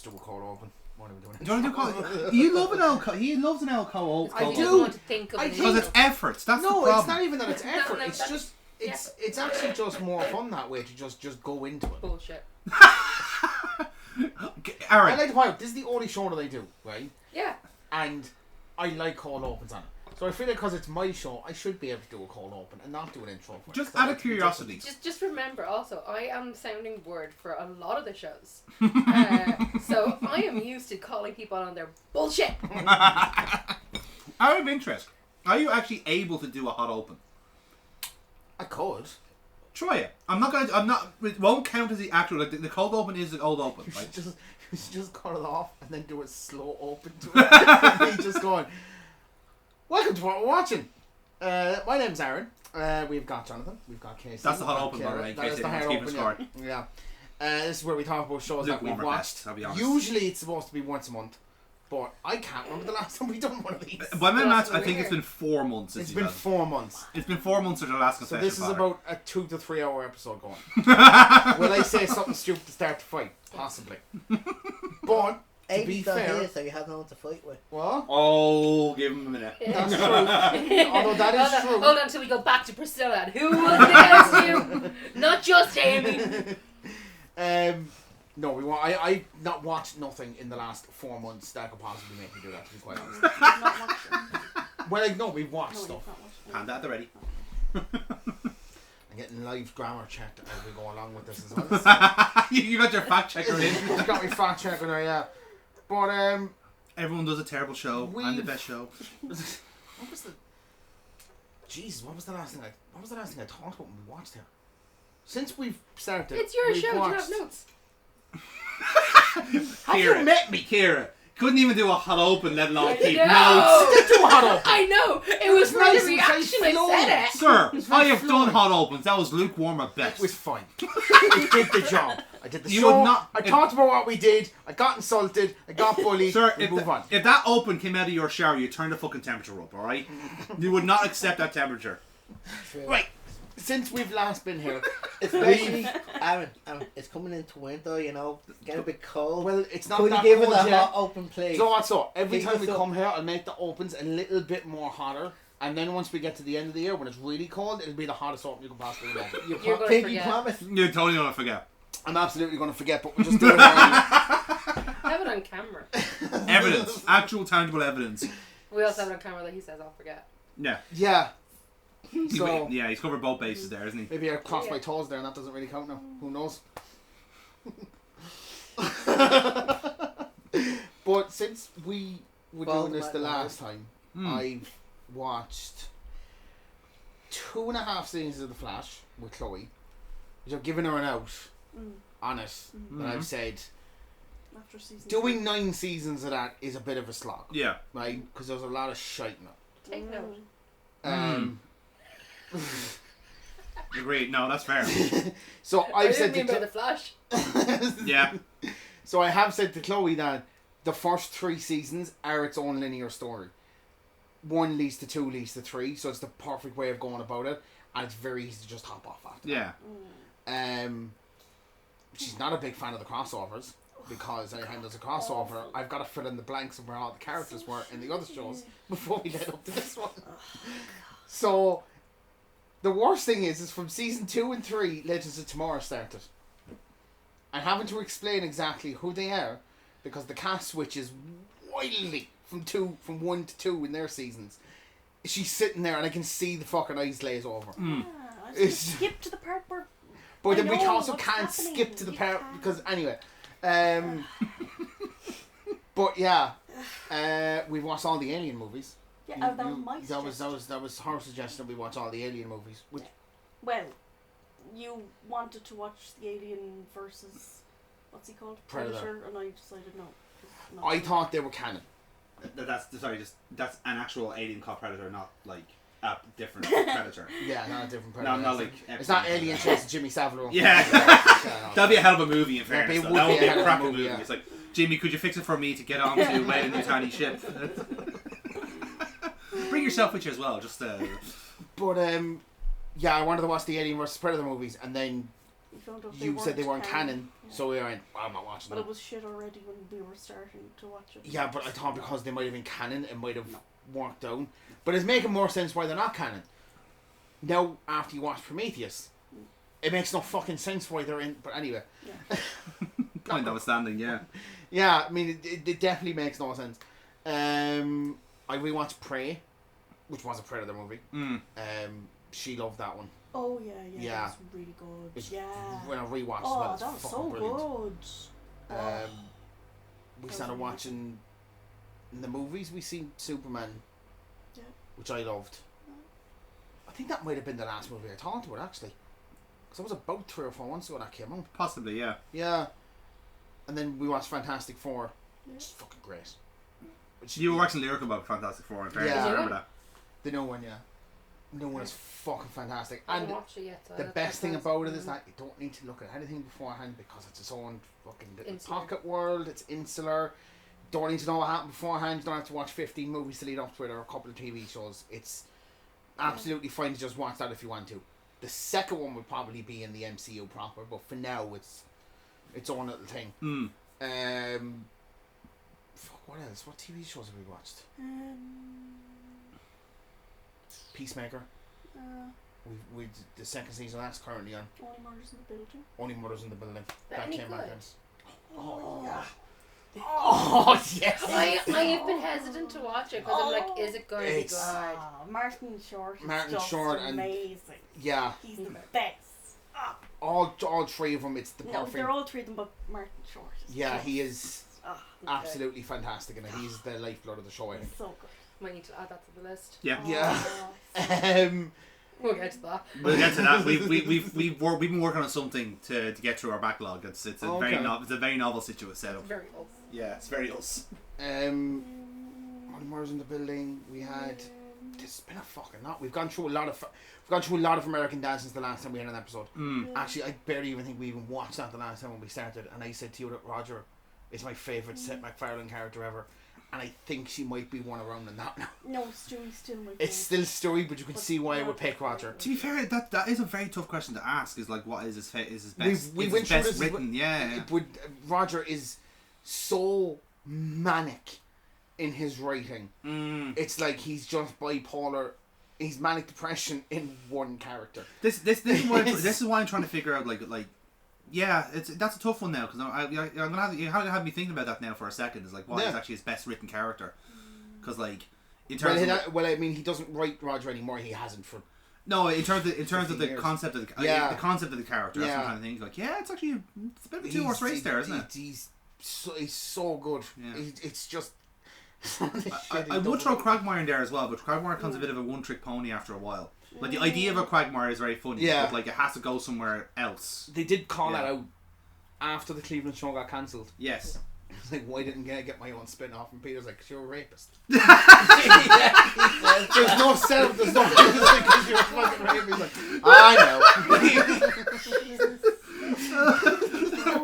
do a cold open. What are we doing? Do you want to do cold? You love an alcohol. He loves an alcohol. I do want to think of it. Because it's efforts. That's the No, problem. it's not even that it's effort. No, it's just it's actually just more fun that way to just go into it. Bullshit. I Aaron. like to point out, this is the only show that I do, right? Yeah. And I like cold opens on it. So I feel like because it's my show, I should be able to do a cold open and not do an intro for it. Just So out of like, curiosity. Just remember also, I am the sounding board for a lot of the shows. So I am used to calling people on their bullshit. Out of interest, are you actually able to do a hot open? I could. Try it. It won't count as the actual. Like the cold open is the cold open. You Right? should just cut it off and then do a slow open to it. And me just going, welcome to what we're watching. My name's Aaron. We've got Jonathan. We've got Casey. That's the hot we've got open, by the Kara. way, in That case is the anyone's hot keeping open, score. yeah. This is where we talk about shows that we've Lukewarm at watched. best, I'll be honest. Usually it's supposed to be once a month, but I can't remember the last time we've done one of these. By my That's maths, I what think we're it's been 4 months since It's you've been done it. 4 months. It's been 4 months since our last So confession. this is Father. about a 2 to 3 hour episode going. Will I say something stupid to start the fight? Possibly. But, to be Aiden's not fair... here, so you have no one to fight with. What? Oh, give him a minute. That's true. Although that is true. Hold on until we go back to Priscilla. And who was against you? Not just Amy. No, we want. I not watched nothing in the last 4 months that could possibly make me do that. To be quite honest. Well, like, no, we've watched stuff. Hand that at the ready. I'm getting live grammar checked as we go along with this as well. So. You got your fact checker in. I've got my fact checker there, yeah. But Everyone does a terrible show. I'm the best show. what was the? Jeez, what was the last thing I thought about when we watched here? Since we've started, It's your we've show. Do you watched- have notes? Have you met me? Kira. Couldn't even do a hot open, let alone keep know. notes. Did do a hot open. I know. It was for nice the and reaction I flowing. said it. Sir, I have flowing. done hot opens. That was lukewarm at best. It was fine. I did the job. I did the You show. would not- I talked about what we did. I got insulted. I got bullied. Sir, we move on. if that open came out of your shower, you'd turn the fucking temperature up, alright? You would not accept that temperature. Right. Since we've last been here, Especially, Aaron, it's coming into winter, you know, get a bit cold. well, it's not Could you that give it cold a yet. hot open, please? So what's up? Every Give time us we up. come here, I'll make the opens a little bit more hotter. And then once we get to the end of the year, when it's really cold, it'll be the hottest open you can possibly imagine. You're gonna Pinky forget. promise. You're totally gonna forget. I'm absolutely going to forget, but we'll just do it anyway. Have it on camera. Evidence. Actual tangible evidence. We also have it on camera that he says I'll forget. Yeah. Yeah. So, Yeah, he's covered both bases there, isn't he? maybe I crossed my toes there and that doesn't really count now. Who knows? But since we were doing this the last time, I've watched 2.5 seasons of The Flash with Chloe, which I've given her an out on it. And I've said, After season doing 9 seasons of that is a bit of a slog. Yeah. Right? Because there's a lot of shite in it. Take note. Agreed. No, that's fair. So I I've said didn't mean to by the Flash. Yeah. So I have said to Chloe that the first 3 seasons are its own linear story. 1 leads to 2 leads to 3, so it's the perfect way of going about it, and it's very easy to just hop off after. Yeah. She's not a big fan of the crossovers, because anytime there's a crossover, I've got to fill in the blanks of where all the characters were in the other shows before we get up to this one. So the worst thing is from season 2 and 3, Legends of Tomorrow started. And having to explain exactly who they are, because the cast switches wildly from 1 to 2 in their seasons. She's sitting there and I can see the fucking eyes glaze over. I It's- skip to the part where. But I then we know also what's can't happening. skip to the You part can't. because anyway. But yeah, we watched all the Alien movies. Yeah, that was my that was her suggestion. We watch all the Alien movies. Which, Well, you wanted to watch the Alien versus what's he called? Predator. And I decided no. it's not. I thought they were canon. That's an actual alien called Predator, not like a different Predator. Yeah, not a different No, Predator. not like It's not Alien chasing Jimmy Savile. Yeah. No. That'd be a hell of a movie in Yeah, fairness. it though. would That be would be a hell a of a cracking movie, movie. yeah. It's like, Jimmy, could you fix it for me to get on to Wade in New Tiny Ship? Bring yourself with you as well, just But yeah, I wanted to watch the Alien vs Predator movies, and then We found out you said they weren't canon, Yeah. so we went, well, I'm not watching But them. it was shit already when we were starting to watch it. Yeah, but I thought because they might have been canon, it might have worked out. But it's making more sense why they're not canon. Now, after you watch Prometheus, it makes no fucking sense why they're in. But anyway. Yeah. Point notwithstanding, yeah. Yeah, I mean, it definitely makes no sense. I rewatched Prey, which was a Predator movie. She loved that one. Oh, yeah. Yeah. That's really good. It's, yeah. When I rewatched Oh, it, it's that was fucking so brilliant. good. We That started was watching in the movies. We seen Superman, Yeah. which I loved. I think that might have been the last movie I talked about actually, because it was about 3 or 4 months ago that came out. Possibly, yeah. Yeah, and then we watched Fantastic Four. Yeah. It's fucking great. Which, You were watching lyric about Fantastic Four, in fairness, Yeah. I remember that. the new one, yeah. The new one is fucking fantastic, I haven't and watched it yet. So the that's best thing nice. about it is that you don't need to look at anything beforehand because it's its own fucking little Insular. pocket world. It's insular. Don't need to know what happened beforehand. You don't have to watch 15 movies to lead up to it or a couple of TV shows. It's absolutely fine to just watch that if you want to. The second one would probably be in the MCU proper, but for now it's its own little thing. Fuck, what else? What TV shows have we watched? Peacemaker. We the second season that's currently on. Only Murders in the Building. Only Murders in the Building. That any came good? out then. Oh yeah. Oh, Oh yes. I have been hesitant to watch it because I'm like, is it going to be It's- good? Martin Short is Martin just Short and- amazing. Yeah. He's the best. All 3 of them. It's the No, perfect. they're all 3 of them, but Martin Short is Yeah, just, he is he's absolutely fantastic, and he's the lifeblood of the show. I good. think. He's so good. Might need to add that to the list. Yeah. Yeah. We'll get to that. We'll get to that. We've been working on something to get through our backlog. It's a Okay. it's a very novel setup. Very old. Yeah, it's very us. Only Murders in the Building. We had. There's been a fucking lot. We've gone through a lot of American Dad since the last time we had an episode. Actually, I barely even think we even watched that the last time when we started. And I said to you that Roger is my favourite Seth MacFarlane character ever. And I think she might be one around in that now. No, Stewie's still my It's still Stewie, but you can see why I would pick Roger. To be fair, that is a very tough question to ask. Is like, what is his best? We is went his through best this. written? Yeah. It would. Roger is so manic in his writing. It's like he's just bipolar. He's manic depression in one character. This is why I'm trying to figure out like yeah, that's a tough one now because I'm gonna have me thinking about that now for a second. Is like what is actually his best written character? Because like in terms of I mean, he doesn't write Roger anymore. He hasn't for. No, in terms of the years. concept of the concept of the character. That's what I'm trying to think. Like, yeah, it's actually it's a bit of a 2-horse race there, isn't it? He's so good. Yeah. It's just. I would throw Quagmire in there as well, but Quagmire becomes a bit of a one-trick pony after a while. Like the idea of a Quagmire is very funny, but like it has to go somewhere else. They did call that out after the Cleveland show got cancelled. Yes. It's like, why didn't I get my own spin off? And Peter's like, 'cause you're a rapist. There's no setup, there's no because you're a fucking rapist. He's like, I know.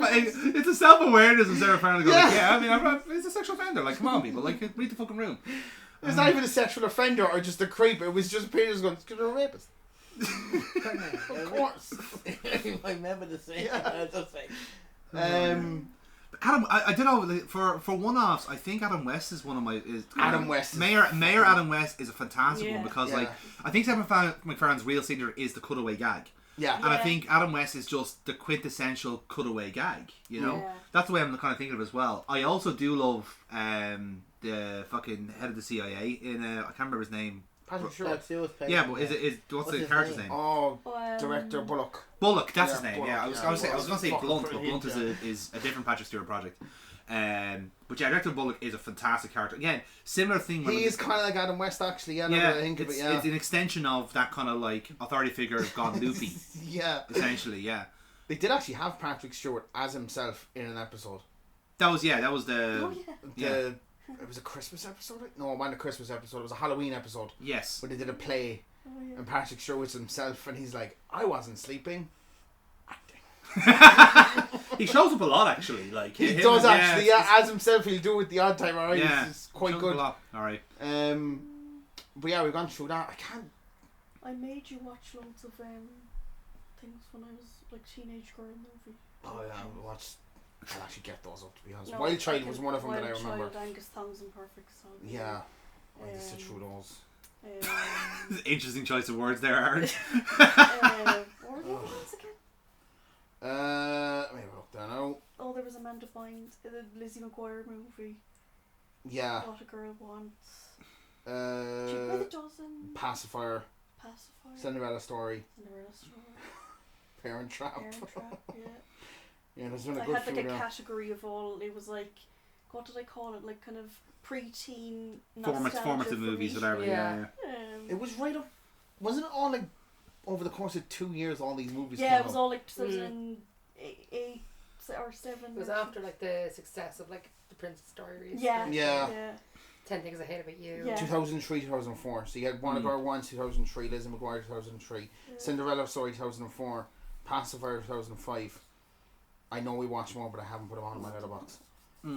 It's a self-awareness of Sarah Farrell to go like, yeah, I mean, it's a sexual offender. Like, come on, people, like, read the fucking room. It's not even a sexual offender or just a creep. It was just Peter's going, 'cause you're a rapist. Of course. I remember the same. Yeah. Just like, Adam, I don't know, for one-offs, I think Adam West is one of my... Adam West is Mayor Adam West is a fantastic one because, Yeah. like, I think Seth MacFarlane's real signature is the cutaway gag. Yeah. And I think Adam West is just the quintessential cutaway gag, you know? Yeah. That's the way I'm kind of thinking of it as well. I also do love the fucking head of the CIA in, I can't remember his name. Patrick Stewart. Yeah, but what's the his character's name? name? Oh, Director Bullock. Bullock, that's Yeah, his name. Bullock, Yeah, I was yeah. going to say Fucking Blunt, but brilliant, Blunt yeah. is a different Patrick Stewart project. But yeah, Director Bullock is a fantastic character. Again, similar thing. He is kind of like Adam West, actually. Yeah, now that I think of it, it's an extension of that kind of like authority figure gone loopy. Yeah. Essentially, yeah. They did actually have Patrick Stewart as himself in an episode. That was the. Oh, yeah. It was a Christmas episode? No, it wasn't a Christmas episode. It was a Halloween episode. Yes. Where they did a play. Oh, yeah. And Patrick Stewart was himself. And he's like, I wasn't sleeping. He shows up a lot, actually. Like He him does and- actually, yeah. As himself, he'll do it the odd time, alright? Yeah, It's quite shows good. up a lot. All right. But yeah, we've gone through that. I can't. I made you watch loads of things when I was like teenage girl movie. Oh yeah, I'll actually get those up, to be honest. No, Wild I Child can- was one of them that I Wild remember. Child, Angus Thongs and Perfect Song. Yeah, I just sit through those. Interesting choice of words there, Aaron. What were the other ones again? Let me have a look there now. Oh, there was Amanda Bynes, the Lizzie McGuire movie. Yeah. What a Girl Wants. With a Dozen. Pacifier. Pacifier. Cinderella Story. Cinderella Story. Parent Trap. Parent Trap, yeah. Yeah, there's been a I good had like few a there. category of all. It was like, what did I call it? Like kind of preteen Formative movies, whatever. Yeah. It was right up. Wasn't it all like over the course of 2 years? All these movies. Yeah, came it was out? all like 2008 or 7. It was after like the success of like the Princess Diaries. Yeah. and Yeah. 10 Things I Hate About You. Yeah. 2003, 2004. So you had One Girl One, 2003, Lizzie McGuire 2003, Cinderella Story 2004, Pacifier 2005. I know we watched more, but I haven't put them on in my letterbox. We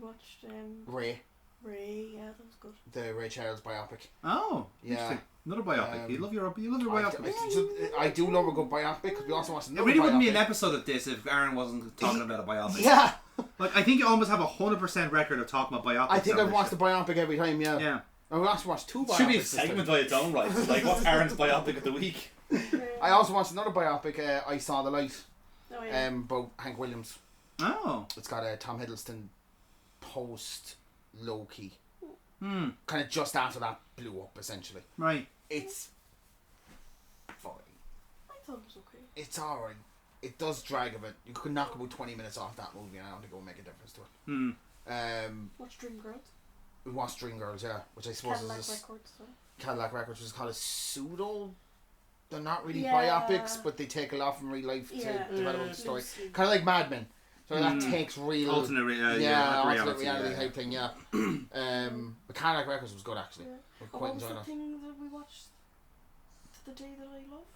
watched Ray, yeah, that was good. the Ray Charles biopic. Oh, Yeah. interesting. Another biopic. You love your biopic. I do love a good biopic because we also watched It another really wouldn't be an biopic. episode of this if Aaron wasn't talking about a biopic. Yeah, Like, I think you almost have a 100% record of talking about biopics. I think on I've this watched show. the biopic every time. Yeah, Yeah. and we also watched 2 biopics. Should be a this time. segment by its own right. Like, what's Aaron's biopic of the week? I also watched another biopic. I Saw the Light. Oh yeah. About Hank Williams. Oh. It's got Tom Hiddleston post Loki. Hmm. Kind of just after that blew up, essentially. Right. It's fine. I thought it was okay. It's alright. It does drag a bit. You could knock about 20 minutes off that movie and I don't think it will make a difference to it. Hmm. Watch Dreamgirls. We watched Dreamgirls, yeah, which I suppose Cadillac is just Records. Cadillac Records, which is called a pseudo. They're not really Yeah. biopics, but they take a lot from real life Yeah. to develop a story. Loosely. Kind of like Mad Men. So that takes real Alternate reality. alternate reality type thing, yeah. But Cadillac Records was good actually. Yeah. I Oh, quite what was enjoyed the it. thing that we watched the day that I loved?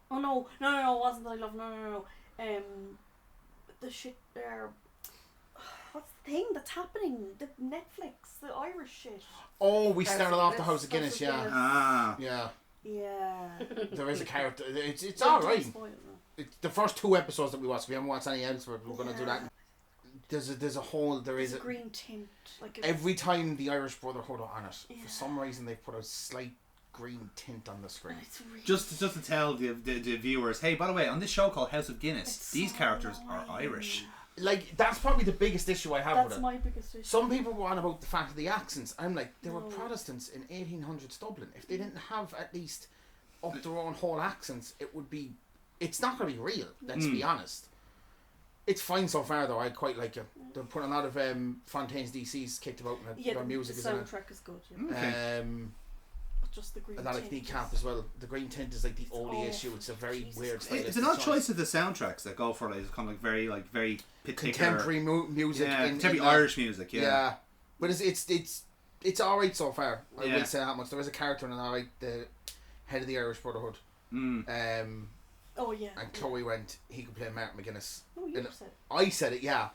Oh no, it wasn't that I loved. No. The shit there. What's the thing that's happening? The Netflix, the Irish shit. Oh, we House started of off the Guinness. House of Guinness, House of yeah. Guinness. Ah. Yeah. Yeah. There is a character. It's Don't alright. spoil it, no. It's the first 2 episodes that we watched. We haven't watched any else. We're gonna do that. There's a whole. There There's is a green tint. Like every time the Irish Brotherhood are on it, Yeah. for some reason they put a slight green tint on the screen. It's really Just to tell the viewers, hey, by the way, on this show called House of Guinness, It's these so characters are annoying. Irish. Like that's probably the biggest issue I have That's with it. my biggest issue. Some people were on about the fact of the accents. I'm like, they were No. Protestants in 1800s Dublin. If they didn't have at least up their own whole accents, it would be. It's not going to be real. Let's be honest. It's fine so far though. I quite like it. They're putting a lot of Fontaine's DC's kicked about and Yeah, their the music is in it. soundtrack is good. Yeah. Okay. But just the green A lot of tint. kneecap as well. The green tint is like the only awful. issue. It's a very Jesus weird Christ. stylistic It's an odd choice. choice of the soundtracks that go for like kind of like very particular Contemporary music. yeah, in contemporary that. Irish music. Yeah. But it's alright so far. I Yeah. will say that much. There is a character in it, alright, the head of the Irish Brotherhood. Oh yeah. And Chloe went, he could play Mark McGuinness. No, you and said it. I said it, yeah.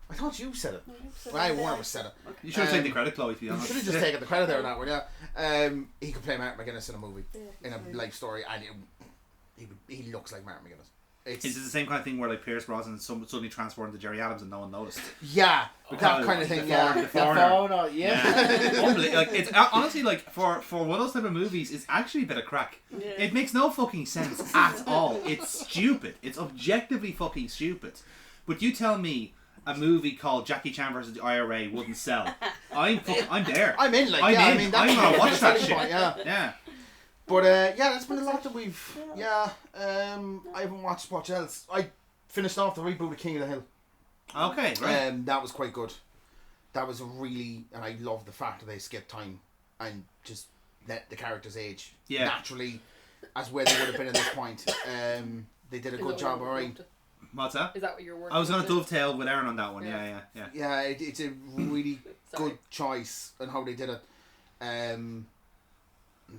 I thought you said it. No, you said Well, I it. one of us said it. You should have taken the Um, credit, Chloe. To be You honest. should have just taken the credit there on that one, yeah. He could play Mark McGuinness in a movie, Yeah, in a sorry. life story, and he looks like Mark McGuinness. Is it the same kind of thing where like Pierce Brosnan suddenly transformed to Jerry Adams and no one noticed? Yeah, Because that kind of the thing, foreign- yeah. the The foreigner. phono, yeah. Unbelievable. Like it's honestly like for one of those type of movies, it's actually a bit of crack. Yeah. It makes no fucking sense at all. It's stupid. It's objectively fucking stupid. But you tell me a movie called Jackie Chan versus the IRA wouldn't sell. I'm there. I'm in, like, I'm yeah, in. I mean, that's I'm gonna watch that the shit. point, yeah. Yeah. But yeah, that's been a lot that we've. Yeah, I haven't watched much else. I finished off the reboot of King of the Hill. Okay. Right. That was quite good. That was really, and I love the fact that they skipped time and just let the characters age naturally, as where they would have been at this point. They did a good job, alright. What's that? Is that what you're working I was gonna with? dovetail with Aaron on that one. Yeah. Yeah. Yeah, it's a really Sorry. good choice and how they did it.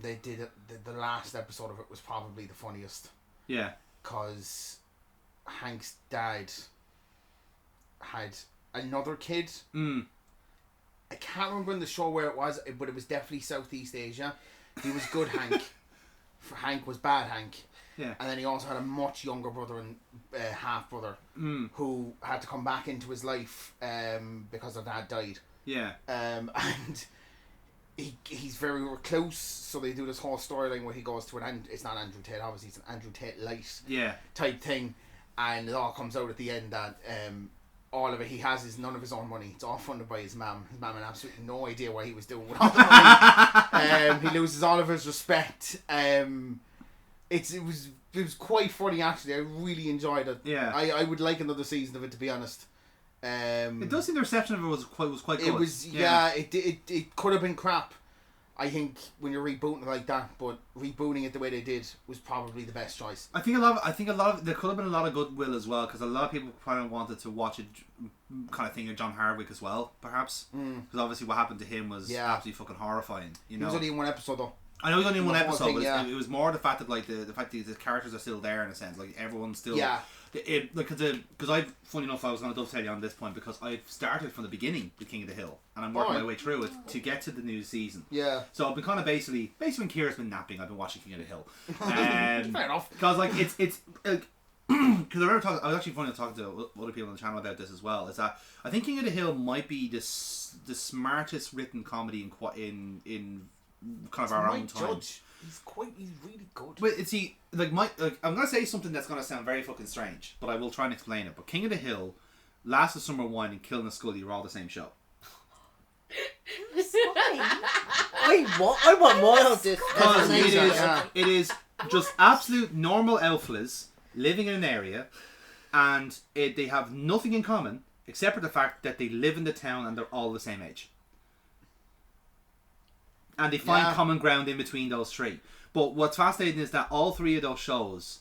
They did it. The last episode of it was probably the funniest. Yeah. Because Hank's dad had another kid. I can't remember in the show where it was, but it was definitely Southeast Asia. He was good Hank Hank was bad Hank. Yeah. And then he also had a much younger brother and half brother who had to come back into his life because their dad died. Yeah. And he's very recluse, so they do this whole storyline where he goes to it's not Andrew Tate, obviously, it's an Andrew Tate Light type thing, and it all comes out at the end that all of it, he has none of his own money. It's all funded by his mum. His mum had absolutely no idea what he was doing with all the money. He loses all of his respect. It was quite funny actually. I really enjoyed it. Yeah. I would like another season of it, to be honest. It does seem the reception of it was quite good. It was it could have been crap. I think when you're rebooting it like that, but rebooting it the way they did was probably the best choice. I think a lot of there could have been a lot of goodwill as well, because a lot of people kind of wanted to watch it, kind of thing of John Hardwick as well, perhaps, because obviously what happened to him was absolutely fucking horrifying. You know, it was only in one episode though. I know it was only in one episode, thing, but it was more the fact that like the fact that the characters are still there in a sense, like everyone's still because I funny enough I was going to dovetail you on this point because I've started from the beginning with King of the Hill and I'm working my way through it to get to the new season. Yeah. So I've been kind of basically when Kira's been napping, I've been watching King of the Hill. Fair enough. Because like it's like because I was actually funny talking to other people on the channel about this as well. Is that I think King of the Hill might be the smartest written comedy in kind of our own time. He's really good. But I'm gonna say something that's gonna sound very fucking strange, but I will try and explain it. But King of the Hill, Last of Summer Wine, and Killing a Scully were all the same show. I want more of this. Because it is just absolute normal elflas living in an area, and they have nothing in common except for the fact that they live in the town and they're all the same age. And they find common ground in between those three. But what's fascinating is that all three of those shows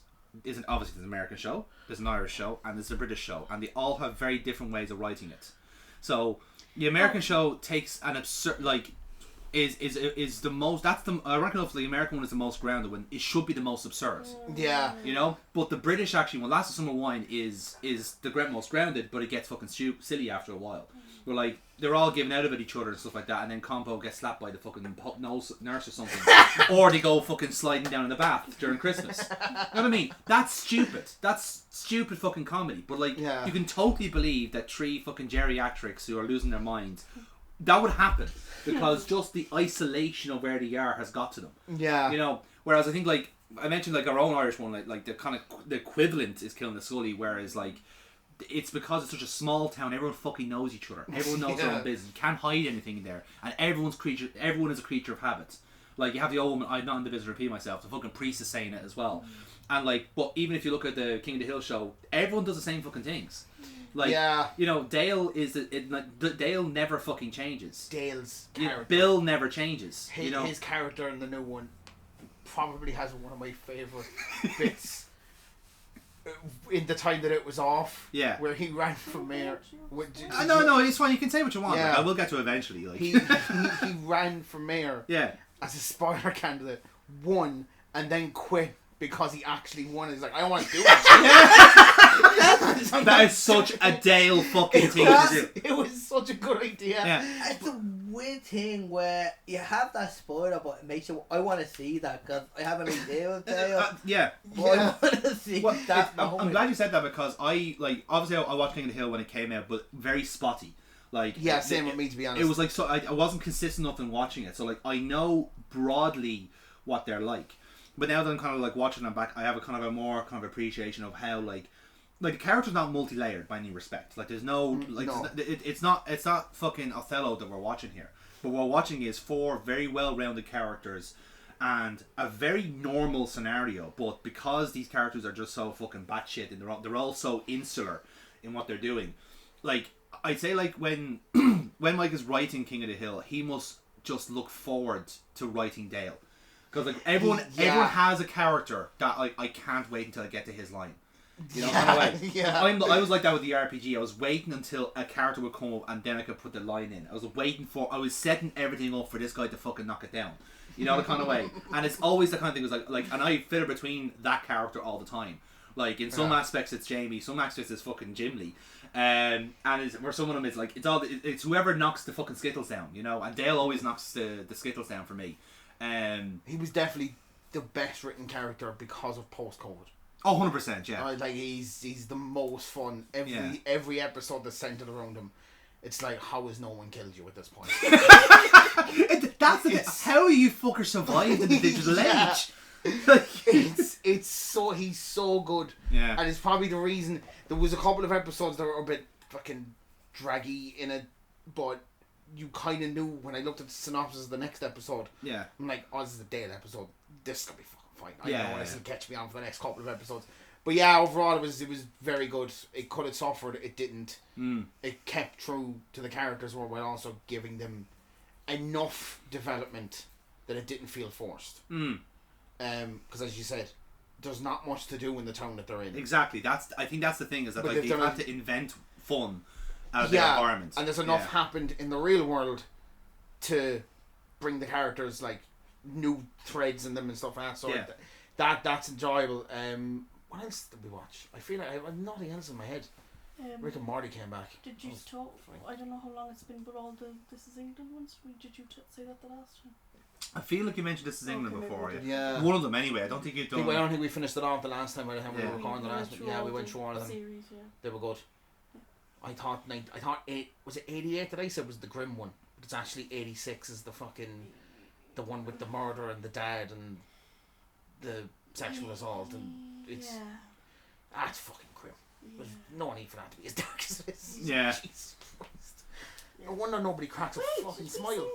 obviously there's an American show, there's an Irish show, and there's a British show, and they all have very different ways of writing it. So the American show takes an absurd is the most. I reckon if the American one is the most grounded one, it should be the most absurd. Yeah. You know, but the British actually, when Last of Summer Wine is the most grounded, but it gets fucking silly after a while. We're like they're all giving out of each other and stuff like that, and then Compo gets slapped by the fucking nurse or something, or they go fucking sliding down in the bath during Christmas. You know what I mean? That's stupid. That's stupid fucking comedy. But like, you can totally believe that three fucking geriatrics who are losing their minds. That would happen because just the isolation of where they are has got to them. Yeah. You know, whereas I think like I mentioned like our own Irish one, like the kind of the equivalent is Killing the Scully, whereas like it's because it's such a small town, everyone fucking knows each other. Everyone knows their own business. You can't hide anything in there, and everyone is a creature of habit. Like you have the old woman, I'm not in the business to repeat myself. The fucking priest is saying it as well, and like, but even if you look at the King of the Hill show, everyone does the same fucking things. Like, you know, Dale Dale never fucking changes. Dale's character. Bill never changes. His character in the new one probably has one of my favourite bits in the time that it was off. Yeah. Where he ran for mayor. No, it's fine. You can say what you want. Yeah. Like, I will get to it eventually. Like. He ran for mayor. Yeah. As a spoiler candidate, won, and then quit. Because he actually won. He's like, I don't want to do it. That is such a Dale fucking thing to do. It was such a good idea. Yeah. It's a weird thing where you have that spoiler, but it makes you. I want to see that because I have an idea of Dale. I want to see that. I'm glad you said that because obviously I watched King of the Hill when it came out, but very spotty. Like same with me, to be honest. It was like so I wasn't consistent enough in watching it, so like I know broadly what they're like. But now that I'm kind of like watching them back, I have a kind of a more kind of appreciation of how like the character's not multi-layered by any respect. Like there's no like it's not fucking Othello that we're watching here. But what we're watching is four very well-rounded characters and a very normal scenario. But because these characters are just so fucking batshit and they're all so insular in what they're doing, like I'd say like when Mike is writing King of the Hill, he must just look forward to writing Dale. Because like everyone has a character that I can't wait until I get to his line. You know, I was like that with the RPG. I was waiting until a character would come up and then I could put the line in. I was setting everything up for this guy to fucking knock it down. You know, the kind of way. And it's always the kind of thing. It was like, and I fit between that character all the time. Like in some aspects it's Jamie, some aspects it's fucking Jim Lee. And where some of them is like it's whoever knocks the fucking Skittles down. You know, and Dale always knocks the Skittles down for me. He was definitely the best written character because of post-COVID. Oh, 100%, yeah. Like he's the most fun. Every episode that's centered around him. It's like, how has no one killed you at this point? That's the thing. How you fucker survived in the digital age? He's so good. Yeah. And it's probably the reason there was a couple of episodes that were a bit fucking draggy in it, but you kind of knew when I looked at the synopsis of the next episode. Yeah. I'm like, oh, this is a Dale episode. This is gonna be fucking fine. I know this will catch me on for the next couple of episodes. But yeah, overall it was very good. It could have suffered. It didn't. It kept true to the characters while also giving them enough development that it didn't feel forced. Because as you said, there's not much to do in the town that they're in. Exactly. I think that's the thing, is that like they've had to invent fun out of their environments. And there's enough happened in the real world to bring the characters like new threads in them and stuff like that. So that's enjoyable. What else did we watch? I feel like I have nothing else in my head. Rick and Morty came back. Did you talk? I don't know how long it's been, but all the This Is England ones. Did you say that the last time? I feel like you mentioned This Is England before. Yeah. One of them anyway. I don't think you've done. I don't think we finished it off the last time. By the time we were recording the last one. Yeah, we went through all of them. Series, They were good. I thought was it 88 that I said was the grim one, but it's actually 86 is the one with the murder and the dad and the sexual assault, and it's that's fucking grim. There's no need for that to be as dark as it is. Yeah. Jesus Christ. No wonder nobody cracks a fucking smile.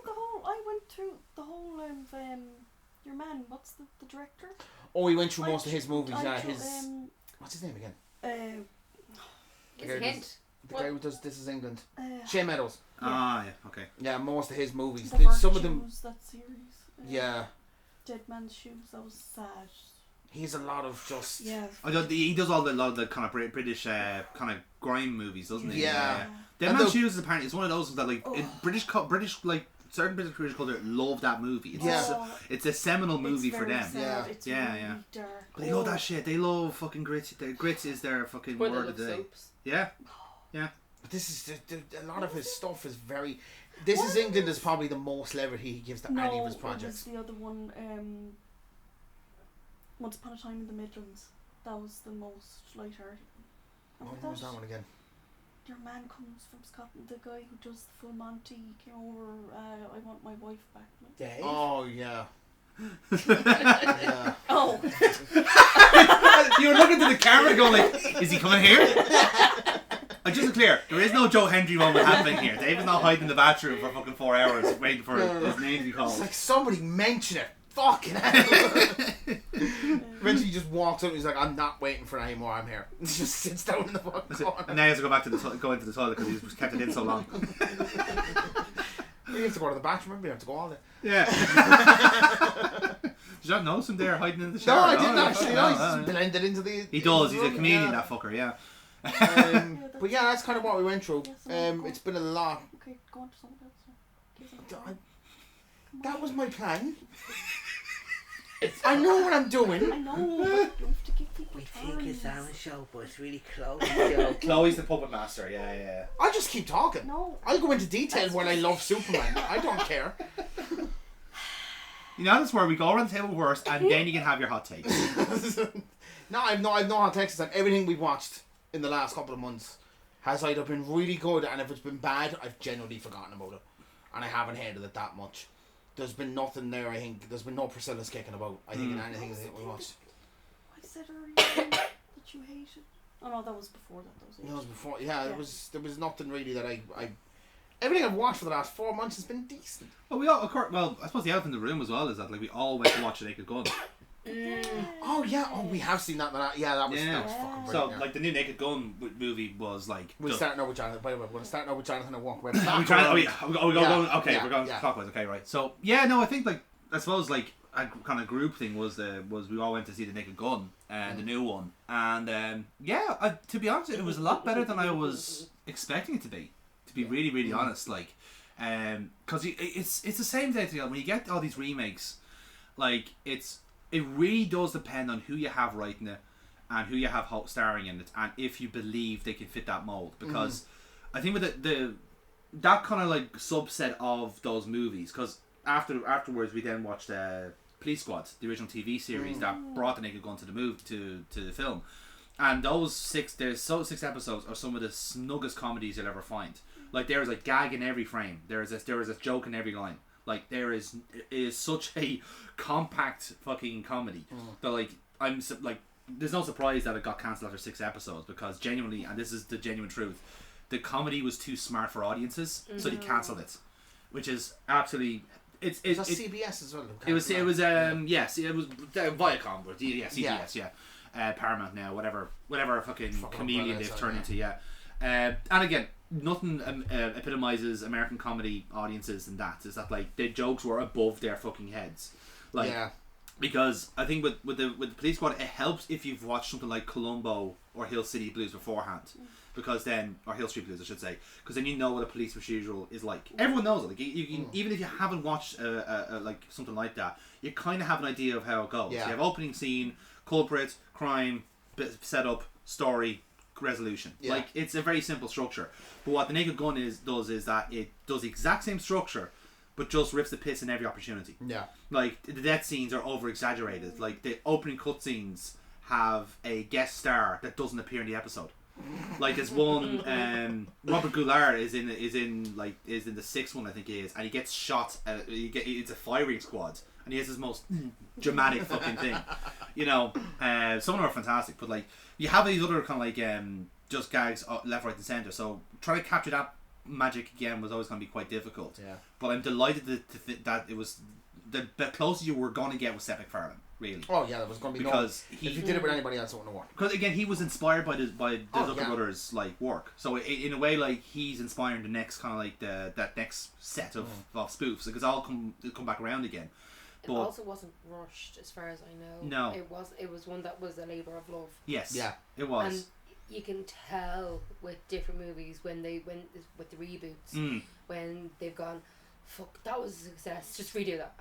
I went through the whole of your man. What's the director? Oh, he went through most of his movies. What's his name again? Give a hint. The guy who does This Is England. Shane Meadows. Yeah, okay. Yeah, most of his movies. Some of them. That series. Yeah. Dead Man's Shoes. That was sad. He's a lot of just. Yeah. He does lot of the kind of British kind of grime movies, doesn't he? Yeah. Dead Man's Shoes is apparently one of those that like British like certain British culture love that movie. It's a seminal movie for them. Sad. It's really dark. But they love that shit. They love fucking grits. Grits is their fucking word of the day. Soaps. Yeah. But this is a lot of his stuff is very. This Is England is probably the most levity he gives to any of his projects. No, the other one. Once Upon a Time in the Midlands. That was the most lighthearted. What was that one again? Your man comes from Scotland. The guy who does the Full Monty came over. I want my wife back. Dave? Oh yeah. Oh. You were looking to the camera going like, is he coming here? Just to clear, there is no Joe Hendry moment happening here. David's not hiding in the bathroom for fucking 4 hours waiting for his name to be called. It's like somebody mention it. Fucking hell. Eventually he just walks up and he's like, I'm not waiting for it anymore, I'm here. He just sits down in the fucking corner. And now he has to go back to go into the toilet because he's kept it in so long. You have to go to the bathroom, you have to go all day. Yeah. Did you not notice him there hiding in the shower? No, I didn't actually. No, he's just blended into the. He does. He's a comedian, that fucker. Yeah. But yeah, that's kind of what we went through. It's been a lot. Okay, go on to something else. That was my plan. I know what I'm doing. I know, but you have to give people We time. think it's Alan's show, but it's really Chloe's show. Chloe's the puppet master. Yeah. I'll just keep talking. No. I'll go into detail when I love Superman. I don't care. You know, that's where we go around the table first, and then you can have your hot takes. No, I've no hot takes. And everything we've watched in the last couple of months has either been really good, and if it's been bad, I've genuinely forgotten about it, and I haven't hated it that much. There's been nothing there. I think there's been no Priscilla's kicking about. I think in anything that we watched. I said earlier that you hated. Oh no, that was before that. That was before. Yeah, there was nothing really that I everything I've watched for the last 4 months has been decent. Well, we all, of course. Well, I suppose the elephant in the room as well is that like we all went to watch A Naked Gun. Oh yeah, we have seen that. That was fucking brilliant. So like the new Naked Gun movie was like. We'll start now with Jonathan. By the way, we're going to start now with Jonathan and walk away. We're going clockwise. Okay, right. So yeah, no, I think like I suppose like a kind of group thing was we all went to see the Naked Gun and the new one, and to be honest, it was a lot better than I was expecting it to be. To be really, really honest, like, because it's the same thing when you get all these remakes, like it really does depend on who you have writing it and who you have starring in it, and if you believe they can fit that mold. Because I think with that kind of like subset of those movies, because afterwards we then watched Police Squad, the original TV series that brought the Naked Gun to the film. And those 6 episodes are some of the snuggest comedies you'll ever find. Like, there is a gag in every frame. There is a joke in every line. Like, it is such a compact fucking comedy that, like, there's no surprise that it got cancelled after 6 episodes, because genuinely, and this is the genuine truth, the comedy was too smart for audiences, so they cancelled it, which is absolutely. It's CBS as well. It was yes, it was Viacom, but CBS, Paramount now, whatever fucking chameleon they've turned into, and again, nothing epitomizes American comedy audiences than that. Is that, like, their jokes were above their fucking heads, like, because I think with the Police Squad, it helps if you've watched something like Columbo or Hill City Blues beforehand, because then, or Hill Street Blues I should say, because then you know what a police procedural is like. Everyone knows it. Like, you even if you haven't watched like something like that, you kind of have an idea of how it goes. You have opening scene, culprit, crime, setup, story, resolution. Like, it's a very simple structure. But what the Naked Gun does is that it does the exact same structure, but just rips the piss in every opportunity. Like, the death scenes are over exaggerated. Like, the opening cutscenes have a guest star that doesn't appear in the episode. Like, there's one Robert Goulart is in the 6th one, I think he is, and he gets shot. It's a firing squad, and he has his most dramatic fucking thing. You know, some of them are fantastic, but, like, you have these other kind of, like, just gags left, right, and centre. So trying to capture that magic again was always going to be quite difficult. But I'm delighted that it was the closest you were going to get with Seth MacFarlane. Really? Oh yeah, that was going to be, because if you did it with anybody else, it wouldn't have worked. Because again, he was inspired by the Zucker brothers, like, work. So in a way, like, he's inspiring the next kind of, like, that next set of spoofs, because all come back around again. It also wasn't rushed, as far as I know. No, it was one that was a labour of love. Yes, it was. And you can tell with different movies when they went with the reboots, when they've gone, fuck, that was a success, just redo that.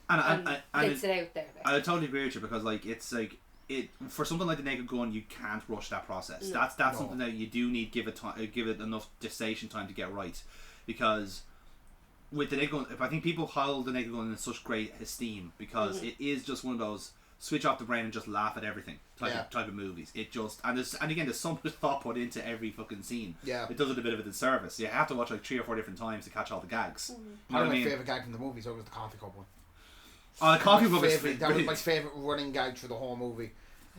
And it's it out there. I totally agree with you, because, like, it's like for something like the Naked Gun, you can't rush that process. That's something that you do need give it enough gestation time to get right, because with the Naked Gun, I think people hold the Naked Gun in such great esteem, because it is just one of those switch off the brain and just laugh at everything type of movies. It just and again, there's so much thought put into every fucking scene. It does it a bit of a disservice. You have to watch like 3 or 4 different times to catch all the gags. One of my favourite gag from the movie was the coffee cup one. Oh, the coffee cup that was my favourite running gag through the whole movie.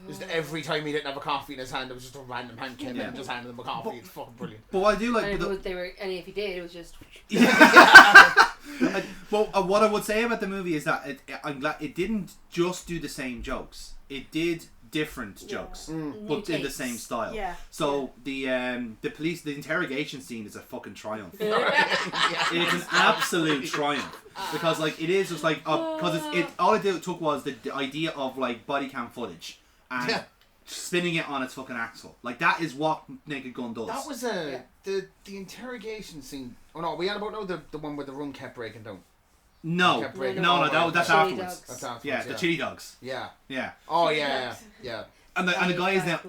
Just every time he didn't have a coffee in his hand, it was just a random hand came in and just handed him a coffee. It's fucking brilliant. But what I do like, and if he did, it was just. What I would say about the movie is that I'm glad it didn't just do the same jokes. It did different jokes, but in the same style. So the interrogation scene is a fucking triumph. It's an absolute triumph, because like it is just like because all it took was the idea of like body cam footage and spinning it on its fucking axle. Like that is what Naked Gun does. That was the interrogation scene. Oh no, we had about the one where the room kept breaking down. No, that's afterwards. That's afterwards. Yeah, the chili dogs. Yeah. Oh yeah. And the guy is now.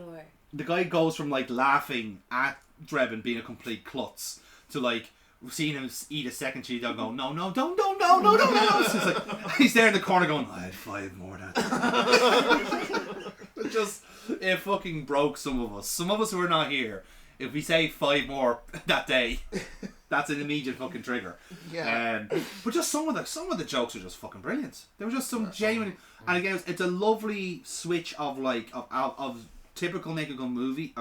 The guy goes from like laughing at Drebin being a complete klutz to like seeing him eat a second chili dog. Going, no. It's just like he's there in the corner going, I had 5 more that. It fucking broke some of us. Some of us who are not here. If we say 5 more that day, that's an immediate fucking trigger. But just some of the jokes are just fucking brilliant. There were just some genuine, and again, it's a lovely switch of like of typical Naked Gun movie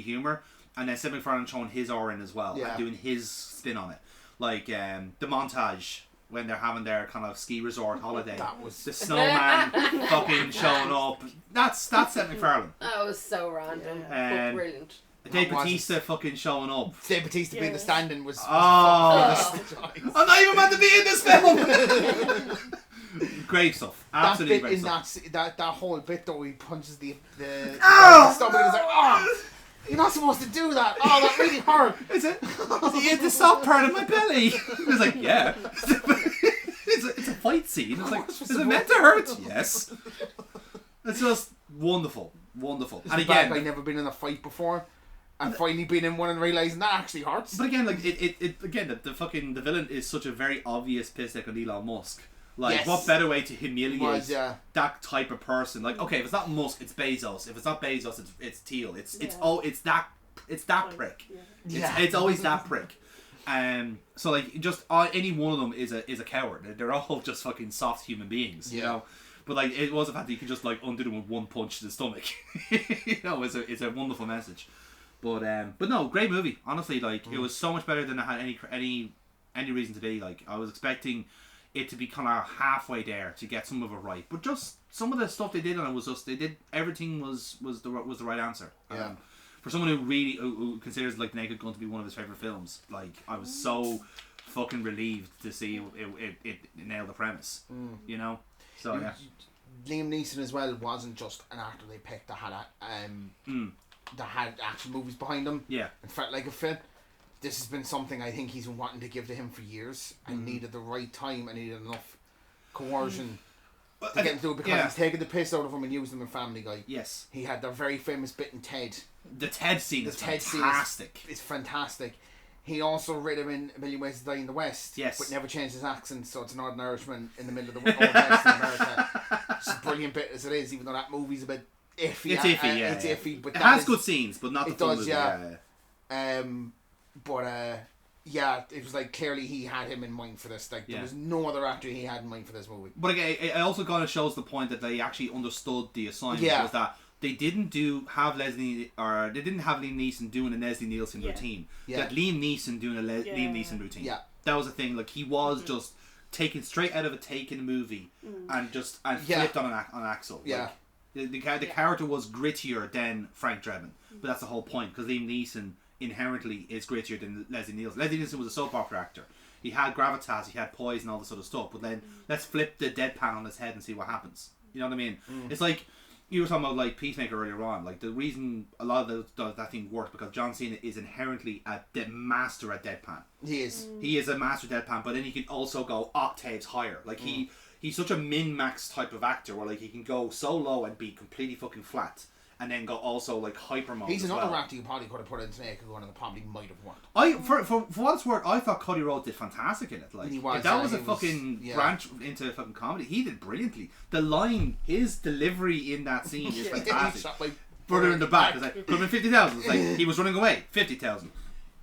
humor, and then Seth MacFarlane showing his aura in as well, and doing his spin on it, like the montage when they're having their kind of ski resort holiday. That was the snowman fucking showing up. That's Seth MacFarlane. That was so random, but brilliant. Dave Bautista fucking showing up. Dave Bautista being the stand-in was I'm not even meant to be in this film. Great stuff. Absolutely great stuff. That whole bit though, he punches the stomach and he's like, you're not supposed to do that. Oh, that really hurt. Is it? He hit the soft part of my belly. It's like, yeah. It's a fight scene. It's like, is it meant to hurt? Yes. It's just wonderful. And again, I've never been in a fight before. And finally being in one and realising that actually hurts. But again, like the villain is such a very obvious piss take on Elon Musk. Like, Yes. what better way to humiliate Was, yeah. that type of person? Like, okay, if it's not Musk, it's Bezos. If it's not Bezos, it's Thiel. It's that prick. Yeah. It's always that prick. So like, just any one of them is a coward. They're all just fucking soft human beings, you know. But like, it was the fact that you can just like undo them with one punch to the stomach. You know, it's a wonderful message. But no, great movie. Honestly, like it was so much better than I had any reason to be. Like, I was expecting it to be kind of halfway there to get some of it right, but just some of the stuff they did on it was just everything was the right answer. For someone who considers like Naked Gun to be one of his favorite films, like I was so fucking relieved to see it nail the premise. You know, so yeah. Liam Neeson as well wasn't just an actor they picked that had action movies behind him. Yeah, and felt like a fit. This has been something I think he's been wanting to give to him for years, and needed the right time and needed enough coercion to get him to do it, because he's taken the piss out of him and used him in Family Guy. Yes, he had the very famous bit in Ted. The Ted scene is fantastic. It's fantastic. He also read him in A Million Ways to Die in the West. Yes, but never changed his accent, so it's an Northern Irishman in the middle of the Old West in America. It's a brilliant bit as it is, even though that movie's a bit iffy. It's iffy, it's iffy, but it has good scenes, but not the full movie. It was like clearly he had him in mind for this. Like there was no other actor he had in mind for this movie. But again, it also kind of shows the point that they actually understood the assignment. Was that they didn't have Liam Neeson doing a Leslie Nielsen routine. They had Liam Neeson doing a Liam Neeson routine. Yeah, that was the thing. Like he was just taken straight out of a take in a movie and flipped on an axle. Yeah. Like, the character was grittier than Frank Drebin, but that's the whole point, because Liam Neeson inherently is grittier than Leslie Nielsen. Leslie Nielsen was a soap opera actor. He had gravitas, he had poise and all this sort of stuff, but then let's flip the deadpan on his head and see what happens. You know what I mean? It's like, you were talking about like Peacemaker earlier on. Like the reason a lot of that thing works because John Cena is inherently the master at deadpan. He is a master deadpan, but then he can also go octaves higher. Like he's such a min-max type of actor where like he can go so low and be completely fucking flat, and then go also like hyper mode. He's another actor you probably could have put into Naked Gun and it probably might have worked. For what it's worth, I thought Cody Rhodes did fantastic in it. Like if that was a fucking branch into fucking comedy, he did brilliantly. His delivery in that scene is fantastic. Further in the back, it's like could have been 50,000. It's like he was running away, 50,000.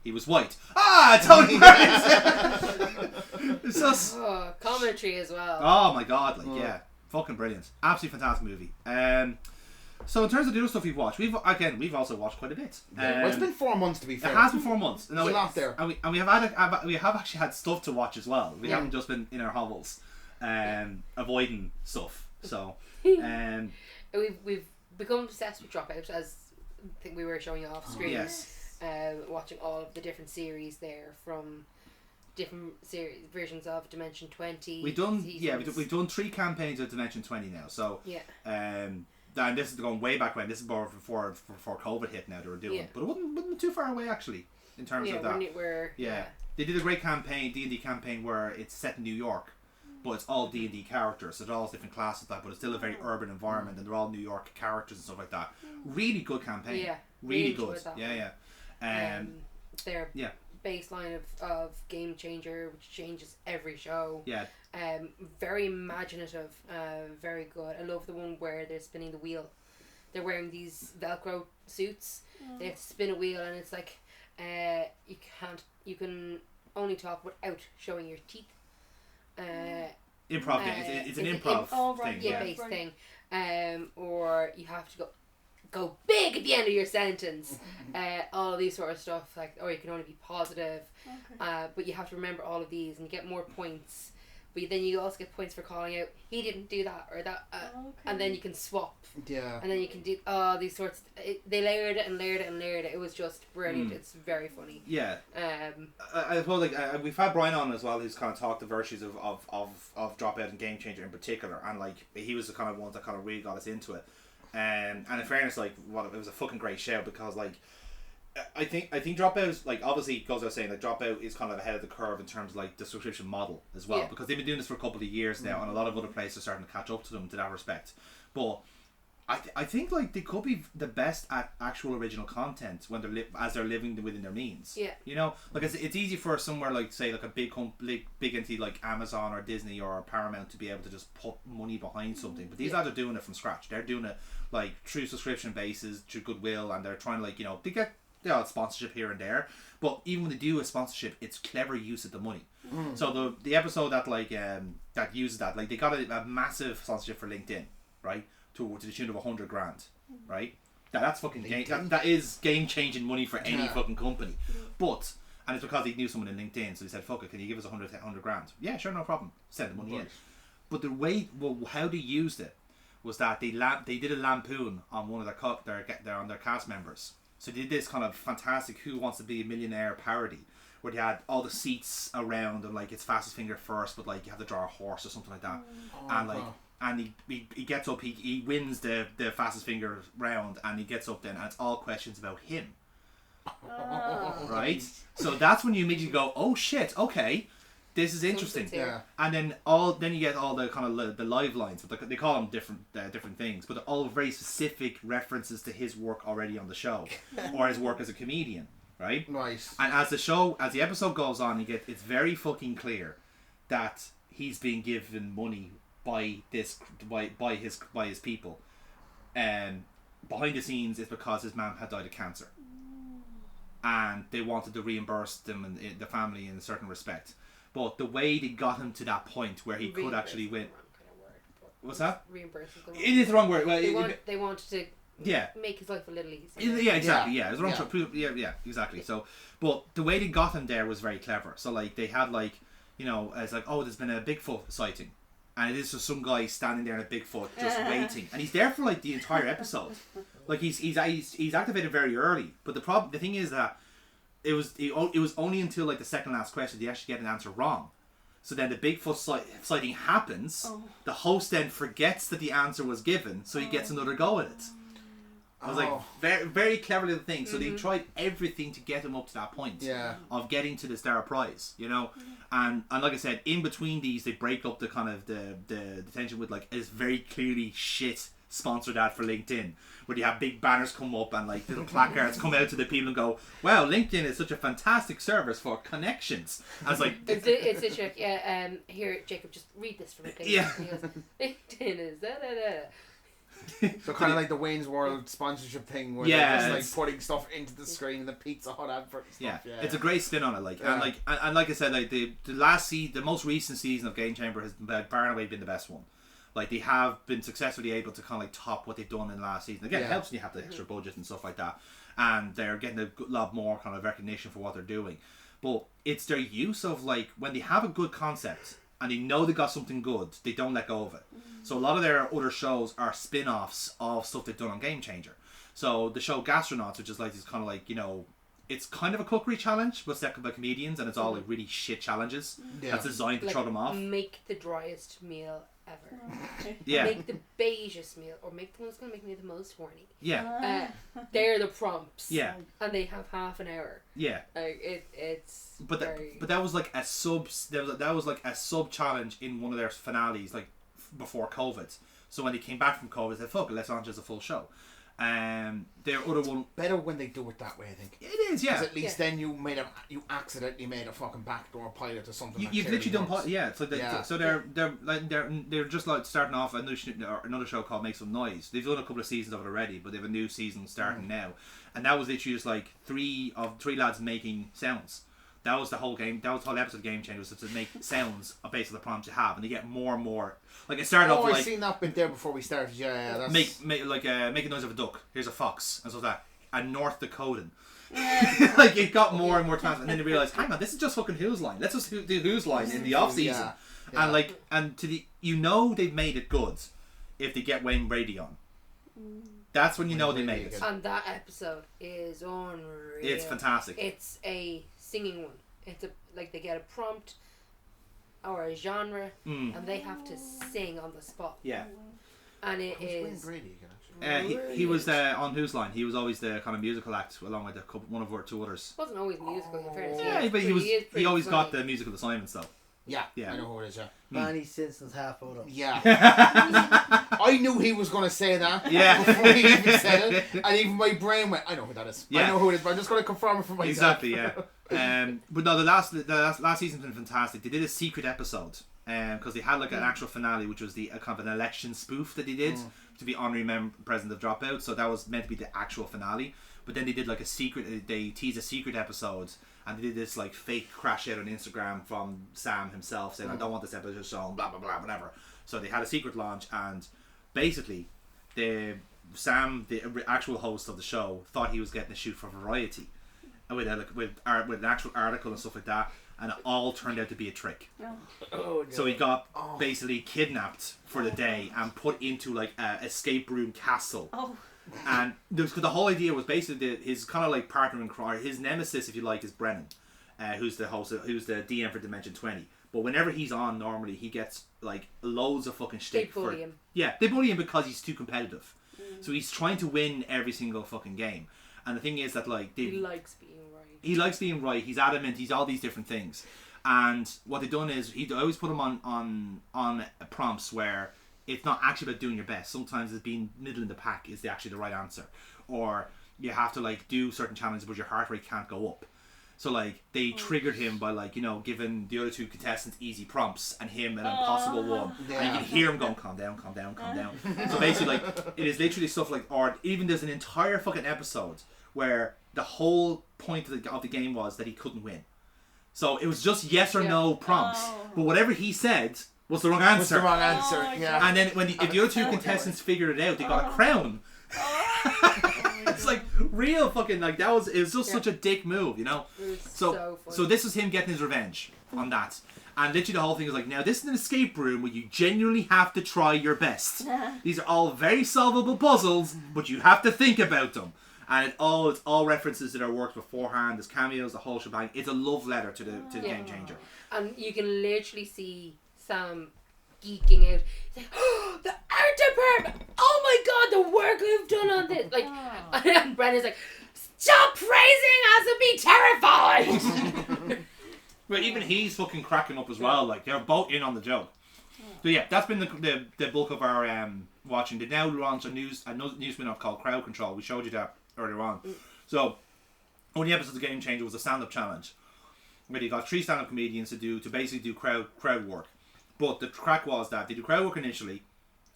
He was white. Tony Burns. It's just commentary as well. Oh my god, fucking brilliant, absolutely fantastic movie. So in terms of the other stuff we've watched, we've also watched quite a bit. It's been 4 months to be fair. It has been 4 months. There's a lot there, and we have actually had stuff to watch as well. We haven't just been in our hovels, avoiding stuff. So, we've become obsessed with Dropout, as I think we were showing you off screen. Yes. Watching all of the different series there from different versions of Dimension 20. We've done 3 campaigns of Dimension 20 now. So and this is going way back when. This is more before COVID hit now they were doing. But it wasn't be too far away actually in terms of that. They did a great campaign, D&D campaign, where it's set in New York, but it's all D&D characters, so they're all different classes, but it's still a very urban environment, and they're all New York characters and stuff like that. Really good campaign. Yeah, really good. Their baseline of Game Changer, which changes every show. Yeah. Very imaginative. Very good. I love the one where they're spinning the wheel. They're wearing these Velcro suits. They have to spin a wheel, and it's like you can only talk without showing your teeth. Improv. It's an improv thing. Based thing. Or you have to go big at the end of your sentence. All of these sort of stuff, like, or you can only be positive. But you have to remember all of these, and you get more points. But then you also get points for calling out, he didn't do that or that, and then you can swap. Yeah. And then you can do these sorts. They layered it and layered it and layered it. It was just brilliant. It's very funny. Yeah. I suppose we've had Brian on as well, who's kind of talked the virtues of Dropout and Game Changer in particular, and like he was the kind of one that kind of really got us into it. And in fairness, like, it was a fucking great show, because like I think Dropout is, like, obviously it goes without saying that Dropout is kind of ahead of the curve in terms of like the subscription model as well, because they've been doing this for a couple of years now, and a lot of other places are starting to catch up to them to that respect. But I think like they could be the best at actual original content when they're as they're living within their means. Yeah. You know, like it's easy for somewhere like say like a big entity like Amazon or Disney or Paramount to be able to just put money behind something. But these lads are doing it from scratch. They're doing it like through subscription basis, through goodwill, and they're trying to like they get sponsorship here and there. But even when they do a sponsorship, it's clever use of the money. So the episode that like that uses that, like they got a massive sponsorship for LinkedIn, right? To the tune of $100,000, right? That's fucking that is game changing money for any fucking company. But and it's because he knew someone in LinkedIn, so he said, "Fuck it, can you give us $100,000?" Yeah, sure, no problem. Send the money in. But the way how they used it was that they did a lampoon on one of their cast members. So they did this kind of fantastic Who Wants to Be a Millionaire parody where they had all the seats around and like it's fastest finger first, but like you have to draw a horse or something like that, and like. And he gets up, he wins the fastest finger round, and he gets up then, and it's all questions about him. Right? So that's when you immediately go, oh shit, okay, this is interesting. Yeah. And then you get all the kind of the live lines, but they call them different things, but they're all very specific references to his work already on the show, or his work as a comedian, right? Nice. And as the episode goes on, it's very fucking clear that he's being given money by his people, and behind the scenes it's because his mum had died of cancer, and they wanted to reimburse them and the family in a certain respect. But the way they got him to that point where he could actually win. What's that? Reimburse is the wrong. It is the wrong word. Well, they wanted to make his life a little easier. Yeah, exactly. Yeah, it was the wrong. Yeah, exactly. So, but the way they got him there was very clever. So like they had like it's like, oh, there's been a Bigfoot sighting. And it is just some guy standing there in a Bigfoot just waiting, and he's there for like the entire episode. Like he's activated very early, but the thing is that it was only until like the second last question they actually get an answer wrong. So then the Bigfoot sighting happens. The host then forgets that the answer was given, so he gets another go at it. I was like, very, very clever little thing. So they tried everything to get him up to that point of getting to the Star Prize, And like I said, in between these, they break up the kind of the tension with like this very clearly shit sponsored ad for LinkedIn, where you have big banners come up and like little placards come out to the people and go, "Wow, LinkedIn is such a fantastic service for connections." I was like, it's a trick. Here, Jacob, just read this for me, please. Yeah. He goes, LinkedIn is da da da. So kind of like the Wayne's World sponsorship thing where they're just like putting stuff into the screen, the Pizza Hut advert and stuff. Yeah, it's a great spin on it. And like I said, like the most recent season of Game Chamber has far and away been the best one. Like they have been successfully able to kind of like top what they've done in the last season. Again, it helps when you have the extra budget and stuff like that, and they're getting a lot more kind of recognition for what they're doing. But it's their use of like when they have a good concept and they know they got something good, they don't let go of it. So a lot of their other shows are spin-offs of stuff they've done on Game Changer. So the show Gastronauts, which is like this kind of like, it's kind of a cookery challenge, but second by comedians, and it's all like really shit challenges that's designed to throw them off. Make the driest meal ever. Yeah. Make the beigest meal, or make the one that's going to make me the most horny. Yeah. They're the prompts. Yeah. And they have half an hour. Yeah. It's But that was like a sub challenge in one of their finales, like before COVID. So when they came back from COVID, they said, "Fuck it, let's launch as a full show." Their other one better when they do it that way, I think. It is, yeah. Because at least then you accidentally made a fucking backdoor pilot or something. You've literally done it's like so they're just like starting off another show called Make Some Noise. They've done a couple of seasons of it already, but they have a new season starting now, and that was literally just like three lads making sounds. That was the whole game. That was the whole episode of Game Changer, was to make sounds based on the prompts you have, and they get more and more. Like it started off with I've seen that bit there before we started. Yeah, that's... make a noise of a duck. Here's a fox, and so that. And North Dakotan. Like it got more and more times, and then they realized, hang on, this is just fucking Who's Line. Let's just do Who's Line in the off season. Yeah. And they've made it good if they get Wayne Brady on. That's when they made it. And that episode is unreal. It's fantastic. It's a singing one. It's they get a prompt or a genre, and they have to sing on the spot. Yeah. And it is. He was on Who's Line. He was always the kind of musical act along with one of our two others. Wasn't always musical, in fairness. Yeah, but he always got the musical assignments though. Yeah, Yeah. I know who it is, yeah. Barney Simpson's half brother. Yeah. I knew he was going to say that before he even said it. And even my brain went, I know who that is. Yeah. I know who it is, but I'm just going to confirm it for myself. Exactly, yeah. But no, the last season's been fantastic. They did a secret episode because they had like an actual finale, which was the kind of an election spoof that they did to be honorary president of Dropout. So that was meant to be the actual finale. But then they did like a secret. They teased a secret episode, and they did this like fake crash out on Instagram from Sam himself saying, "I don't want this episode shown," blah blah blah, whatever. So they had a secret launch, and basically, Sam, the actual host of the show, thought he was getting a shoot for Variety, with an actual article and stuff like that, and it all turned out to be a trick. Oh, so he got basically kidnapped for the day and put into like a escape room castle. Oh. And the whole idea was basically his kind of like partner in crime, his nemesis, if you like, is Brennan, who's the host, who's the DM for Dimension 20. But whenever he's on, normally he gets like loads of fucking shtick. They bully him. Yeah, they bully him because he's too competitive. So he's trying to win every single fucking game. And the thing is that like he likes being right. He likes being right. He's adamant. He's all these different things. And what they've done is he always put him on prompts where it's not actually about doing your best. Sometimes it's being middle in the pack is actually the right answer, or you have to like do certain challenges but your heart rate can't go up. So like they triggered him by like, you know, giving the other two contestants easy prompts and him an impossible one. And you can hear him going, calm down, calm down, calm down. So basically like it is literally stuff like, or even there's an entire fucking episode where the whole point of the game was that he couldn't win. So it was just yes or no prompts. But whatever he said was the wrong answer. Was the wrong answer, yeah. And then if the other two contestants figured it out, they got a crown. It's like real fucking like it was just such a dick move, you know. So this is him getting his revenge on that, and literally the whole thing is like, now this is an escape room where you genuinely have to try your best. These are all very solvable puzzles, but you have to think about them, and it's all references that are worked beforehand. There's cameos, the whole shebang. It's a love letter to the Game Changer, and you can literally see Sam geeking out. He's like, oh, the art department! Oh my god, the work we've done on this! Like, and Brennan's like, stop praising us and be terrified! But even he's fucking cracking up as well. Like, they're both in on the joke. So yeah, that's been the bulk of our watching. They now launch a new spin-off called Crowd Control. We showed you that earlier on. So, one of the episodes of Game Changer was a stand-up challenge, where they got 3 stand-up comedians to basically do crowd work. But the crack was that they do crowd work initially,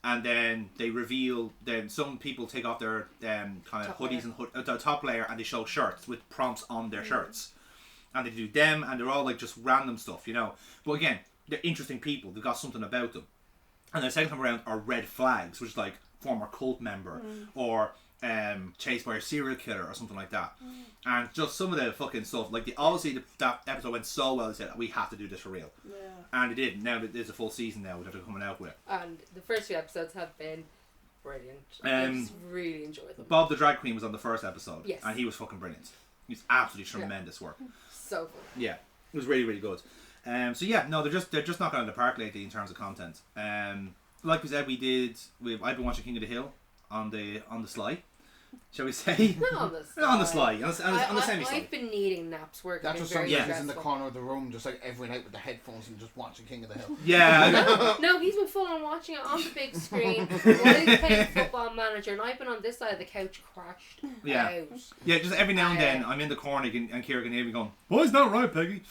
and then they reveal. Then some people take off their kind of hoodies and the top layer, and they show shirts with prompts on their shirts, and they do them, and they're all like just random stuff, you know. But again, they're interesting people. They've got something about them. And the second time around are red flags, which is like former cult member or chased by a serial killer or something like that. And just some of the fucking stuff, like obviously that episode went so well, they said we have to do this for real. And it did. Now there's a full season now that they're coming out with. And the first 2 episodes have been brilliant. I just really enjoyed them. Bob the Drag Queen was on the first episode. Yes. And he was fucking brilliant. He's absolutely tremendous work. So fun. Yeah. It was really, really good. So yeah, no, they're just knocking out of the park lately in terms of content. Like we said, I've been watching King of the Hill on the sly. Shall we say? Not on the sly. On the sly. On the semi-sly. I've been needing naps working. That's just something he's in the corner of the room, just like every night with the headphones and just watching King of the Hill. Yeah. No, he's been full on watching it on the big screen while he's playing Football Manager, and I've been on this side of the couch crashed out. Yeah, just every now and then I'm in the corner and Kira can hear me going, "Why is that right, Peggy?"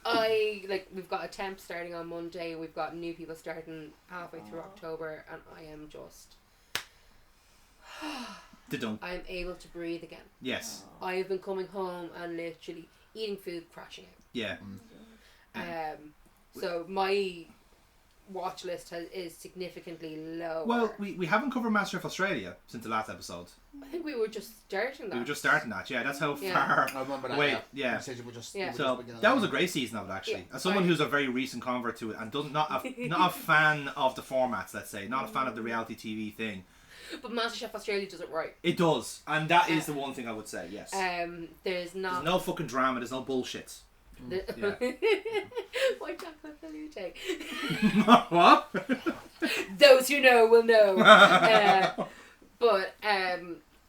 And we've got a temp starting on Monday. We've got new people starting halfway through October, and I am just. I'm able to breathe again. Yes. I have been coming home and literally eating food, crashing out. Yeah. So my watch list is significantly lower. Well, we haven't covered Master of Australia since the last episode. I think we were just starting that. We were just starting that, yeah. That's how far. I remember that. Wait, yeah. So that was a great season of it, actually. As someone who's a very recent convert to it and not a fan of the formats, let's say, not a fan of the reality TV thing. But MasterChef Australia does it right. It does, and that is the one thing I would say. Yes. There's no fucking drama. There's no bullshit. Why chocolate Salute? What? Those who know will know. But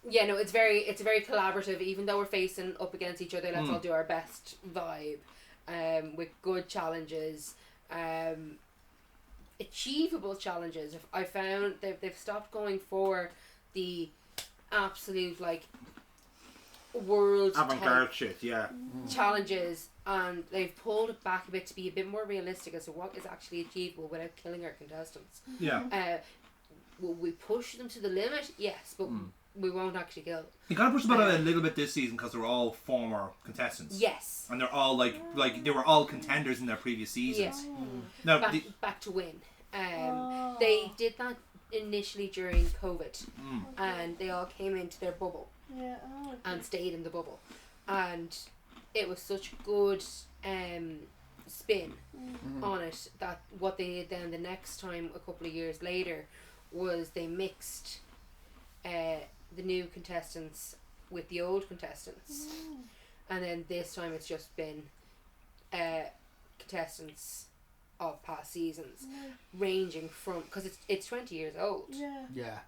it's a very collaborative. Even though we're facing up against each other, let's all do our best vibe. with good challenges, achievable challenges. I found they've stopped going for the absolute like world avant-garde shit, challenges, and they've pulled it back a bit to be a bit more realistic as to what is actually achievable without killing our contestants. Will we push them to the limit? Yes, but we won't actually kill them. You gotta push them out a little bit this season because they're all former contestants. Yes. And they're all like they were all contenders in their previous seasons. Yeah. Now, back to win. They did that initially during COVID, and they all came into their bubble and stayed in the bubble, and it was such good spin on it that what they did then the next time a couple of years later was they mixed the new contestants with the old contestants, and then this time it's just been contestants of past seasons, ranging from, because it's 20 years old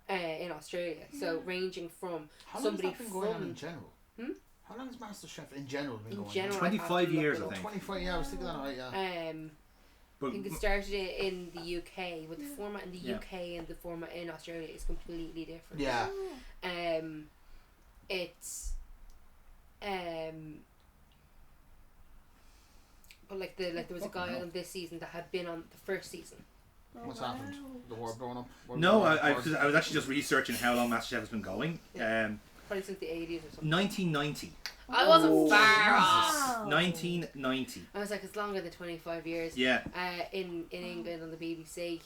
in Australia, so ranging from somebody has that been going on in general? How long has MasterChef in general been going on? 25 years, I think. 25 years, I was thinking that right, I think it started in the UK, with the format in the UK and the format in Australia is completely different. It's but like there was a guy on this season that had been on the first season. What's happened? The war blown up? No, I was actually just researching how long MasterChef has been going. Probably since the 80s or something. 1990. I wasn't far off. 1990. I was like, it's longer than 25 years. Yeah. In England on the BBC.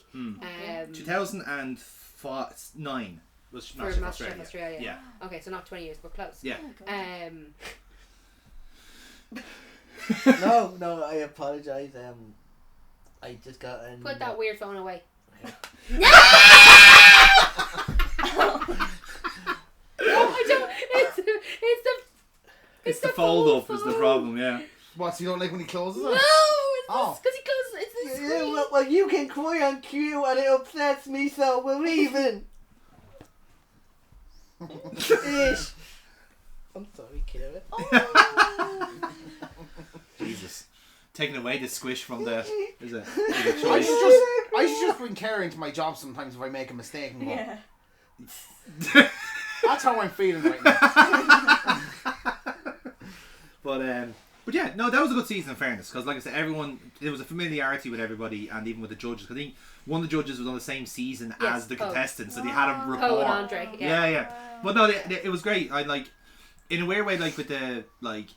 2009 was for MasterChef Australia. Yeah. Okay, so not 20 years, but close. Yeah. No, I apologise. I just got an... Put that weird phone away. No! No, I don't. It's the fold up is the problem, yeah. What, so you don't like when he closes it? No, it's because he closes. It's the screen. Well, you can cry on cue and it upsets me, so we're even. Ish. I'm sorry, Kira. Oh. Jesus. Taking away the squish from the... Is it? I should just bring care into my job sometimes if I make a mistake. And Yeah. That's how I'm feeling right now. But yeah, no, that was a good season in fairness, because like I said, there was a familiarity with everybody, and even with the judges. I think one of the judges was on the same season as the contestants, so they had a rapport. Oh, and Andre, yeah. But no, it was great. I like, in a weird way, like with the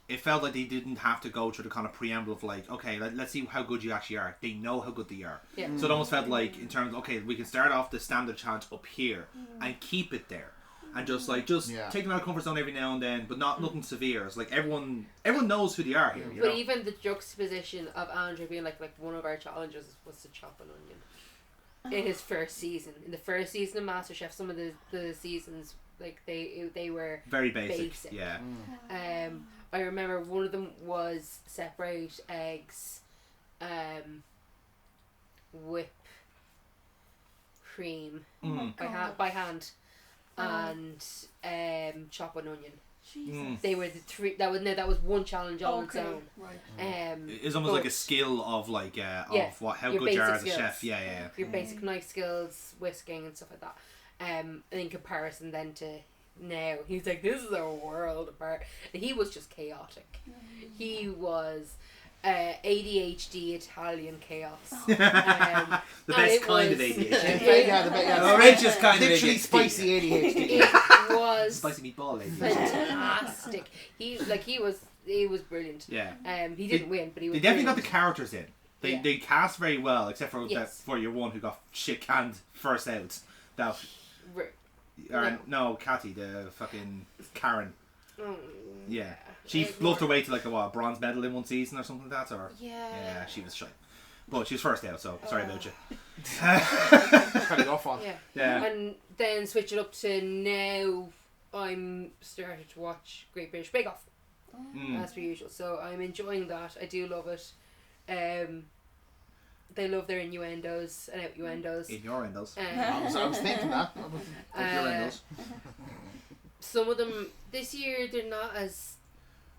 it felt like they didn't have to go through the kind of preamble of like, okay, let's see how good you actually are. They know how good they are. Yeah. So it almost felt like in terms of, okay, we can start off the standard challenge up here and keep it there. And just take them out of comfort zone every now and then, but nothing severe. It's like everyone knows who they are here. You know? Even the juxtaposition of Andrew being like one of our challenges was to chop an onion in his first season. In the first season of MasterChef, some of the seasons like they were very basic. Yeah. I remember one of them was separate eggs, whip cream by hand. And chop an onion. Jesus. They were the three. That was one challenge on its own. Right. It's almost like a skill of how good you are as a chef. Yeah. Your basic knife skills, whisking and stuff like that. In comparison then to now, he's like, this is a world apart. And he was just chaotic. He was ADHD Italian chaos. The best kind of ADHD. The outrageous kind of ADHD. Literally spicy ADHD. It was spicy meatball ADHD. fantastic. He was brilliant. Yeah. He didn't win, but he was. They definitely got brilliant. the characters in. They cast very well, except for for your one who got shit canned first out. No, Cathy, the fucking Karen. Yeah. She fluffed her way to a bronze medal in one season or something like that, or yeah, she was shy. But she was first out, so sorry about you. Cut it off on. Yeah. And then switch it up to now. I'm started to watch Great British Bake Off as per usual, so I'm enjoying that. I do love it. They love their innuendos and out-innuendos. Innuendos. I was thinking that. Innuendos. Some of them this year they're not as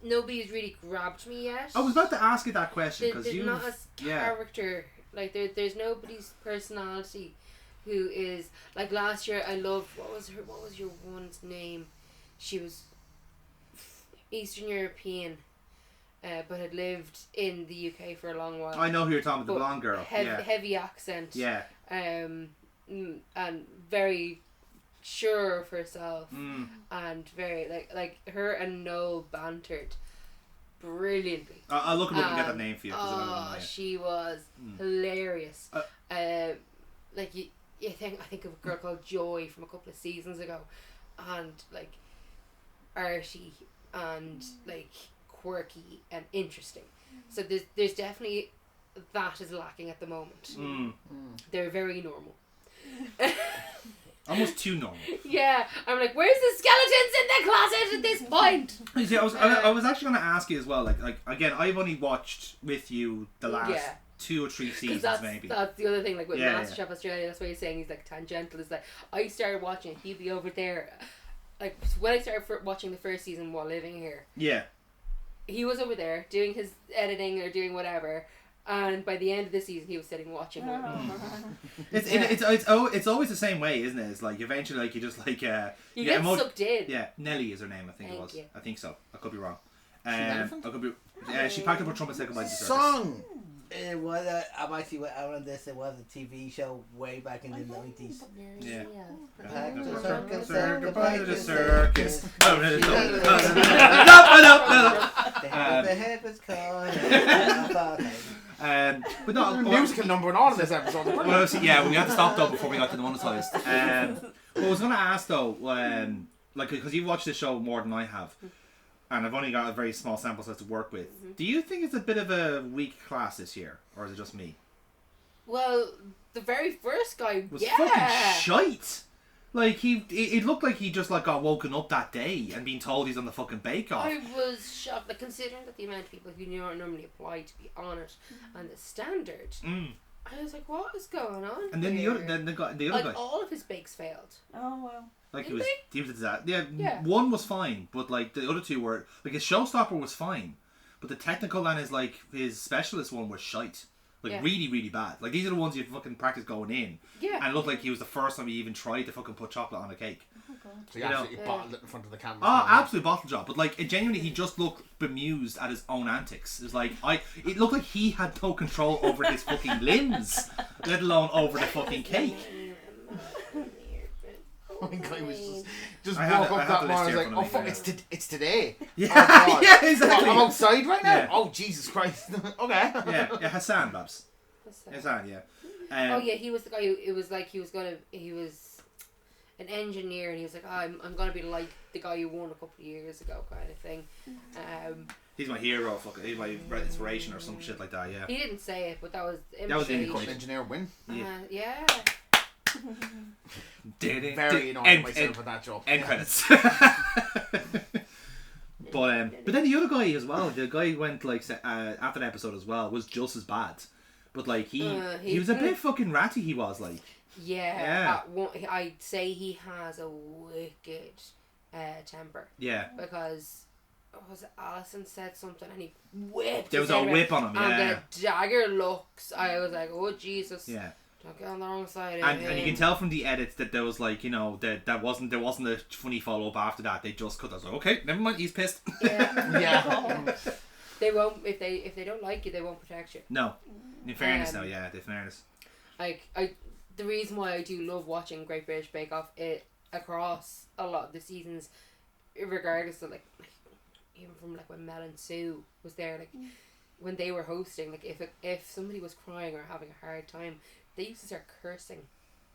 nobody's really grabbed me yet. I was about to ask you that question because They're not as character. Like there's nobody's personality who is like last year. I loved what was your one's name? She was Eastern European, but had lived in the UK for a long while. I know who you're talking about, the blonde girl. Heavy accent. Yeah. And very sure of herself, and very like her and Noel bantered brilliantly. I'll look him up and get that name for you. She was hilarious. Like I think of a girl called Joy from a couple of seasons ago, and like arty and like quirky and interesting. So there's definitely that is lacking at the moment. They're very normal. Almost too normal. Yeah, I'm like, where's the skeletons in the closet at this point? You see, I was actually going to ask you as well. Like again, I've only watched with you the last 2 or 3 seasons, maybe. That's the other thing. Like with MasterChef Australia, that's what he's saying. He's like tangential. Is like I started watching, he'd be over there. Like when I started watching the first season while living here. Yeah. He was over there doing his editing or doing whatever. And by the end of the season, he was sitting watching. It's always the same way, isn't it? It's like eventually, like you just like you get sucked in. Yeah, Nelly is her name. I think it was. I think so. I could be wrong. I could be. She packed up her trumpet second by the song. It was I'm actually out on this. It was a TV show way back in the 90s. Yeah. Back to circus. The head was caught. But no, musical number on this episode. Well, we had to stop though before we got to the monetized. What I was going to ask though, like because you've watched this show more than I have, and I've only got a very small sample size to work with. Do you think it's a bit of a weak class this year, or is it just me? Well, the very first guy was fucking shite. Like it looked like he just like got woken up that day and been told he's on the fucking Bake Off. I was shocked, like considering that the amount of people who normally apply to be on it and the standard. I was like, what is going on? And then here? the other like, guy. all of his bakes failed. Oh well. Like he was a disaster. Yeah, one was fine, but like the other two were like his showstopper was fine, but the technical and his specialist one was shite. Like really, really bad. Like these are the ones you fucking practice going in. Yeah. And it looked like he was the first time he even tried to fucking put chocolate on a cake. Oh god. So he absolutely bottled it in front of the camera. Oh, absolute bottle job. But like genuinely he just looked bemused at his own antics. It was like it looked like he had no control over his fucking limbs, let alone over the fucking cake. Oh my god, he was just woke up that morning and was like, oh fuck, it's today. Yeah, oh, yeah, exactly. Well, I'm outside right now? Yeah. Oh, Jesus Christ. Okay. Yeah, Hassan, Babs. Hassan, yeah. He was the guy who, it was like he was an engineer and he was like, I'm going to be like the guy who won a couple of years ago kind of thing. He's my hero, he's my inspiration or some shit like that, yeah. He didn't say it, but that was the engineer win. Yeah. Very annoyed myself with that job. End credits. But then the other guy as well, the guy who went like after the episode as well, was just as bad. But like he was a bit fucking ratty. He was like. Yeah. I'd say he has a wicked temper. Yeah. Because Alison said something and he whipped. There was a whip on him. Yeah. And the dagger looks. I was like, oh Jesus. Yeah. Don't get on the wrong side. And you can tell from the edits that there was like there wasn't a funny follow up after that. They just cut us. Like, okay, never mind. He's pissed. Yeah. Yeah. They won't if they don't like you. They won't protect you. No. In fairness, no. Yeah, in fairness. Like the reason why I do love watching Great British Bake Off across a lot of the seasons, regardless of like even from like when Mel and Sue was there, like when they were hosting, like if somebody was crying or having a hard time, they used to start cursing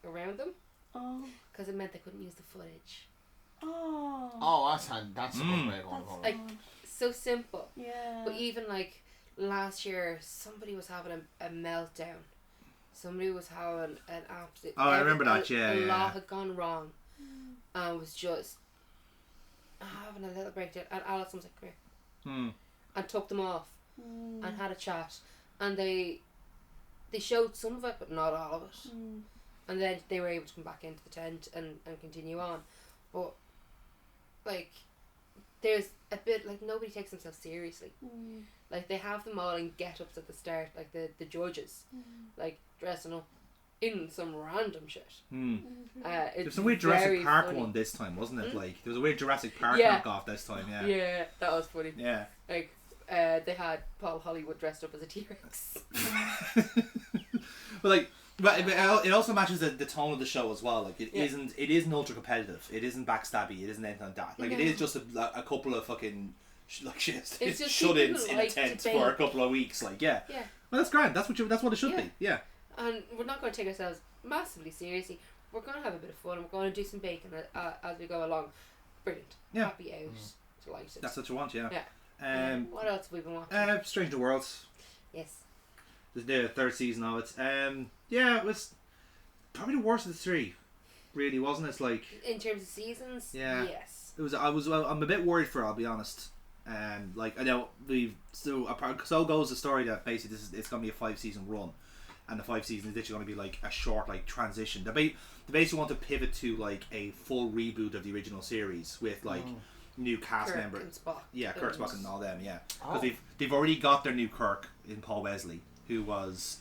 around them. Oh. Because it meant they couldn't use the footage. Oh. Oh, that's a good way of going forward. Like so simple. Yeah. But even like last year, somebody was having a meltdown. Somebody was having an absolute. Oh, I remember that. Yeah. A lot had gone wrong, and was just having a little breakdown. And Alison was like, "Come here," and took them off and had a chat, and they showed some of it, but not all of it. And then they were able to come back into the tent and continue on. But like there's a bit like nobody takes themselves seriously. Like they have them all in get-ups at the start, like the judges, like dressing up in some random shit. There's some weird Jurassic Park funny. one this time, wasn't it? Like there was a weird Jurassic Park Yeah. knockoff this time. Yeah. Yeah, that was funny. Yeah. Like they had Paul Hollywood dressed up as a T-Rex. But it also matches the tone of the show as well. Like it isn't ultra competitive. It isn't backstabby. It isn't anything like that. Like it is just a couple of fucking shut-ins in a tent for a couple of weeks. Like yeah. Well, that's grand. That's what it should be. Yeah. And we're not going to take ourselves massively seriously. We're going to have a bit of fun. We're going to do some bacon as we go along. Brilliant. Yeah. Happy out. Delighted. That's what you want. Yeah. What else have we been watching? Strange New Worlds. Yes. The third season of it. It was probably the worst of the three. Really, wasn't it? It's like in terms of seasons. Yeah. Yes. It was. I'm a bit worried for it, I'll be honest. Like I know so goes the story that basically it's going to be a 5-season run, and the 5 seasons is literally going to be like a short like transition. They basically want to pivot to like a full reboot of the original series with like new cast members. And Spock. Yeah, Kirk, Spock, and all them. Yeah, because they've already got their new Kirk in Paul Wesley, who was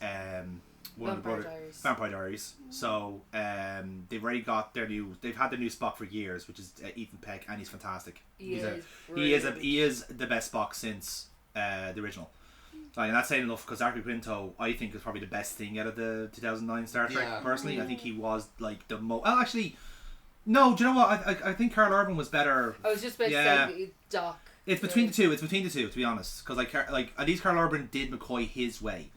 one of the brothers. Vampire Diaries. So they've already got their new. They've had their new Spock for years, which is Ethan Peck, and he's fantastic. He is the best Spock since the original. Like, and that's saying enough because Zachary Quinto, I think, is probably the best thing out of the 2009 Star Trek. Yeah. Personally, I think he was like the most. Well, actually, no. Do you know what? I think Carl Urban was better. I was just about to say Doc. It's between the two. It's between the two, to be honest. Because at least Carl Urban did McCoy his way.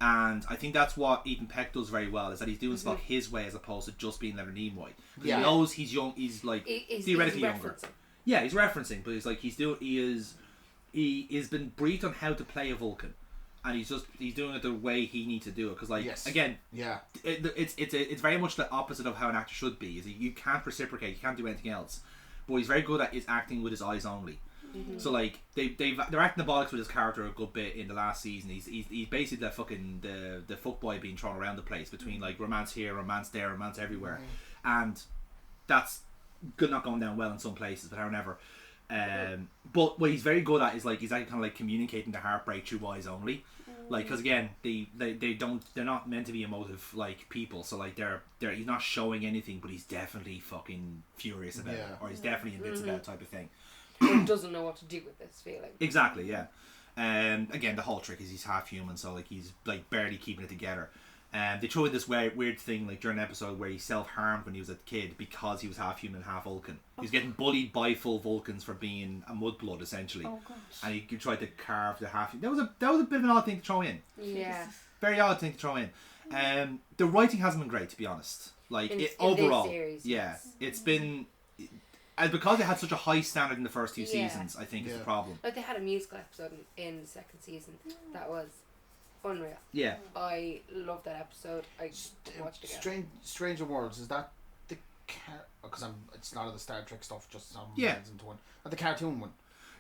And I think that's what Ethan Peck does very well, is that he's doing Spock his way as opposed to just being Leonard Nimoy. He knows he's young, he's like theoretically younger. Yeah, he's referencing, but he's like he has been briefed on how to play a Vulcan, and he's doing it the way he needs to do it. Because it's very much the opposite of how an actor should be. Is you can't reciprocate, you can't do anything else. But he's very good at his acting with his eyes only. So like they're acting the bollocks with his character a good bit in the last season. He's basically the fuckboy being thrown around the place between like romance here, romance there, romance everywhere, and that's not going down well in some places, but however. But what he's very good at is like he's actually kind of like communicating the heartbreak through eyes only, like because again they're not meant to be emotive like people, so like he's not showing anything, but he's definitely fucking furious about it, or he's definitely in bits about it type of thing. Or doesn't know what to do with this feeling. Exactly, yeah. Again, the whole trick is he's half human, so like he's like barely keeping it together. They throw in this weird thing like during an episode where he self-harmed when he was a kid because he was half human and half Vulcan. He was getting bullied by full Vulcans for being a mudblood essentially. Oh gosh. And he tried to carve the half. That was a bit of an odd thing to throw in. Yeah. Very odd thing to throw in. The writing hasn't been great, to be honest. Like overall, series, it's been. And because they had such a high standard in the first 2 seasons, I think is the problem. Like they had a musical episode in the second season that was unreal. Yeah. I loved that episode. I watched it again. Stranger Worlds, is that the because it's not of the Star Trek stuff, just some into one. The cartoon one.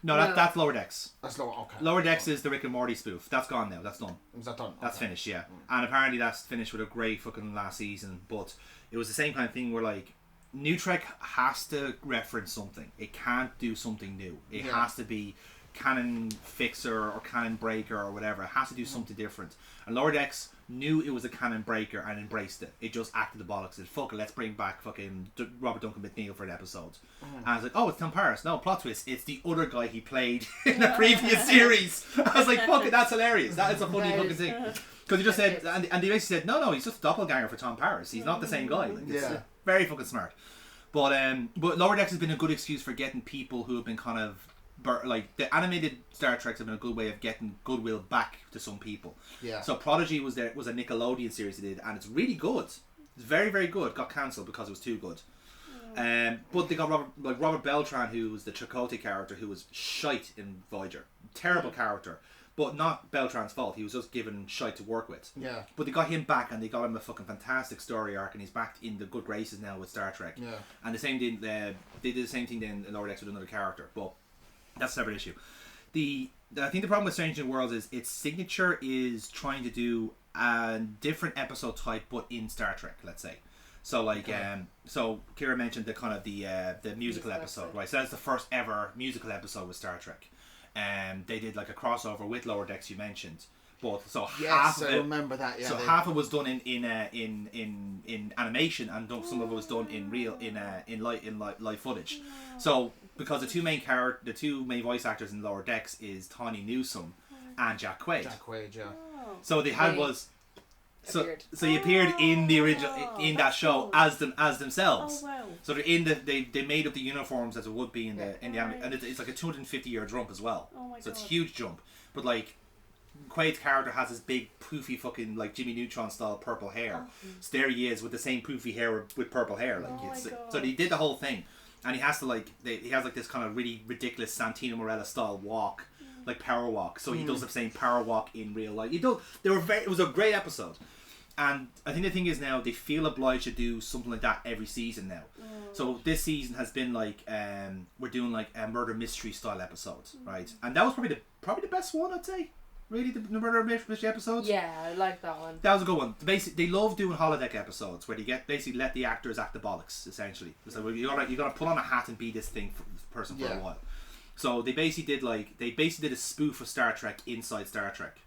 No, that's Lower Decks. That's okay. Lower Decks is the Rick and Morty spoof. That's gone now. That's done. Is that done? That's finished, yeah. And apparently that's finished with a great fucking last season. But it was the same kind of thing where like New Trek has to reference something. It can't do something new. It has to be canon fixer or canon breaker or whatever. It has to do something different. And Lower Decks knew it was a canon breaker and embraced it. It just acted the bollocks. It said, fuck it, let's bring back fucking Robert Duncan McNeil for an episode. And I was like, oh, it's Tom Paris. No, plot twist. It's the other guy he played in the previous series. I was like, fuck it, that's hilarious. That is a funny fucking thing. Because he just said, and they basically said, no, he's just a doppelganger for Tom Paris. He's not the same guy. Like, it's very fucking smart. But Lower Decks has been a good excuse for getting people who have been kind of like the animated Star Treks have been a good way of getting goodwill back to some people. Yeah. So Prodigy was a Nickelodeon series they did, and it's really good. It's very, very good. Got cancelled because it was too good. But they got Robert Beltran, who was the Chakotay character, who was shite in Voyager. Terrible character. But not Beltran's fault. He was just given shite to work with. Yeah. But they got him back, and they got him a fucking fantastic story arc, and he's back in the good graces now with Star Trek. Yeah. And the same thing, they did the same thing then in Lower Decks with another character, but that's a separate issue. I think the problem with Strange New Worlds is its signature is trying to do a different episode type, but in Star Trek, let's say. So like so Kira mentioned the kind of the musical episode, right? So that's the first ever musical episode with Star Trek. They did like a crossover with Lower Decks, you mentioned. But so half of I remember that. Yeah, so half of it was done in animation, and some of it was done in live footage. So because the two main voice actors in Lower Decks is Tawny Newsome and Jack Quaid. Yeah. So they had was. So he appeared in the original in that show as themselves. Oh wow! So they're they made up the uniforms as it would be in the anime, and it's like a 250-year jump as well. Oh my so God. It's a huge jump. But like Quaid's character has this big poofy fucking like Jimmy Neutron style purple hair. So there he is with the same poofy hair with purple hair. Like so they did the whole thing, and he has to like he has like this kind of really ridiculous Santino Marella style walk. Like power walk, so he does the same power walk in real life. It was a great episode, and I think the thing is now they feel obliged to do something like that every season now. So this season has been like we're doing like a murder mystery style episodes, right? And that was probably the best one, I'd say. Really, the murder mystery episodes. Yeah, I like that one. That was a good one. They love doing holodeck episodes where they basically let the actors act the bollocks. Essentially, so you gotta put on a hat and be this person for a while. So they basically did a spoof of Star Trek inside Star Trek,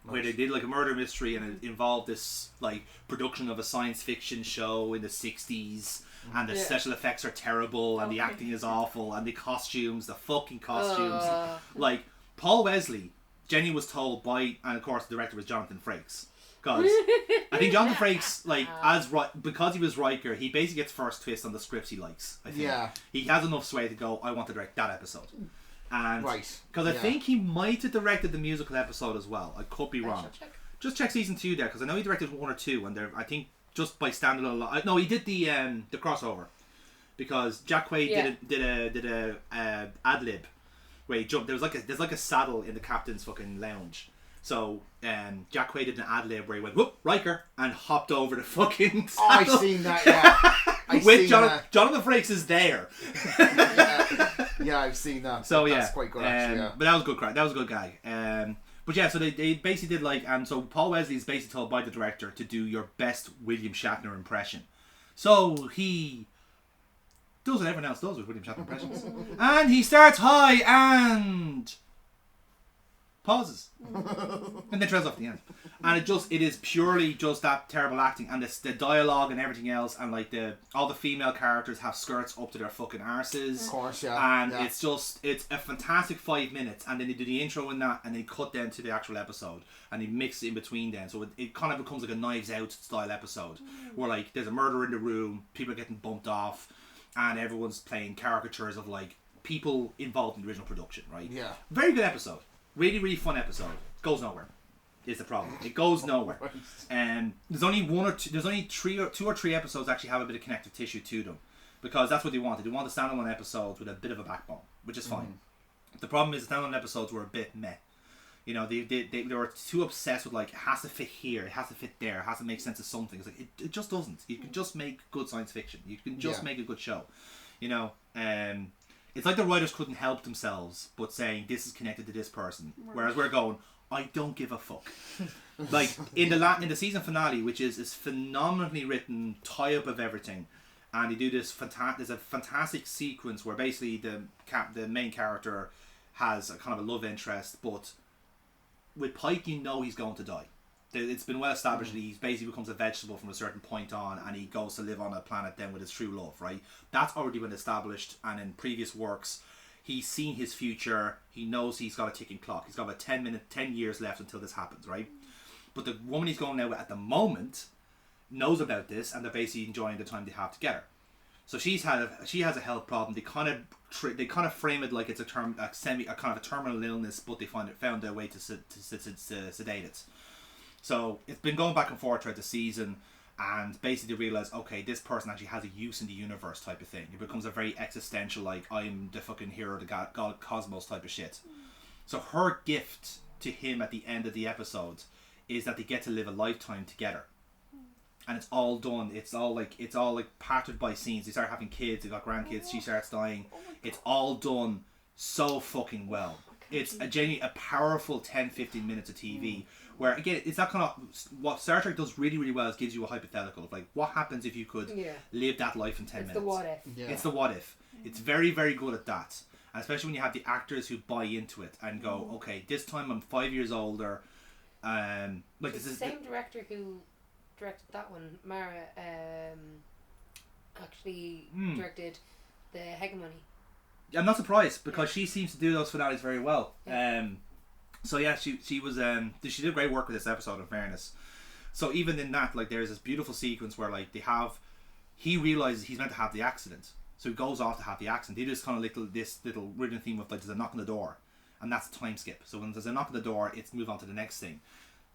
where they did like a murder mystery, and it involved this like production of a science fiction show in the 60s, and the special effects are terrible, and the acting is awful, and the fucking costumes, like Paul Wesley. Jenny was told by, and of course the director was Jonathan Frakes. Because I think Jonathan Frakes, because he was Riker, he basically gets first twist on the scripts he likes. I think. Yeah. He has enough sway to go, I want to direct that episode. And because I think he might have directed the musical episode as well. I could be wrong. Just check season 2 there, because I know he directed 1 or 2, and I think just by standalone. No, he did the crossover, because Jack Quaid did a ad lib where he jumped. There's like a saddle in the captain's fucking lounge. So Jack Quaid did an ad lib where he went whoop Riker and hopped over the fucking saddle. Oh, I've seen that. Yeah. With Jonathan Frakes is there. Yeah, I've seen that. So that's quite good actually. Yeah. But that was a good crack. That was a good guy. But yeah, so they basically did like, and so Paul Wesley is basically told by the director to do your best William Shatner impression. So he does what everyone else does with William Shatner impressions, and he starts high and pauses, and then trails off the end. And it is purely just that terrible acting, and the dialogue and everything else, and like all the female characters have skirts up to their fucking arses. Of course, yeah. And it's a fantastic 5 minutes, and then they do the intro in that, and they cut down to the actual episode, and they mix it in between then, so it kind of becomes like a Knives Out style episode, where like there's a murder in the room, people are getting bumped off, and everyone's playing caricatures of like people involved in the original production, right? Yeah. Very good episode. Really, really fun episode. Goes nowhere. Is the problem. It goes nowhere. There's only two or three episodes actually have a bit of connective tissue to them, because that's what they wanted. They wanted standalone episodes with a bit of a backbone, which is fine. The problem is the standalone episodes were a bit meh. You know, they were too obsessed with like, it has to fit here, it has to fit there, it has to make sense of something. It's like it just doesn't. You can just make good science fiction. You can just make a good show. You know, it's like the writers couldn't help themselves but saying this is connected to this person, whereas we're going, I don't give a fuck. Like in the season finale, which is phenomenally written, tie up of everything, and they do this there's a fantastic sequence where basically the main character has a kind of a love interest, but with Pike you know he's going to die. It's been well established that he basically becomes a vegetable from a certain point on, and he goes to live on a planet then with his true love, right? That's already been established, and in previous works he's seen his future. He knows he's got a ticking clock. He's got about 10 years left until this happens, right? But the woman he's going out with at the moment knows about this, and they're basically enjoying the time they have together. So she has a health problem. They kind of frame it like it's a kind of a terminal illness, but they found a way to sedate it. So it's been going back and forth throughout the season, and basically realize, okay, this person actually has a use in the universe type of thing. It becomes a very existential, like, I'm the fucking hero of the God cosmos type of shit. So her gift to him at the end of the episode is that they get to live a lifetime together. And it's all done. It's all like parted by scenes. They start having kids. They got grandkids. She starts dying. It's all done so fucking well. It's genuinely a powerful 10-15 minutes of TV where, again, it's that kind of... What Star Trek does really, really well is gives you a hypothetical of, like, what happens if you could live that life in 10 minutes? It's the what if. Yeah. It's the what if. It's very, very good at that. And especially when you have the actors who buy into it and go, okay, this time I'm 5 years older. Like It's this is the same director who directed that one, Mara, actually directed the Hegemony. I'm not surprised because she seems to do those finales very well. Yeah. So yeah, she was she did great work with this episode, in fairness. So even in that, like, there's this beautiful sequence where, like, he realizes he's meant to have the accident, so he goes off to have the accident. They do this kind of little rhythm theme of, like, there's a knock on the door, and that's a time skip. So when there's a knock on the door, it's move on to the next thing.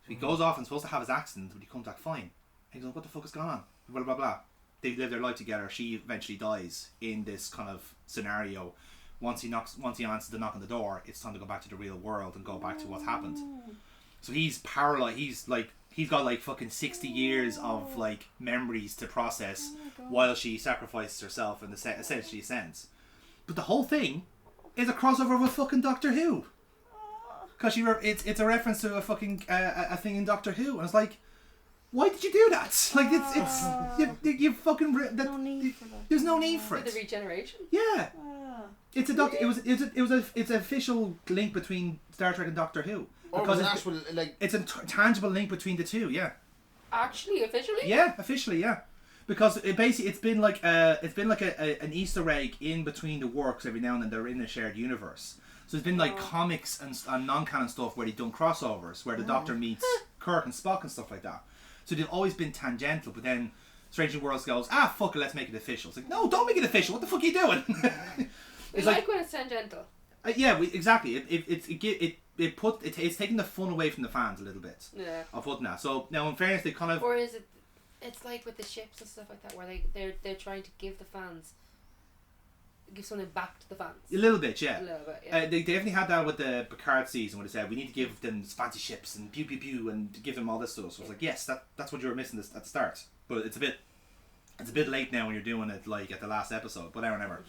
So he goes off and supposed to have his accident, but he comes back fine. And he goes, what the fuck is going on? Blah blah blah. They live their life together. She eventually dies in this kind of scenario. Once he answers the knock on the door, it's time to go back to the real world and go back to what's happened. So he's paralyzed. He's got like fucking 60 years of like memories to process while she sacrifices herself in the essentially sense. But the whole thing is a crossover with fucking Doctor Who. Because it's a reference to a fucking a thing in Doctor Who, and it's like, why did you do that? Like it's you fucking No need for that. there's no need for The it. regeneration. Yeah. It's a doctor. It's an official link between Star Trek and Doctor Who because it's a tangible link between the two. Yeah. Actually, officially. Yeah, officially, yeah. Because it's been like an Easter egg in between the works every now and then. They're in a shared universe. So there's been like comics and non-canon stuff where they've done crossovers where the Doctor meets Kirk and Spock and stuff like that. So they've always been tangential, but then Strange New Worlds goes, fuck it, let's make it official. It's like, no, don't make it official. What the fuck are you doing? It's like when it's tangential. Exactly. It's taking the fun away from the fans a little bit. Yeah. Of putting that. So now, in fairness, they kind of. Or is it? It's like with the ships and stuff like that, where they're trying to give something back to the fans. A little bit, yeah. A little bit, yeah. They definitely had that with the Picard season where they said we need to give them fancy ships and pew pew pew and give them all this stuff. So it's like, yes, that's what you were missing at the start, but it's a bit late now when you're doing it like at the last episode, whatever.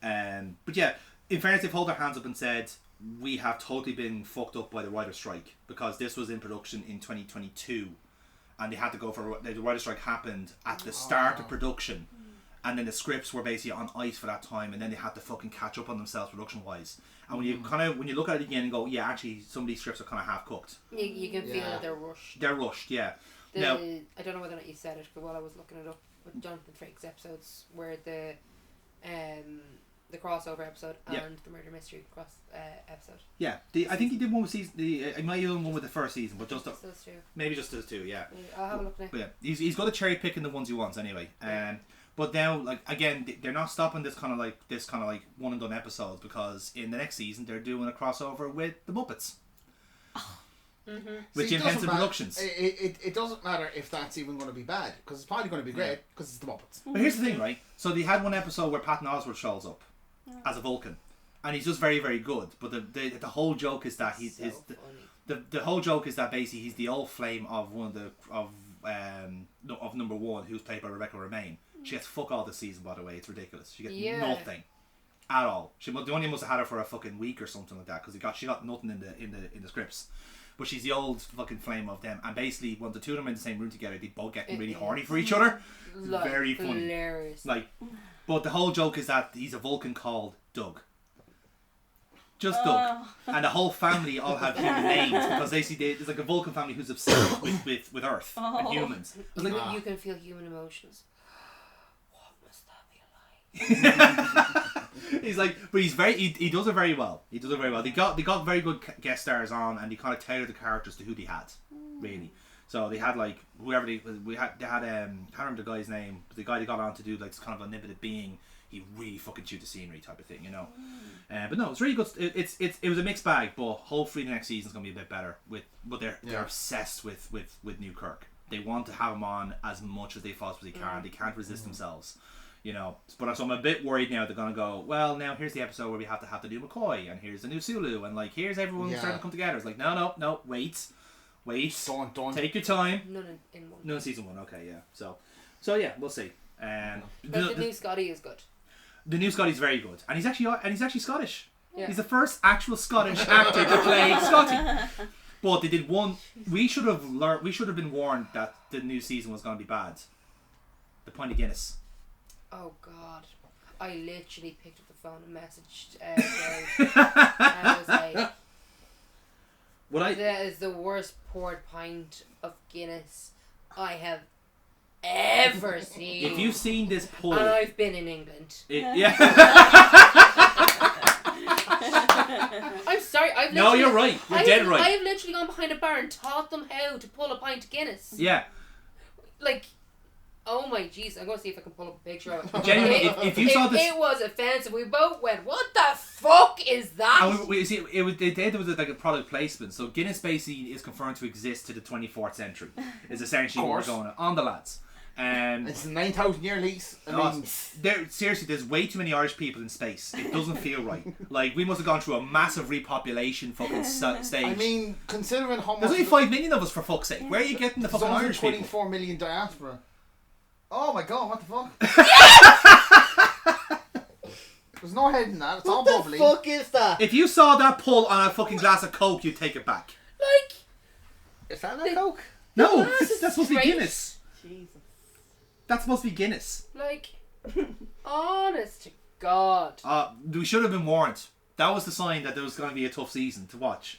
But yeah, in fairness, they've held their hands up and said we have totally been fucked up by the writer's strike because this was in production in 2022 and they had to go for the writer's strike happened at the start of production. And then the scripts were basically on ice for that time, and then they had to fucking catch up on themselves production wise. And when you look at it again and go, yeah, actually some of these scripts are kind of half cooked. You can feel that they're rushed. They're rushed, yeah. I don't know whether or not you said it, but while I was looking it up with Jonathan Frakes episodes, where the crossover episode and the murder mystery episode. Yeah, I think he did one with season. He might have done one with the first season, but just those two. Maybe just those two. Yeah. I'll have a look now. But yeah, he's got a cherry picking the ones he wants anyway. But now, like again, they're not stopping this kind of like one and done episodes because in the next season they're doing a crossover with the Muppets. With intensive productions. It doesn't matter if that's even going to be bad because it's probably going to be great because it's the Muppets. But here's the thing, right? So they had one episode where Patton Oswalt shows up as a Vulcan, and he's just very, very good. But the whole joke is that the whole joke is that basically he's the old flame of of number one, who's played by Rebecca Romaine. She gets fuck all this season, by the way. It's ridiculous. She gets nothing at all. They only must have had her for a fucking week or something like that because she got nothing in the scripts. But she's the old fucking flame of them, and basically when the two of them are in the same room together, they both get really horny for each other. Very funny. Hilarious. But the whole joke is that he's a Vulcan called Doug. Just Doug. And the whole family all have human names because there's like a Vulcan family who's obsessed with Earth and humans. You can feel human emotions. What must that be like? He's like, but he does it very well. He does it very well. They got very good guest stars on, and they kind of tailored the characters to who they had, really. So they had like whoever they had. I can't remember the guy's name, but the guy they got on to do like this kind of omnipotent being. He really fucking chewed the scenery type of thing, you know. But no, it's really good. It was a mixed bag, but hopefully the next season's gonna be a bit better. But they're obsessed with New Kirk. They want to have him on as much as they possibly can. They can't resist themselves, you know. But so I'm a bit worried now. They're gonna go, well, now here's the episode where we have the new McCoy, and here's the new Sulu, and like here's everyone starting to come together. It's like no, wait, don't take your time. None in one. None in season one. Okay, yeah. So yeah, we'll see. But the new Scotty is good. The new Scotty's very good, and he's actually Scottish. Yeah. He's the first actual Scottish actor to play Scotty. But they did one. We should have learned. We should have been warned that the new season was going to be bad. The Pint of Guinness. Oh God. I literally picked up the phone and messaged Dave. And I was like, that is the worst poured pint of Guinness I have ever seen. If you've seen this pull... And I've been in England. Yeah. I'm sorry. No, you're right. You're dead right. I have literally gone behind a bar and taught them how to pull a pint of Guinness. Yeah. Like... Oh my jeez, I'm going to see if I can pull up a picture of it. Genuinely, if you saw this... It was offensive. We both went, what the fuck is that? And there was like a product placement. So Guinness basically is confirmed to exist to the 24th century. Is essentially what we're going on the lads. It's a 9,000-year lease. Seriously, there's way too many Irish people in space. It doesn't feel right. Like, we must have gone through a massive repopulation fucking stage. I mean, considering how much... There's only 5 million of us, for fuck's sake. Where are you getting the fucking Irish people? 24 million diaspora. Oh my god, what the fuck? There's no head in that, it's all bubbly. What the fuck is that? If you saw that pull on a fucking glass of Coke, you'd take it back. Like... Is that not Coke? No, that's supposed to be Guinness. Jesus. That's supposed to be Guinness. Like, honest to God. We should have been warned. That was the sign that there was going to be a tough season to watch.